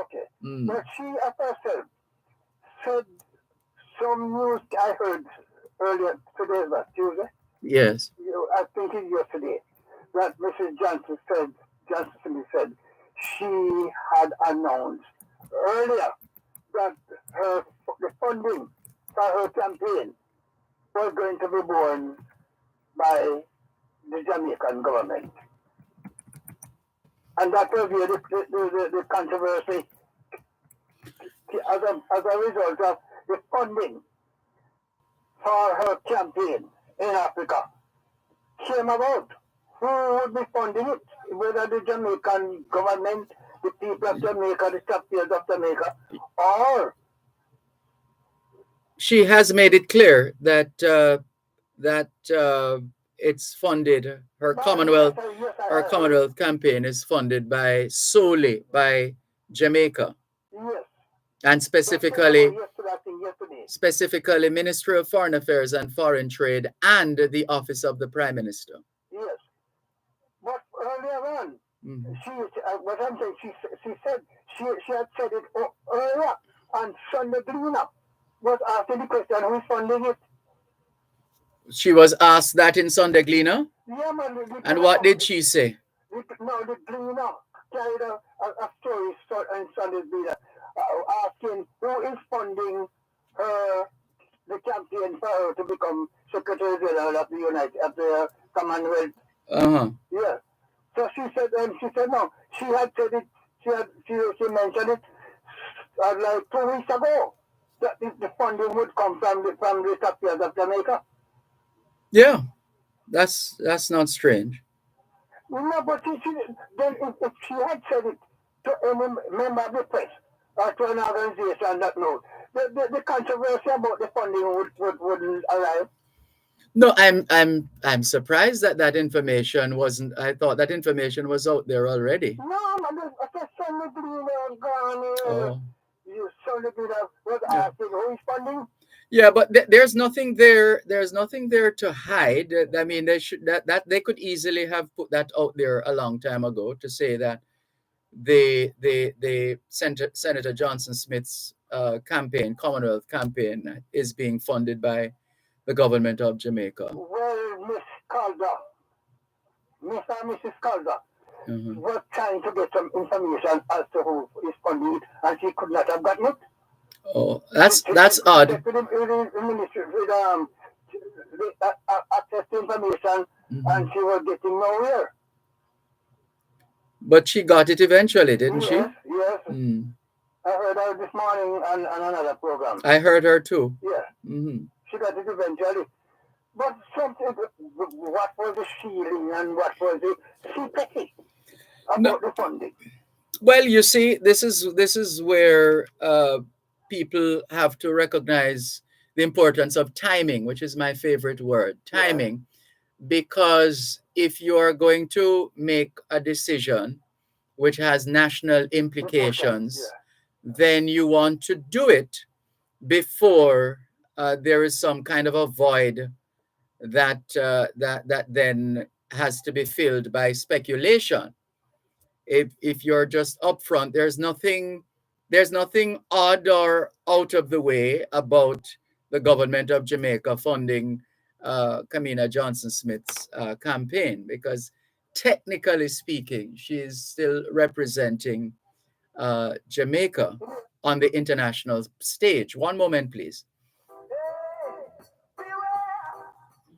S9: okay.
S5: Mm.
S9: But she herself said some news I heard earlier today, was Tuesday.
S5: Yes.
S9: I think it's yesterday, that Mrs. Johnson said she had announced earlier that the funding for her campaign was going to be borne by the Jamaican government. And that was the controversy as a result of the funding for her campaign in Africa came about. Who would be funding it? Whether the Jamaican government, the people of Jamaica, the taxpayers of Jamaica, or
S5: she has made it clear that it's funded. Her Commonwealth campaign is funded solely by Jamaica.
S9: Yes.
S5: And specifically Ministry of Foreign Affairs and Foreign Trade and the Office of the Prime Minister.
S9: Yes. But earlier on, what I'm saying, she said she had said it earlier on Sunday Gleaner was asking the question, who is funding it?
S5: She was asked that in Sunday Gleaner?
S9: Yeah, man.
S5: And what did she say?
S9: The Gleaner carried a story in Sunday Gleaner asking who is funding the campaign for her to become Secretary General of the Commonwealth. Yeah. So she said no. She had said it. She mentioned it like 2 weeks ago that the funding would come from the taxpayers of Jamaica.
S5: Yeah, that's not strange.
S9: No, but then if she had said it to any member of the press or to an organization that knows, the controversy about the funding wouldn't arise.
S5: No, I'm surprised that information wasn't. I thought that information was out there already.
S9: No, man, I Sunday Gleaner gone. You Sunday Gleaner was asking who is funding.
S5: Yeah, but there's nothing there. There's nothing there to hide. I mean, they should that they could easily have put that out there a long time ago to say that the Senator Johnson Smith's campaign, Commonwealth campaign, is being funded by the government of Jamaica.
S9: Well, Miss and Mrs. Calder was trying to get some information as to who is funding it, and she could not have gotten it.
S5: Oh, that's odd.
S9: The ministry access to information, and she was getting nowhere.
S5: But she got it eventually, didn't she?
S9: Yes. I heard her this morning on another program.
S5: I heard her too.
S9: Yeah. She got it eventually. But something, what was the feeling and what was the sympathy about the funding?
S5: Well, you see, this is where people have to recognize the importance of timing, which is my favorite word, timing, because if you are going to make a decision which has national implications, then you want to do it before there is some kind of a void that then has to be filled by speculation. If you're just upfront, there's nothing odd or out of the way about the government of Jamaica funding Kamina Johnson Smith's campaign, because technically speaking, she is still representing Jamaica on the international stage. One moment, please.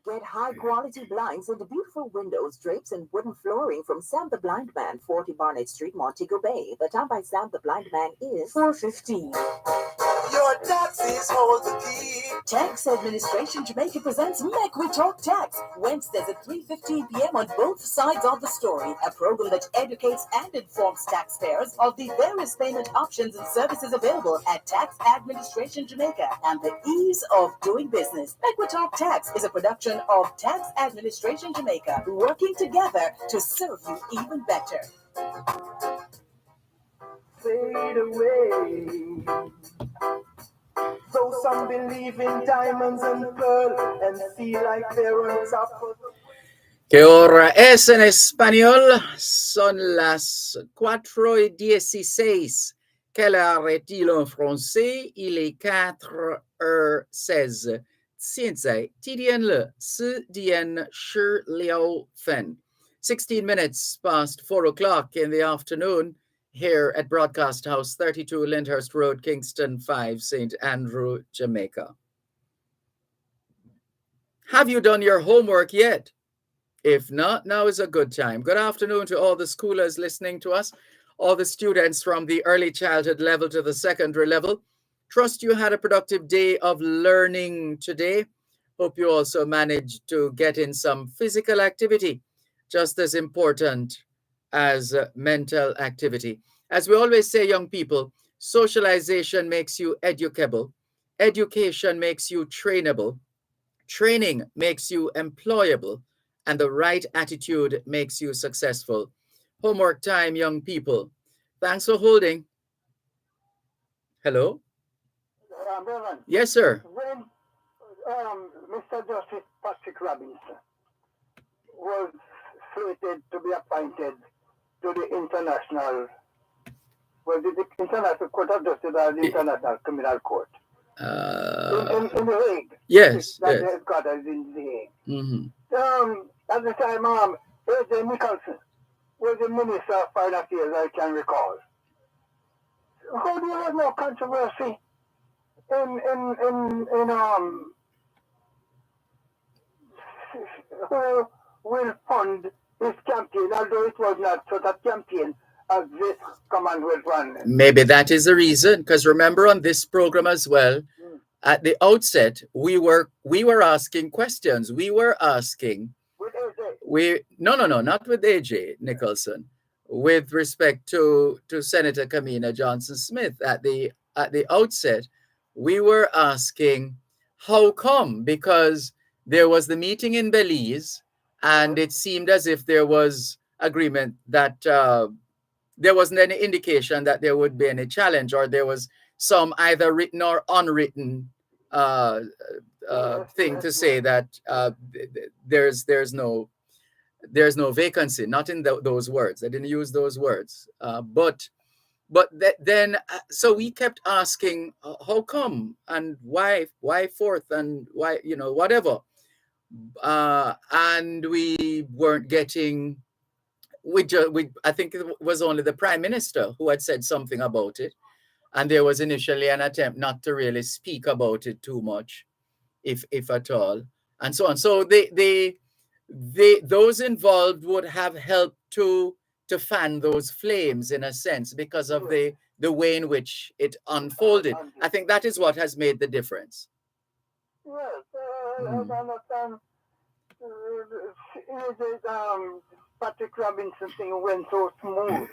S6: Get high-quality blinds and beautiful windows, drapes, and wooden flooring from Sam the Blind Man, 40 Barnett Street, Montego Bay. The time by Sam the Blind Man is 4:15.
S3: Your taxes hold the key.
S6: Tax Administration Jamaica presents Make We Talk Tax, Wednesdays at 3:15 p.m. on both sides of the story, a program that educates and informs taxpayers of the various payment options and services available at Tax Administration Jamaica and the ease of doing business. Make We Talk Tax is a production of Tax Administration Jamaica, working together to serve you even better.
S13: Fade away. So some believe in diamonds and pearl and feel like they're on top of the...
S5: ¿Qué hora es en español? Son las 4:16. Quelle heure est-il en français? Il est 4:16. 现在几点了？4点16分. 16 minutes past 4 o'clock in the afternoon here at Broadcast House, 32 Lyndhurst Road, Kingston 5, St. Andrew, Jamaica. Have you done your homework yet? If not, now is a good time. Good afternoon to all the schoolers listening to us, all the students from the early childhood level to the secondary level. Trust you had a productive day of learning today. Hope you also managed to get in some physical activity, just as important as mental activity. As we always say, young people, socialization makes you educable. Education makes you trainable. Training makes you employable. And the right attitude makes you successful. Homework time, young people. Thanks for holding. Hello?
S9: Dervan,
S5: Yes, sir.
S9: when Mr. Justice Patrick Robinson was slated to be appointed to the International Court of Justice or the International Criminal Court? In The Hague.
S5: Yes.
S9: That the headquarters in The Hague.
S5: Mm-hmm.
S9: At the time, A.J. Nicholson was the Minister of Foreign Affairs, I can recall. How do you have no controversy in who will fund this campaign, although it was not such a campaign as this Commonwealth one?
S5: Maybe that is the reason, because remember on this program as well, at the outset, we were asking questions. We were asking, not with AJ Nicholson, with respect to Senator Kamina Johnson Smith. At the outset, we were asking, how come? Because there was the meeting in Belize, and it seemed as if there was agreement that there wasn't any indication that there would be any challenge, or there was some either written or unwritten thing to say that there's no vacancy. Not in those words. I didn't use those words. Then we kept asking, how come and why forth and why, whatever. And we weren't getting. I think it was only the Prime Minister who had said something about it. And there was initially an attempt not to really speak about it too much, if at all, and so on. So those involved would have helped to fan those flames in a sense, because of the way in which it unfolded. I think that is what has made the difference.
S9: Yes, I understand Patrick Robinson thing went so smooth,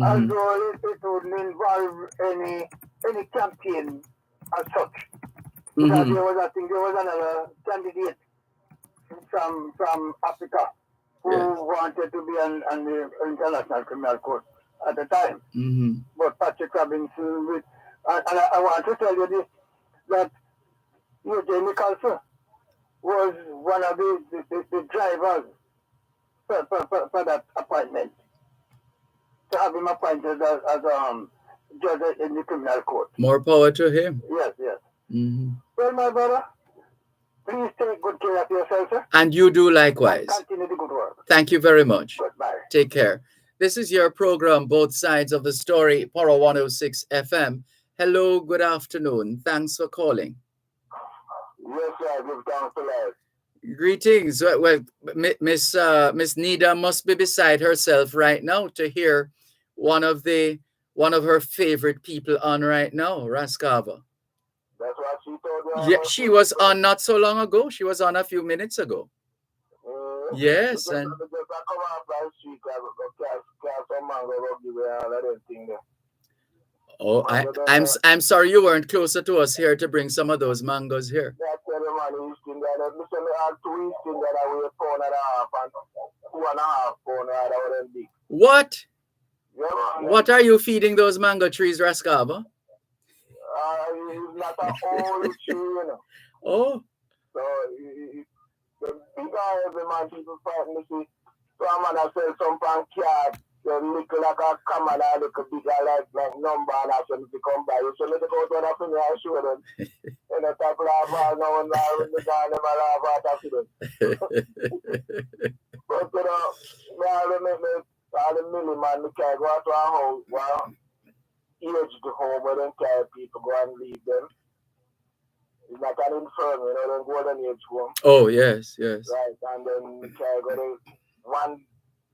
S9: although it wouldn't involve any campaign as such. Because there was, I think, there was another candidate from Africa who wanted to be on the International Criminal Court at the time. But Patrick Robinson, and I want to tell you this, that Eugene Nicholson was one of the drivers for that appointment, to have him appointed as judge in the criminal court.
S5: More power to him.
S9: Yes. Well, my brother, please take good care of yourself, sir.
S5: And you do likewise.
S9: And continue the good work.
S5: Thank you very much.
S9: Goodbye.
S5: Take care. This is your program, Both Sides of the Story, Poro 106 FM. Hello, good afternoon. Thanks for calling.
S9: Yes, sir. Give thanks to life.
S5: Greetings. Well, Miss Nida must be beside herself right now to hear one of her favorite people on right now, Raskava.
S9: That's what she told you.
S5: Yeah, she was on not so long ago. She was on a few minutes ago. Yes, and oh, I'm sorry you weren't closer to us here to bring some of those mangoes here. What? What are you feeding those mango trees, Raskava?
S9: It's not an old tree, you know.
S5: Oh.
S9: So the bigger every man people fight me see. So I'm gonna sell some pan card. They look like a camera, look a bigger like number, and I said if you come by, you should let it go to the film and show them. And the top laugh out now and now when the guy never laugh out after them. But you know, now they make me all the milli man, me can't go out to a house, well, age the home where them carry people go and leave them. It's like an infirmary, you know, them golden age home.
S5: Oh, yes.
S9: Right, and then me carry go to one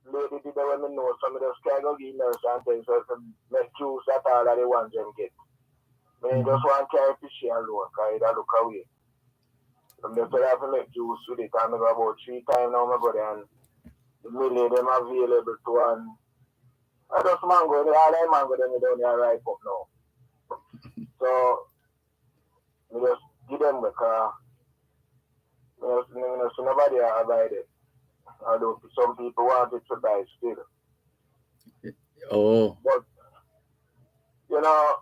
S9: lady did when me know some of those carry go give nurse and things, so to make juice that all that they want them get. Me just want carry fishy alone, because it look away. So they say I have to make juice with it, and I go about 3 times now, I go there and the milli them available to, and I just mango, all that mango them down there ripe up now. So, we just give them because nobody avoid it. Although some people want it to die still.
S5: Oh.
S9: But, you know,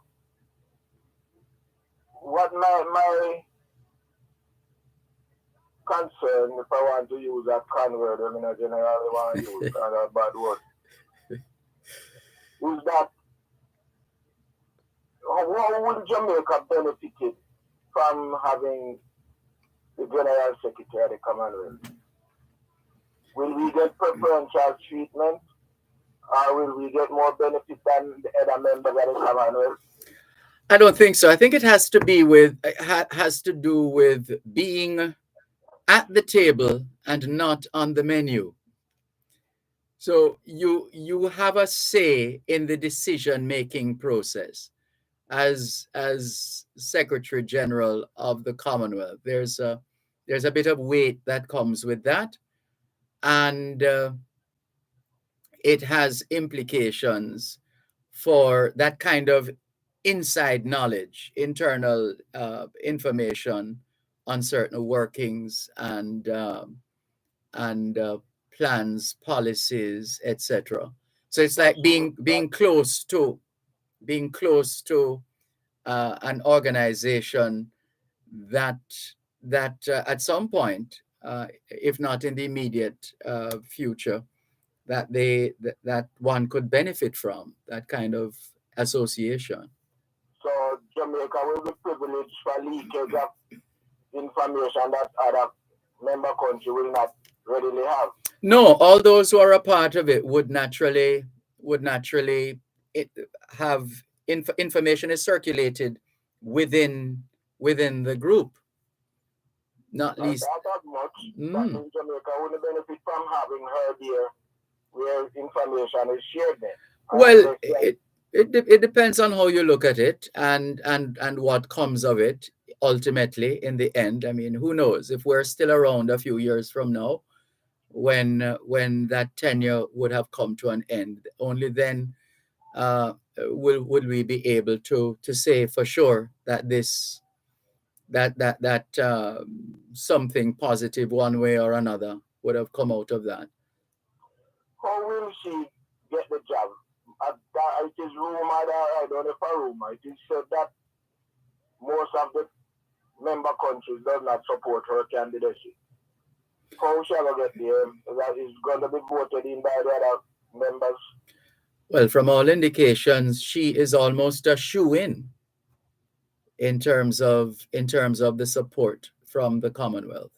S9: what my concern, if I want to use that con word, I mean, I generally want to use a bad word, is that how will Jamaica benefited from having the General Secretary of the Commonwealth? Will we get preferential treatment, or will we get more benefit than the other members of the Commonwealth?
S5: I don't think so. I think it has to do with being at the table and not on the menu. So you have a say in the decision-making process as Secretary General of the Commonwealth. There's a bit of weight that comes with that, and it has implications for that kind of inside knowledge, internal information on certain workings and plans, policies, etc. So it's like being close to an organization that at some point, if not in the immediate future, that one could benefit from that kind of association.
S9: So Jamaica will be privileged for leakage of information that other member country will not readily have.
S5: No, all those who are a part of it would naturally have information is circulated within the group. Not least.
S9: That much. That means Jamaica wouldn't benefit from having her there, where information is shared there.
S5: Well, it depends on how you look at it and what comes of it. ultimately, in the end, I mean, who knows if we're still around a few years from now, when that tenure would have come to an end. Only then would we be able to say for sure that this something positive one way or another would have come out of that.
S13: How will she get the job? It is rumored, I don't know if a rumor, it is said that most of the member countries does not support her candidacy. How shall I get there? That is going to be voted in by the other members.
S5: Well, from all indications, she is almost a shoe-in in terms of the support from the Commonwealth.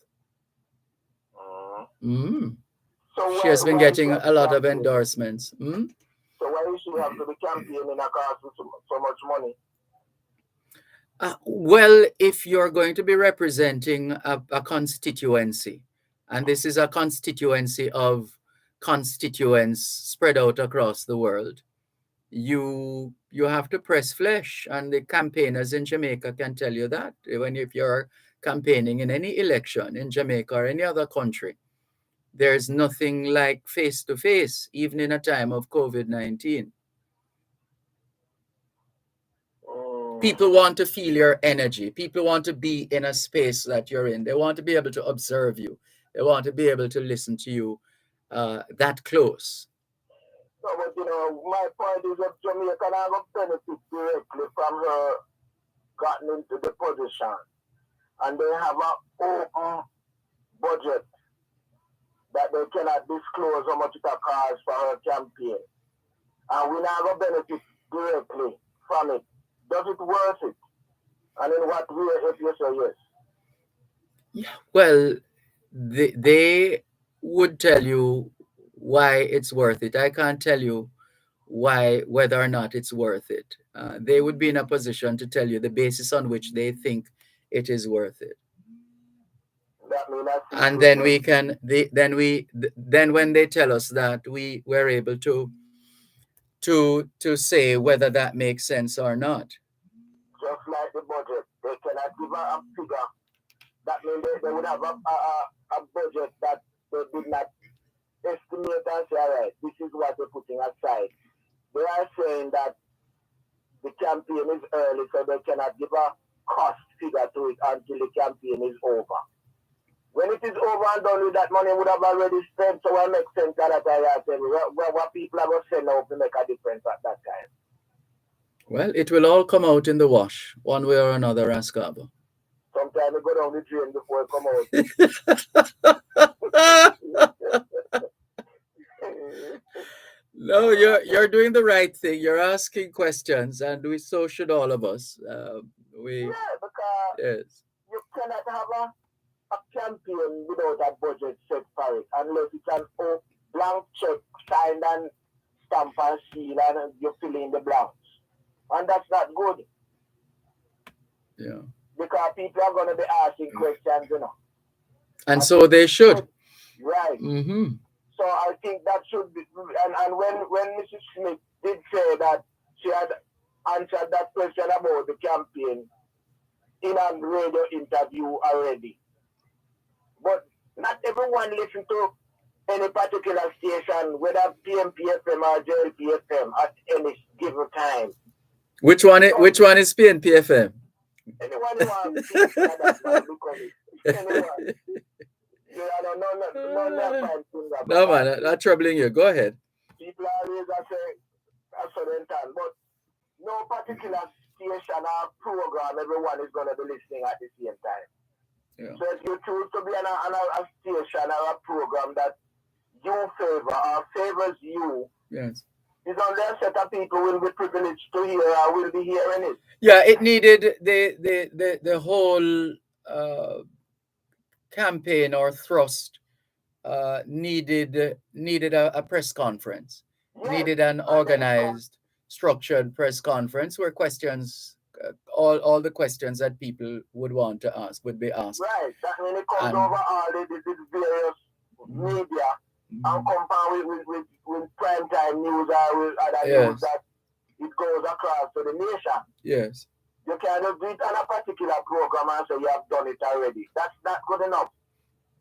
S13: So
S5: she has been getting a lot of endorsements.
S13: So why does she have to be campaigning and cost so much money?
S5: Well, if you're going to be representing a constituency, and this is a constituency of constituents spread out across the world, you have to press flesh, and the campaigners in Jamaica can tell you that. If you're campaigning in any election in Jamaica or any other country, there's nothing like face-to-face, even in a time of COVID-19. People want to feel your energy. People want to be in a space that you're in. They want to be able to observe you. They want to be able to listen to you that close.
S13: No, but my point is that Jamaica have a benefit directly from her gotten into the position. And they have an open budget that they cannot disclose how much it costs for her campaign. And we now have a benefit directly from it. Does it worth it? And in what way, if you say yes?
S5: Yeah, well, they would tell you why it's worth it. I can't tell you whether or not it's worth it. They would be in a position to tell you the basis on which they think it is worth it. And then we can, then when they tell us that, we're able to say whether that makes sense or not.
S13: Just like the budget, they cannot give a figure. That means they would have a budget that they did not estimate and say, all right, this is what they're putting aside. They are saying that the campaign is early, so they cannot give a cost figure to it until the campaign is over. When it is over and done with, that money would have already spent, so it makes sense that I tell you, what people are going to send out to make a difference at that time.
S5: Well, it will all come out in the wash, one way or another, Rascava.
S13: Sometimes it go down the drain before it come out.
S5: No, you're doing the right thing. You're asking questions, and so should all of us.
S13: Because
S5: yes.
S13: You cannot have a campaign without a budget set for it, unless it's an blank check signed and stamp and seal, and you fill in the blanks. And that's not good.
S5: Yeah.
S13: Because people are going to be asking questions,
S5: And so they should.
S13: Right.
S5: Mm-hmm.
S13: So I think that should be, and when Mrs. Smith did say that she had answered that question about the campaign in a radio interview already. But not everyone listens to any particular station, whether PMPFM or JLPFM at any given time.
S5: Which one is PNPFM?
S13: Anyone who wants to speak that man because anyone.
S5: No, man, not troubling you. Go ahead.
S13: People always say a certain time, but no particular station or program everyone is going to be listening at the same time.
S5: Yeah.
S13: So if you choose to be on a station or a program that you favor or favors you,
S5: yes,
S13: it's only a set of people will be privileged to hear or will be hearing it.
S5: Yeah, it needed the whole campaign or thrust needed a press conference. Yes. Needed an organized, structured press conference where questions, all the questions that people would want to ask would be asked.
S13: Right. That when it comes over all these various media and combined with primetime news or with other news that it goes across to the nation.
S5: Yes.
S9: You cannot do it on a particular program and say you have done it already. That's not good enough.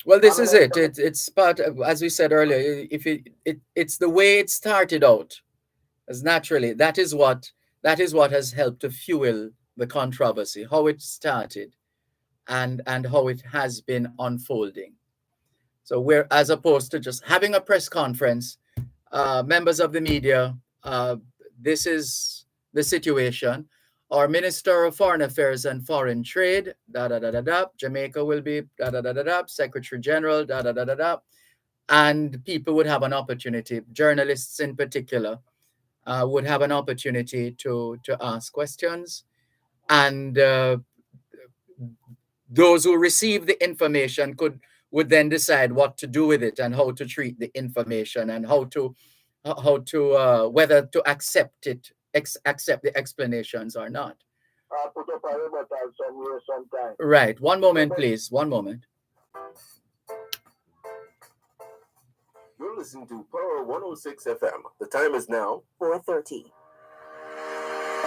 S5: Well, this is it. It's part of, as we said earlier, if it's the way it started out, as naturally. That is what has helped to fuel the controversy, how it started, and how it has been unfolding. So we're, as opposed to just having a press conference, members of the media, this is the situation. Our Minister of Foreign Affairs and Foreign Trade, Jamaica will be, Secretary General, and people would have an opportunity, journalists in particular, would have an opportunity to ask questions. And those who receive the information would then decide what to do with it and how to treat the information and how to whether to accept it, accept the explanations or not.
S9: I'll put up a rebuttal somewhere sometime.
S5: Right. One moment, please. One moment.
S1: You're listening to Power 106 FM. The time is now
S6: 4:30.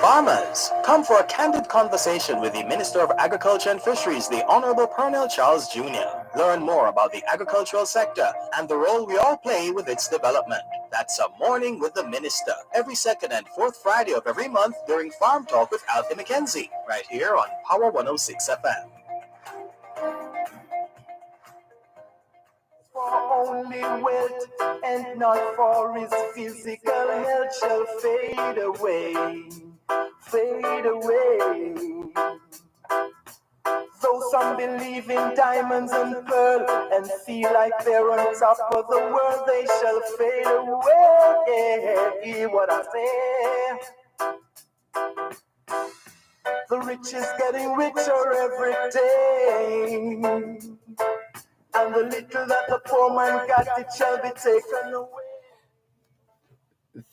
S11: Farmers, come for a candid conversation with the Minister of Agriculture and Fisheries, the Honorable Pernell Charles Jr. Learn more about the agricultural sector and the role we all play with its development. That's a Morning with the Minister, every second and fourth Friday of every month during Farm Talk with Alfie McKenzie, right here on Power 106 FM.
S3: For only wealth and not for his physical health shall fade away, fade away. Though some believe in diamonds and pearl and feel like they're on top of the world, they shall fade away. Hear what I say? The rich is getting richer every day, and the little that the poor man got, it shall be taken away.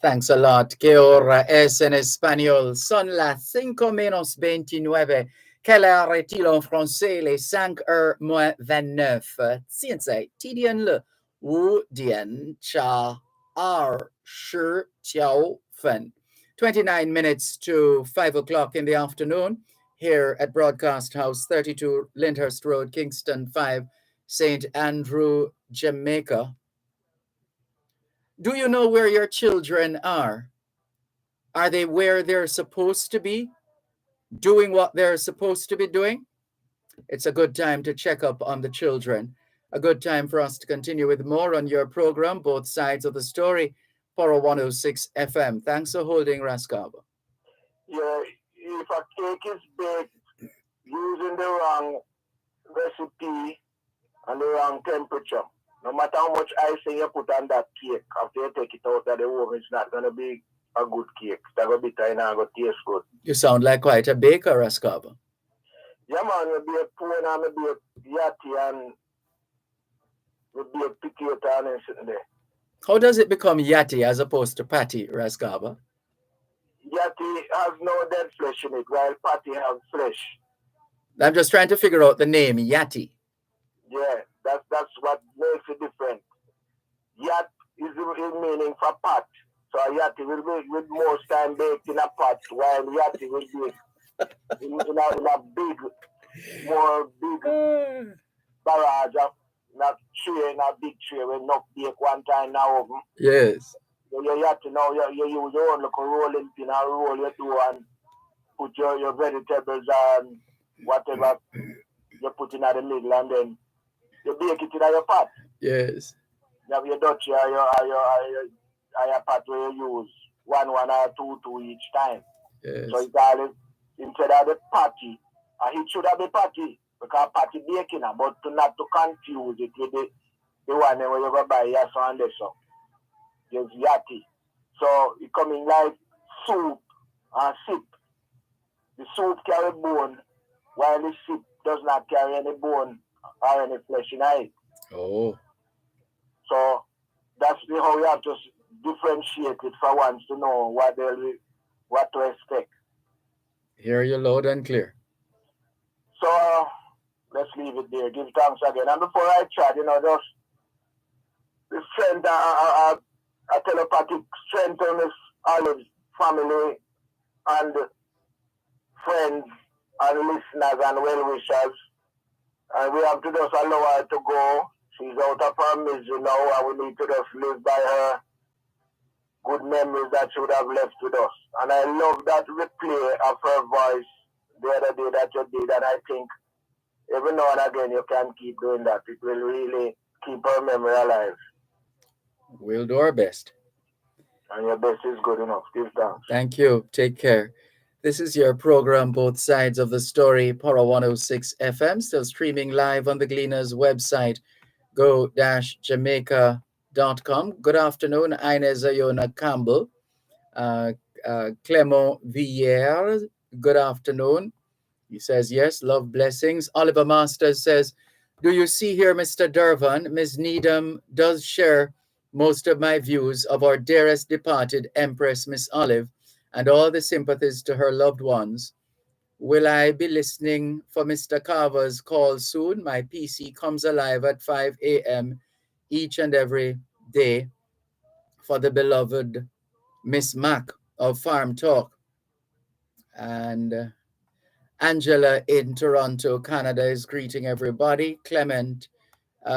S5: Thanks a lot. Que hora es en español? Son las 5:29. Quelle heure est-il en français? Les 5:29. 现在几点了？5点29分. 29 minutes to 5 o'clock in the afternoon here at Broadcast House, 32 Lyndhurst Road, Kingston 5, St. Andrew, Jamaica. Do you know where your children are? Are they where they're supposed to be? Doing what they're supposed to be doing? It's a good time to check up on the children. A good time for us to continue with more on your program, Both Sides of the Story, Power 106 FM. Thanks for holding, Raskaba.
S9: Yeah, if a cake is baked using the wrong recipe and the wrong temperature, no matter how much icing you put on that cake, after you take it out of the oven, it's not going to be a good cake. It's going to be tiny and going to taste good.
S5: You sound like quite a baker, Raskaba.
S9: Yeah, man, we'll be a puan and we'll be a yati and we'll be a piqueta and sitting there.
S5: How does it become yati as opposed to patty, Raskaba?
S9: Yati has no dead flesh in it, while patty has flesh.
S5: I'm just trying to figure out the name, yati.
S9: Yeah, that's what makes it different. Yat is meaning for pot. So a yati will be with most time baked in a pot, while yati will be in a big barrage of not tray, in a big tray when not bake one time now oven.
S5: Yes.
S9: So you yati now you use your own little rolling pin and roll your dough and put your vegetables and whatever you put in the middle and then you bake it in your pot.
S5: Yes.
S9: You have your Dutch or your pot where you use one or two each time.
S5: Yes.
S9: So it's all instead of the patty, it should have the patty because patty baking, but not to confuse it with the one where you go buy yes and this. So there's yati. So it coming like soup and sip. The soup carry bone, while the sip does not carry any bone or any flesh in it.
S5: Oh.
S9: So that's how we have to differentiate it for once to know what to expect.
S5: Hear you loud and clear.
S9: So let's leave it there. Give thanks again. And before I chat, just the strength, a telepathic strength on this Olive family and friends and listeners and well-wishers. And we have to just allow her to go. She's out of her misery now, and we need to just live by her good memories that she would have left with us. And I love that replay of her voice the other day that you did, and I think every now and again you can keep doing that. It will really keep her memory alive.
S5: We'll do our best.
S9: And your best is good enough. Give thanks.
S5: Thank you. Take care. This is your program, Both Sides of the Story, Pora 106 FM, still streaming live on the Gleaners website, go-jamaica.com. Good afternoon, Inez Ayona Campbell, Clement Villiers. Good afternoon. He says, yes, love, blessings. Oliver Masters says, do you see here, Mr. Dervan? Ms. Needham does share most of my views of our dearest departed Empress, Miss Olive, and all the sympathies to her loved ones. Will I be listening for Mr. Carver's call soon? My PC comes alive at 5 a.m. each and every day for the beloved Miss Mac of Farm Talk. And Angela in Toronto, Canada, is greeting everybody. Clement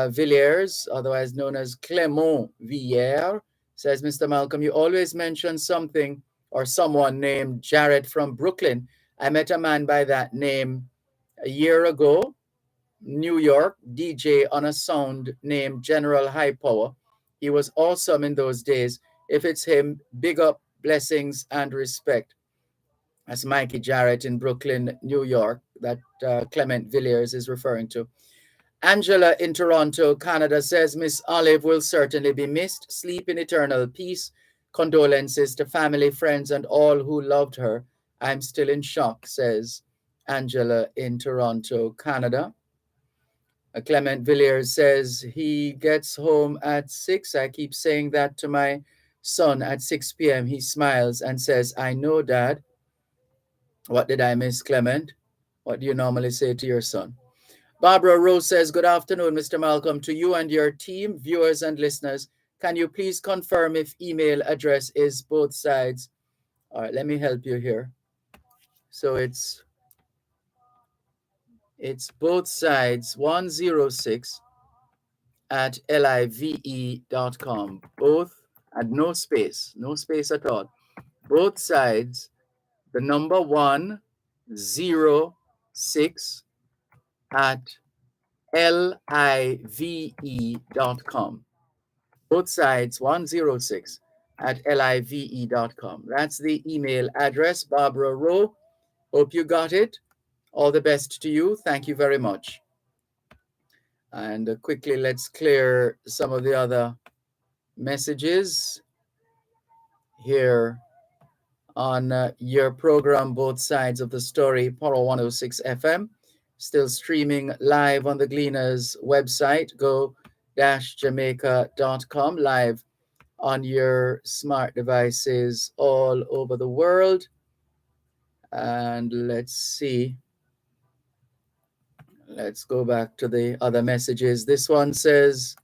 S5: Villiers, otherwise known as Clement Villiers, says, Mr. Malcolm, you always mention something or someone named Jarrett from Brooklyn. I met a man by that name a year ago, New York, DJ on a sound named General High Power. He was awesome in those days. If it's him, big up, blessings, and respect. That's Mikey Jarrett in Brooklyn, New York, that Clement Villiers is referring to. Angela in Toronto, Canada says, Miss Olive will certainly be missed. Sleep in eternal peace. Condolences to family, friends, and all who loved her. I'm still in shock, says Angela in Toronto, Canada. Clement Villiers says he gets home at 6. I keep saying that to my son at 6 p.m. He smiles and says, I know, Dad. What did I miss, Clement? What do you normally say to your son? Barbara Rose says, good afternoon, Mr. Malcolm, to you and your team, viewers and listeners. Can you please confirm if email address is both sides? All right, let me help you here. So it's both sides 106 at live.com. Both, and no space at all. Both sides, the number 106 at live.com. Both sides 106 at live.com. That's the email address. Barbara Rowe, hope you got it. All the best to you. Thank you very much. And quickly, let's clear some of the other messages here on your program, Both Sides of the Story, Poro 106 FM. Still streaming live on the Gleaners website, go-jamaica.com, live on your smart devices all over the world. And let's see. Let's go back to the other messages. This one says,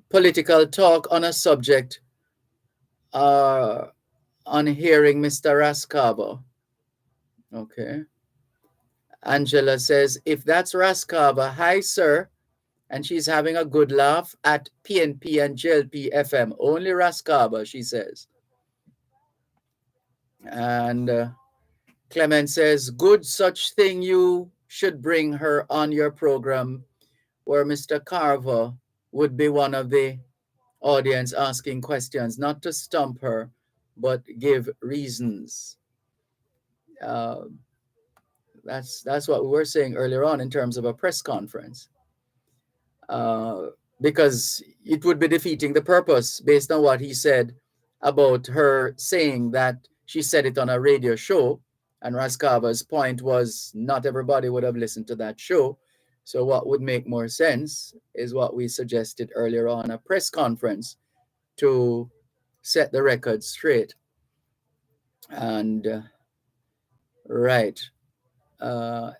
S5: political talk on a subject on hearing Mr. Rascava. Okay. Angela says, if that's Rascava, hi, sir. And she's having a good laugh at PNP and JLP FM. Only Rascava, she says. And Clement says, good such thing, you should bring her on your program where Mr. Carver would be one of the audience asking questions, not to stump her, but give reasons. That's what we were saying earlier on in terms of a press conference. Because it would be defeating the purpose based on what he said about her saying that she said it on a radio show. And Raskava's point was not everybody would have listened to that show. So what would make more sense is what we suggested earlier on, a press conference to set the record straight. And right.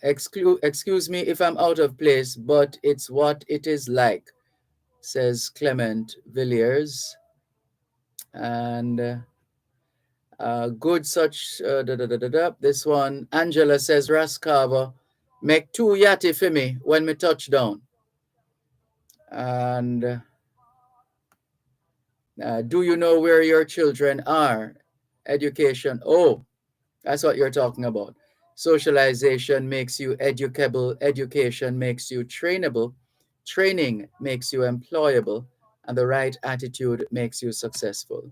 S5: Excuse me if I'm out of place, but it's what it is like, says Clement Villiers. And Good such. This one, Angela says, Raskava, make 2 yati for me when me touch down. And do you know where your children are? Education. Oh, that's what you're talking about. Socialization makes you educable. Education makes you trainable. Training makes you employable. And the right attitude makes you successful.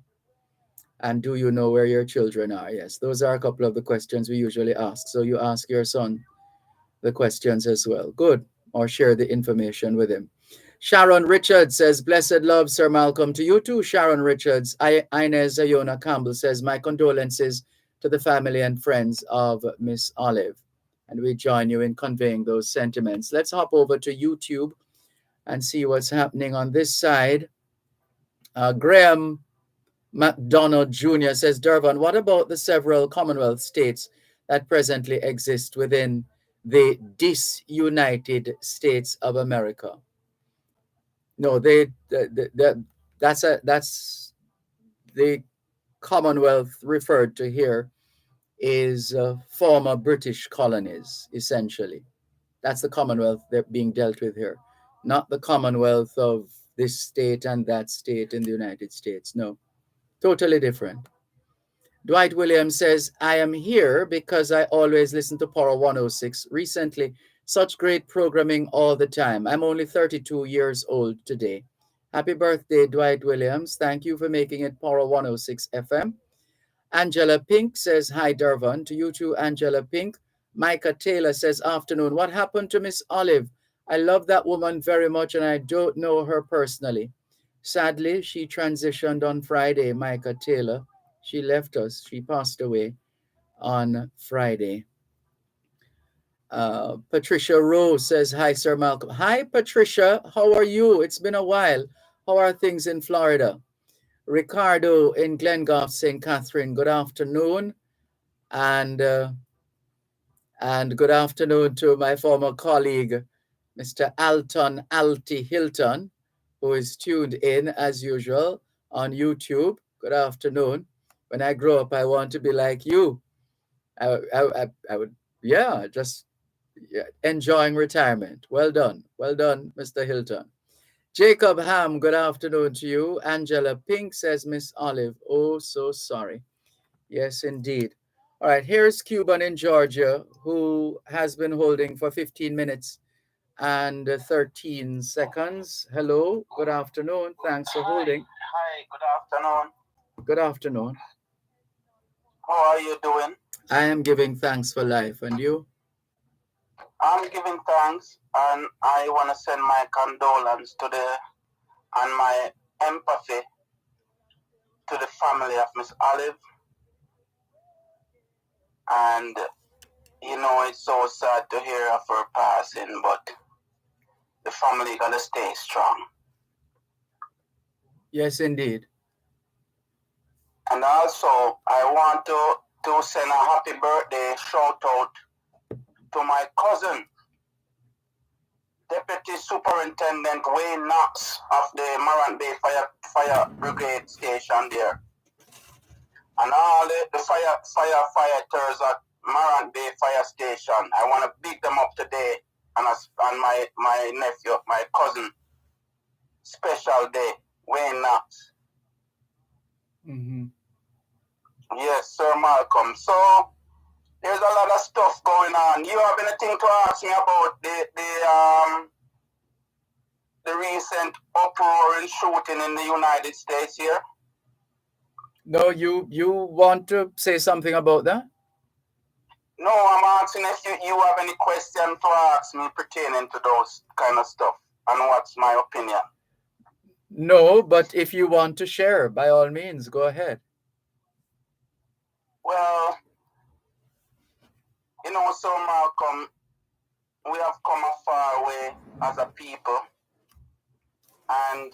S5: And do you know where your children are? Yes, those are a couple of the questions we usually ask. So you ask your son the questions as well. Good. Or share the information with him. Sharon Richards says, blessed love, Sir Malcolm. To you too, Sharon Richards. Inez Ayona Campbell says, my condolences to the family and friends of Miss Olive. And we join you in conveying those sentiments. Let's hop over to YouTube and see what's happening on this side. Graham McDonald Jr. says, Dervan, what about the several Commonwealth states that presently exist within the disunited States of America? No, that's the Commonwealth referred to here is former British colonies, essentially. That's the Commonwealth that being dealt with here, not the Commonwealth of this state and that state in the United States. No, totally different. Dwight Williams says, I am here because I always listen to Power 106. Recently, such great programming all the time. I'm only 32 years old today. Happy birthday, Dwight Williams. Thank you for making it Power 106 FM. Angela Pink says, hi, Dervan. To you too, Angela Pink. Micah Taylor says, afternoon. What happened to Miss Olive? I love that woman very much, and I don't know her personally. Sadly, she transitioned on Friday, Micah Taylor. She left us. She passed away on Friday. Patricia Rose says, hi, Sir Malcolm. Hi, Patricia. How are you? It's been a while. How are things in Florida? Ricardo in Glengoff, St. Catherine, good afternoon. And good afternoon to my former colleague, Mr. Alton Alti Hilton, who is tuned in as usual on YouTube. Good afternoon. When I grow up, I want to be like you. I would, just enjoying retirement. Well done. Well done, Mr. Hilton. Jacob Ham, good afternoon to you. Angela Pink says, Miss Olive, oh, so sorry. Yes, indeed. All right, here's Cuban in Georgia, who has been holding for 15 minutes and 13 seconds. Hello, good afternoon. Thanks for holding.
S17: Hi, good afternoon.
S5: Good afternoon.
S17: How are you doing?
S5: I am giving thanks for life. And you?
S17: I'm giving thanks, and I want to send my condolence to and my empathy to the family of Miss Olive. And, it's so sad to hear of her passing, but the family got to stay strong.
S5: Yes, indeed.
S17: And also, I want to send a happy birthday shout out to my cousin, Deputy Superintendent Wayne Knox of the Morant Bay Fire Brigade Station there. And all the firefighters at Morant Bay Fire Station, I want to big them up today and my nephew, my cousin, special day, Wayne Knox.
S5: Mm-hmm.
S17: Yes, Sir Malcolm. So, there's a lot of stuff going on. You have anything to ask me about the recent uproar and shooting in the United States here?
S5: No, you want to say something about that?
S17: No, I'm asking if you have any question to ask me pertaining to those kind of stuff and what's my opinion.
S5: No, but if you want to share, by all means, go ahead.
S17: Well, Sir Malcolm, we have come a far way as a people, and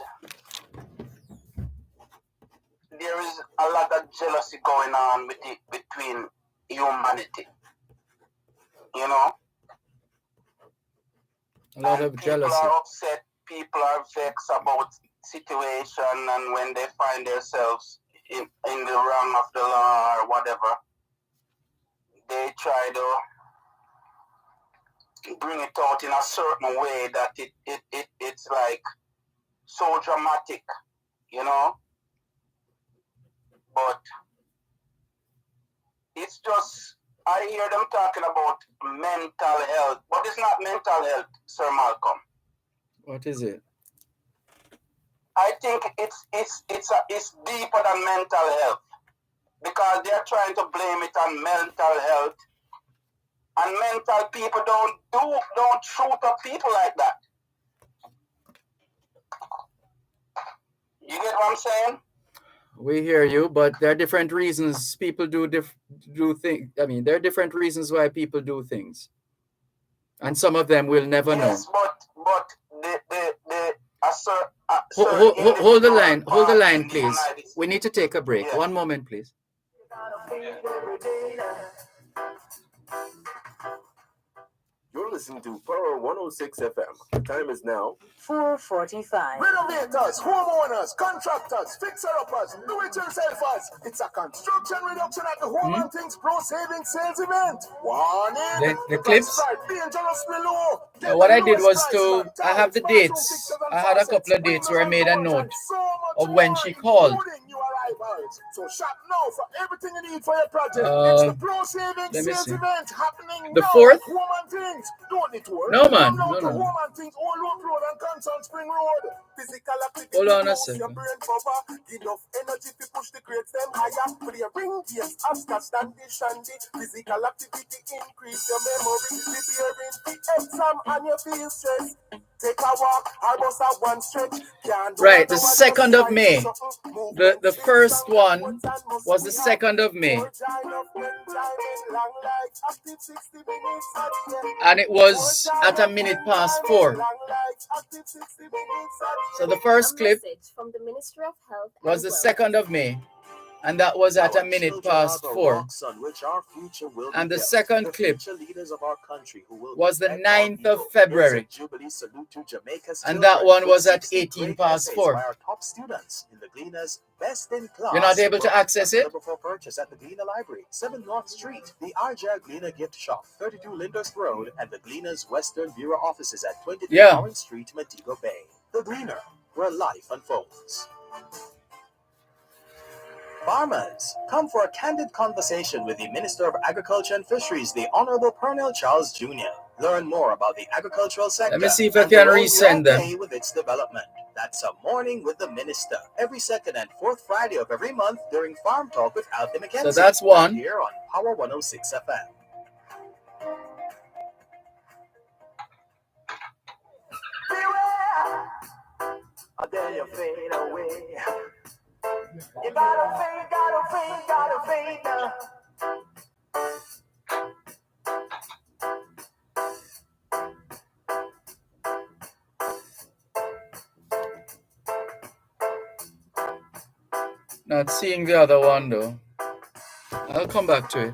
S17: there is a lot of jealousy going on between humanity.
S5: A lot of jealousy.
S17: People are upset, people are vexed about situation, and when they find themselves in the wrong of the law or whatever, they try to bring it out in a certain way that it's like so dramatic, you know? But it's just, I hear them talking about mental health, but it's not mental health, Sir Malcolm.
S5: What is it?
S17: I think it's deeper than mental health, because they're trying to blame it on mental health, and mental people don't shoot up people like that. You get what I'm saying?
S5: We hear you, but there are different reasons people do things. I mean, there are different reasons why people do things, and some of them we'll never know.
S17: Yes, but
S5: Hold the line, please. We need to take a break. Yeah. 1 moment, please.
S1: You're listening to Power 106 FM. The time is now
S6: 4:45.
S13: Renovators, homeowners, contractors, fixer-uppers, do-it-yourselfers. It's a construction reduction at the Home and Things Pro Savings Sales Event. Warning!
S5: The clips.
S13: Dangerously low.
S5: What I did was I have the dates. I had a couple of dates where I made a note of when she called.
S13: So shop now for everything you need for your project. It's the Pro Savings Sales Event happening
S5: the
S13: now.
S5: 4th?
S13: Home and Things. Don't need to worry.
S5: No, man. No.
S13: Home and Things, Old Loop Road and Consol Spring Road. Physical activity.
S5: Hold on a
S13: Your
S5: second.
S13: brain cover. Enough energy to push the grades them higher. Play a ring games, Oscar, Standy, Shandy. Physical activity increase your memory. Preparing the exam and you feel stress. Take a walk, I must have one stretch.
S5: Right, the 2nd of May. The first one was the 2nd of May. And it was at 4:01. So the first clip was the 2nd of May. And that was at 4:01. And the second clip was the 9th of February. And that one was at 4:18. You're not able to access it?
S11: For purchase at the Gleaner Library, 7 North Street, the RJ Gleaner Gift Shop, 32 Lyndhurst Road, and the Gleaner's Western Bureau offices at 23 Orange Street, Montego Bay. The Gleaner, where life unfolds. Farmers, come for a candid conversation with the Minister of Agriculture and Fisheries, the Honorable Pernell Charles Jr. Learn more about the agricultural sector.
S5: Let me see if I can resend them.
S11: With its development. That's a morning with the Minister. Every second and fourth Friday of every month during Farm Talk with Alfie McKenzie.
S5: So that's one.
S11: Here on Power 106 FM.
S3: Beware, or then you fade away. You gotta fade now.
S5: Not seeing the other one though. I'll come back to it.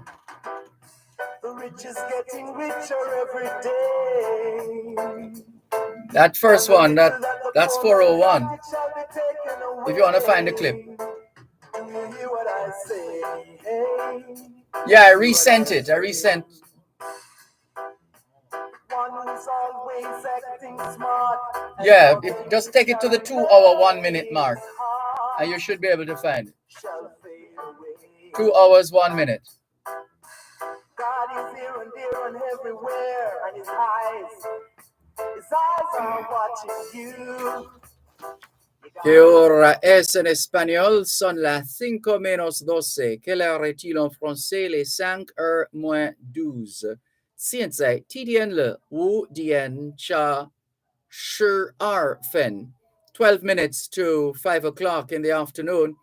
S3: The rich is getting richer every day.
S5: That first one, that's 4:01. If you want to find the clip. Yeah, I resent it. Yeah, just take it to the 2-hour 1 minute mark. And you should be able to find it. 2 hours 1 minute.
S3: God is here and there and everywhere, and his eyes are watching you.
S5: ¿Qué hora es en español? Son las 5:12. ¿Quelle heure est-il en français? Les 5:12. 现在地点了5点12分. 12 minutes to 5 o'clock in the afternoon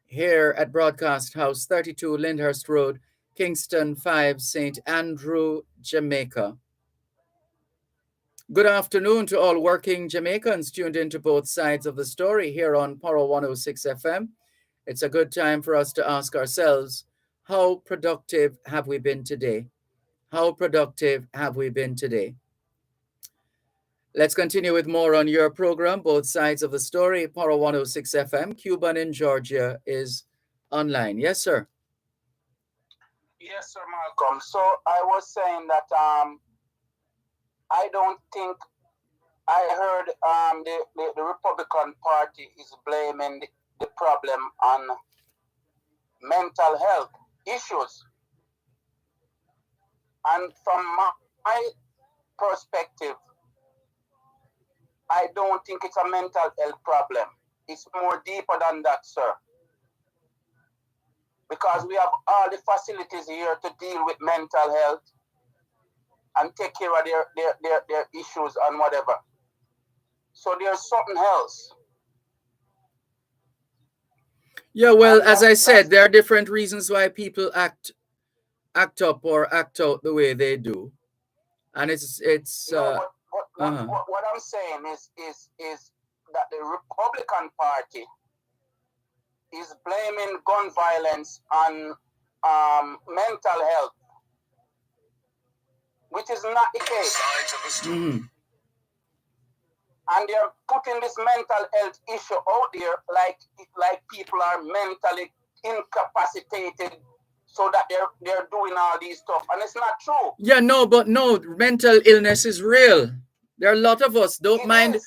S5: here at Broadcast House, 32 Lyndhurst Road, Kingston 5, St. Andrew, Jamaica. Good afternoon to all working Jamaicans tuned into both sides of the story here on Power 106 FM. It's a good time for us to ask ourselves, how productive have we been today? How productive have we been today? Let's continue with more on your program, both sides of the story. Power 106 FM. Cuban in Georgia is online. Yes, sir.
S17: Yes, sir, Malcolm. So I was saying that I don't think I heard the Republican Party is blaming the problem on mental health issues. And from my perspective, I don't think it's a mental health problem. It's more deeper than that, sir. Because we have all the facilities here to deal with mental health and take care of their issues and whatever. So there's something else.
S5: Yeah, well, as I said, there are different reasons why people act up or act out the way they do, and it's
S17: what I'm saying is that the Republican Party is blaming gun violence on mental health, which is not the case. And they're putting this mental health issue out there like people are mentally incapacitated, so that they're doing all these stuff, and it's not true.
S5: Yeah, no, mental illness is real. There are a lot of us don't mind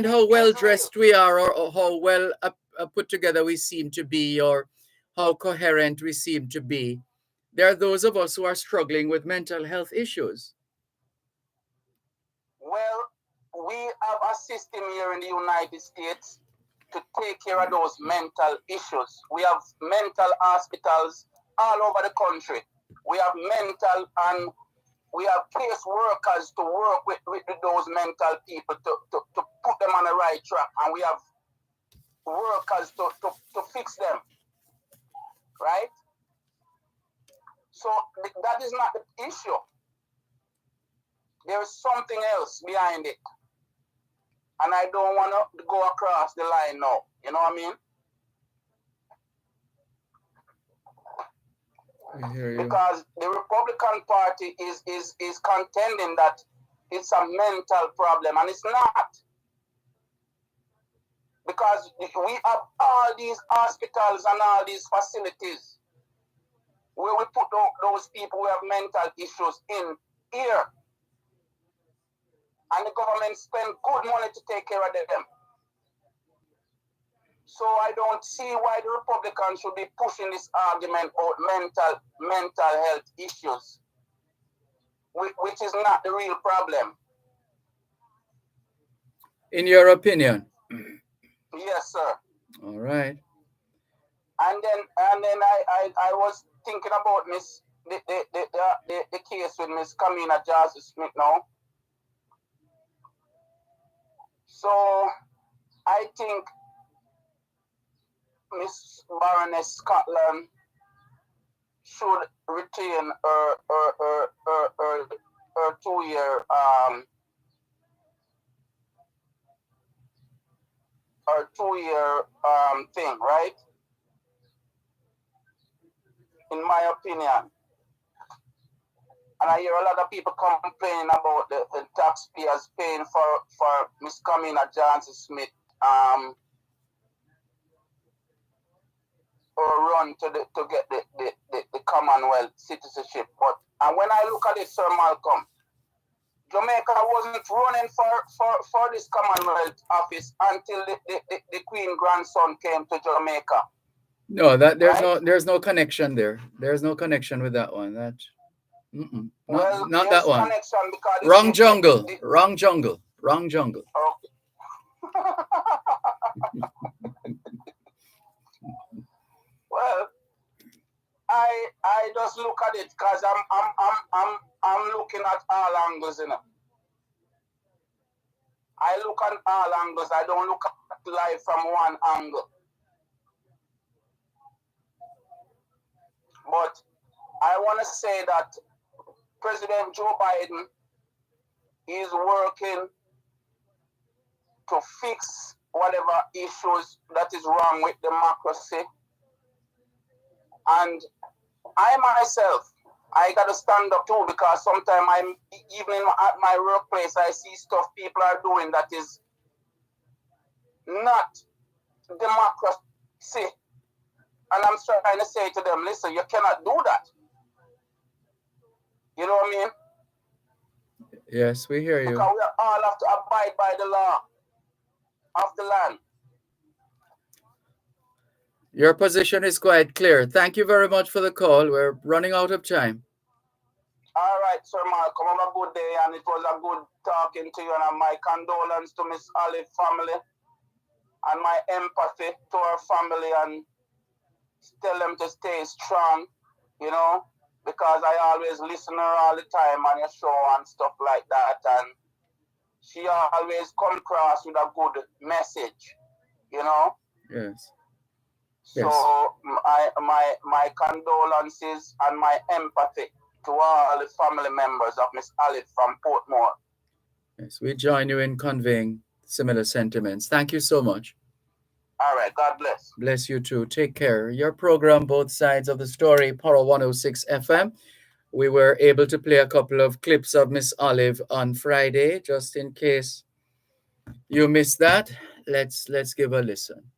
S5: how well dressed we are, or how well put together we seem to be, or how coherent we seem to be. There are those of us who are struggling with mental health issues.
S17: Well, we have a system here in the United States to take care of those mental issues. We have mental hospitals all over the country. We have mental and we have case workers to work with those mental people to put them on the right track. And we have workers to fix them. Right? So that is not the issue. There is something else behind it. And I don't want to go across the line now. You know what I mean?
S5: I hear you.
S17: Because the Republican Party is contending that it's a mental problem, and it's not. Because we have all these hospitals and all these facilities where we put those people who have mental issues in here. And the government spend good money to take care of them. So I don't see why the Republicans should be pushing this argument about mental health issues, which is not the real problem.
S5: In your opinion?
S17: Yes, sir.
S5: All right.
S17: And then I was thinking about the case with Miss Kamina Jazzy Smith now. So I think Miss Baroness Scotland should retain her 2-year thing, right? In my opinion. And I hear a lot of people complaining about the taxpayers paying for Miss Kamina Jazzy Smith or run to get the Commonwealth citizenship. And when I look at it, Sir Malcolm, Jamaica wasn't running for this Commonwealth office until the Queen grandson came to Jamaica.
S5: No, there's no connection there. There's no connection with that one. That not that one. Wrong jungle. Wrong jungle. Wrong jungle.
S17: Okay. Well, I just look at it because I'm looking at all angles, you know. I look at all angles. I don't look at life from one angle. But I want to say that President Joe Biden is working to fix whatever issues that is wrong with democracy. And I myself, I got to stand up too, because sometimes even at my workplace, I see stuff people are doing that is not democracy And I'm trying to say to them, listen, you cannot do that. You know what I mean?
S5: Yes, we hear you.
S17: Because we all have to abide by the law of the land.
S5: Your position is quite clear. Thank you very much for the call. We're running out of time.
S17: All right, Sir Malcolm, have a good day, and it was a good talking to you, and my condolence to Miss Olive family, and my empathy to her family, and tell them to stay strong, you know, because I always listen to her all the time on your show and stuff like that, and she always come across with a good message, you know.
S5: Yes.
S17: So my condolences and my empathy to all the family members of Miss Olive from Portmore.
S5: Yes, we join you in conveying similar sentiments. Thank you so much.
S17: All right, God bless.
S5: Bless you too. Take care. Your program, Both Sides of the Story, Power 106 FM. We were able to play a couple of clips of Miss Olive on Friday, just in case you missed that. Let's give a listen.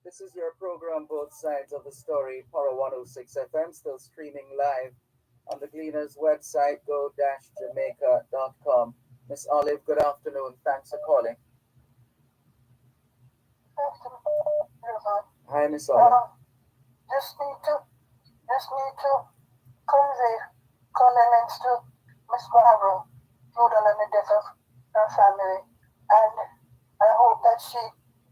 S5: This is your program, Both Sides of the Story, Power 106 FM, still streaming live on the Gleaners website, go-jamaica.com. Miss Olive, good afternoon. Thanks for calling. Hi, Miss Olive.
S18: Just need to convey condolence to Miss Barbara Jordan and the death of her family, and I hope that she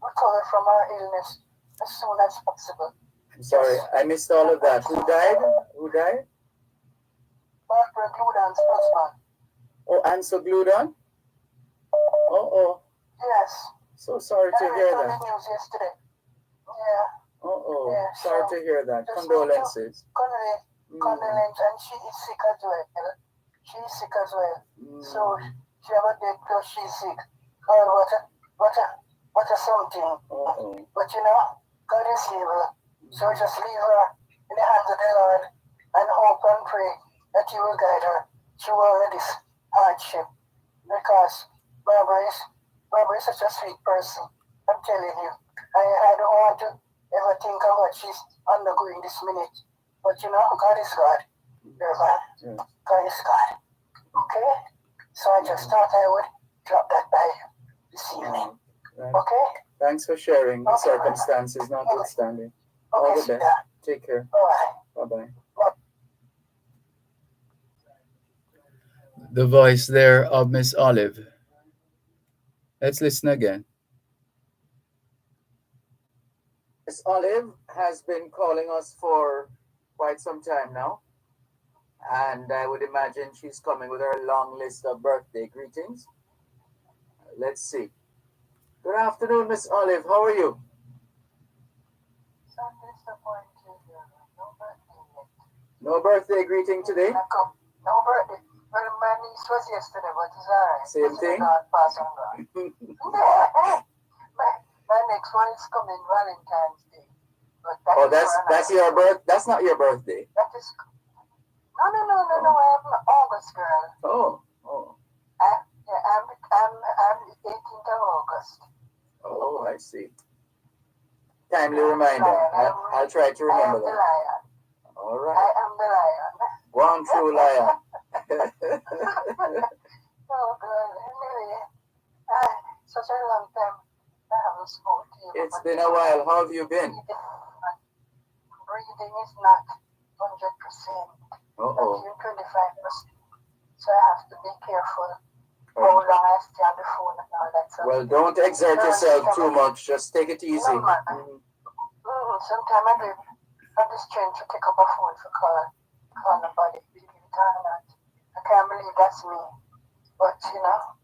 S18: recover from her illness as soon as possible.
S5: I'm sorry, I missed all of that. Who died?
S18: Barbara Gludan's husband.
S5: Oh, Ansel Gludan? Oh.
S18: Yes.
S5: So sorry to hear that.
S18: I read the news yesterday. Yeah.
S5: Yeah, sorry to hear that. Condolences.
S18: Condolence, and she is sick as well. So she have a dead plus she's sick. God, what a something. But you know, God is evil. So just leave her in the hands of the Lord and hope and pray that He will guide her through all of this hardship. Because Barbara is such a sweet person. I'm telling you. I don't want to ever think of what she's undergoing this minute. But you know, God is God. Dervan. God is God. Okay? So I just thought I would drop that by you this evening. Okay?
S5: Thanks for sharing the circumstances notwithstanding. All the best. Take care. Bye-bye. The voice there of Miss Olive. Let's listen again. Miss Olive has been calling us for quite some time now, and I would imagine she's coming with her long list of birthday greetings. Let's see. Good afternoon, Miss Olive. How are you? No birthday greeting today?
S18: No birthday. Well, my niece was yesterday, but it's alright.
S5: Same thing?
S18: My next one is coming Valentine's Day.
S5: That's your birth. That's not your birthday.
S18: That is. No. I'm an August girl. I'm the 18th of August.
S5: Oh, I see. Timely reminder. I'll try to remember that.
S18: I am the lion.
S5: All right.
S18: I am the lion.
S5: One true lion.
S18: Oh, God. Anyway, such a long time I haven't spoken to you.
S5: It's been a while. How have you been?
S18: Breathing is not 100%.
S5: Uh-oh.
S18: 25%. So I have to be careful how long I stay on the phone and all that. So
S5: well, don't exert yourself too much. Just take it easy.
S18: No, man. Sometimes I have the strength to pick up a phone for call nobody. Believe it or not. I can't believe that's me. But, you know,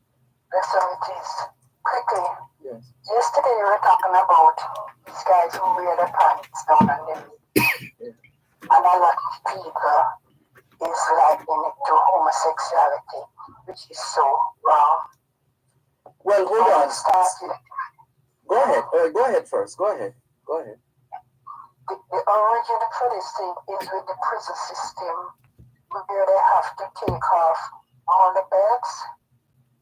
S18: that's how it is. Quickly.
S5: Yes.
S18: Yesterday we were talking about these guys who wear their pants down on them. And a lot of people is likening it to homosexuality, which is so wrong.
S5: Well, hold on. Go ahead first. Go ahead.
S18: The origin for this thing is with the prison system, where they have to take off all the belts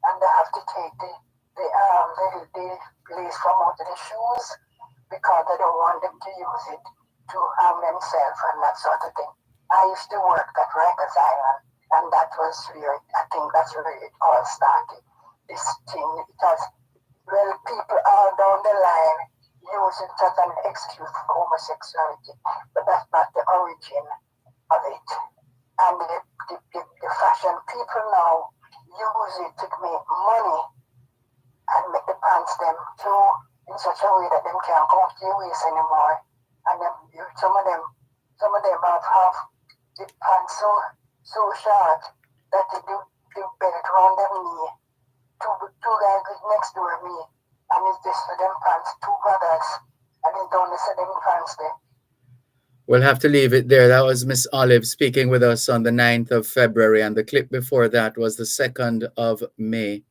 S18: and they have to take the lace from out of the shoes because they don't want them to use it to harm themselves and that sort of thing. I used to work at Rikers Island, and that was where, I think that's where it all started. This thing, it has, well, people all down the line use it as an excuse for homosexuality, but that's not the origin of it. And the fashion people now use it to make money and make the pants them too in such a way that them can't go to your waist anymore. And some of them have the pants so short that they do the belt around them knee. Two guys next door me, and it's just for them pants, two brothers, and they don't listen them pants there.
S5: We'll have to leave it there. That was Miss Olive speaking with us on the 9th of February, and the clip before that was the 2nd of May.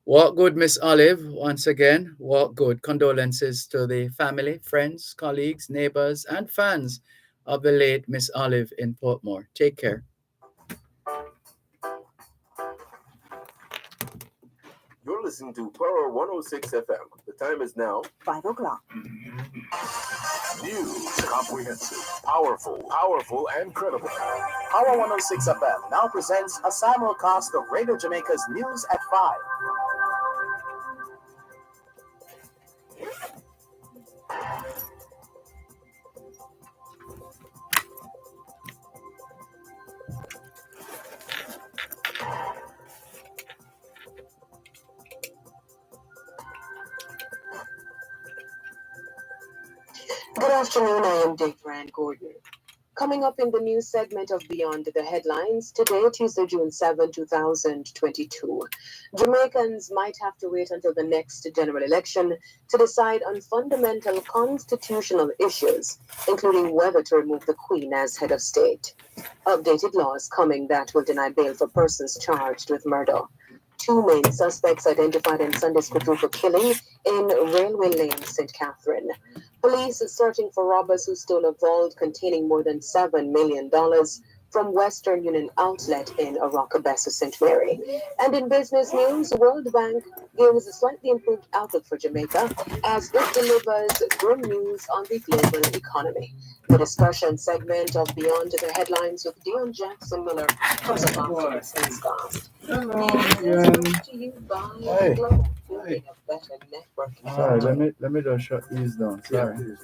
S5: Walk good, Miss Olive. Once again, walk good. Condolences to the family, friends, colleagues, neighbors, and fans of the late Miss Olive in Portmore. Take care.
S1: You're listening to Power 106 FM. The time is now
S6: 5 o'clock.
S2: News, comprehensive, powerful, and credible.
S11: Power 106 FM now presents a simulcast of Radio Jamaica's News at 5.
S19: Good afternoon, I am Dervan Gordon. Coming up in the news segment of Beyond the Headlines, today, Tuesday, June 7, 2022, Jamaicans might have to wait until the next general election to decide on fundamental constitutional issues, including whether to remove the Queen as head of state. Updated laws coming that will deny bail for persons charged with murder. 2 main suspects identified in Sunday's quadruple killing in Railway Lane, St. Catherine. Police is searching for robbers who stole a vault containing more than $7 million from Western Union outlet in Arakabesu, St. Mary. And in business news, World Bank gives a slightly improved outlook for Jamaica as it delivers grim news on the global economy. The discussion segment of Beyond the Headlines with Dion Jackson Miller comes up after this newscast. To you by Global, building a better network.
S5: Sorry, let me just shut these down. Sorry.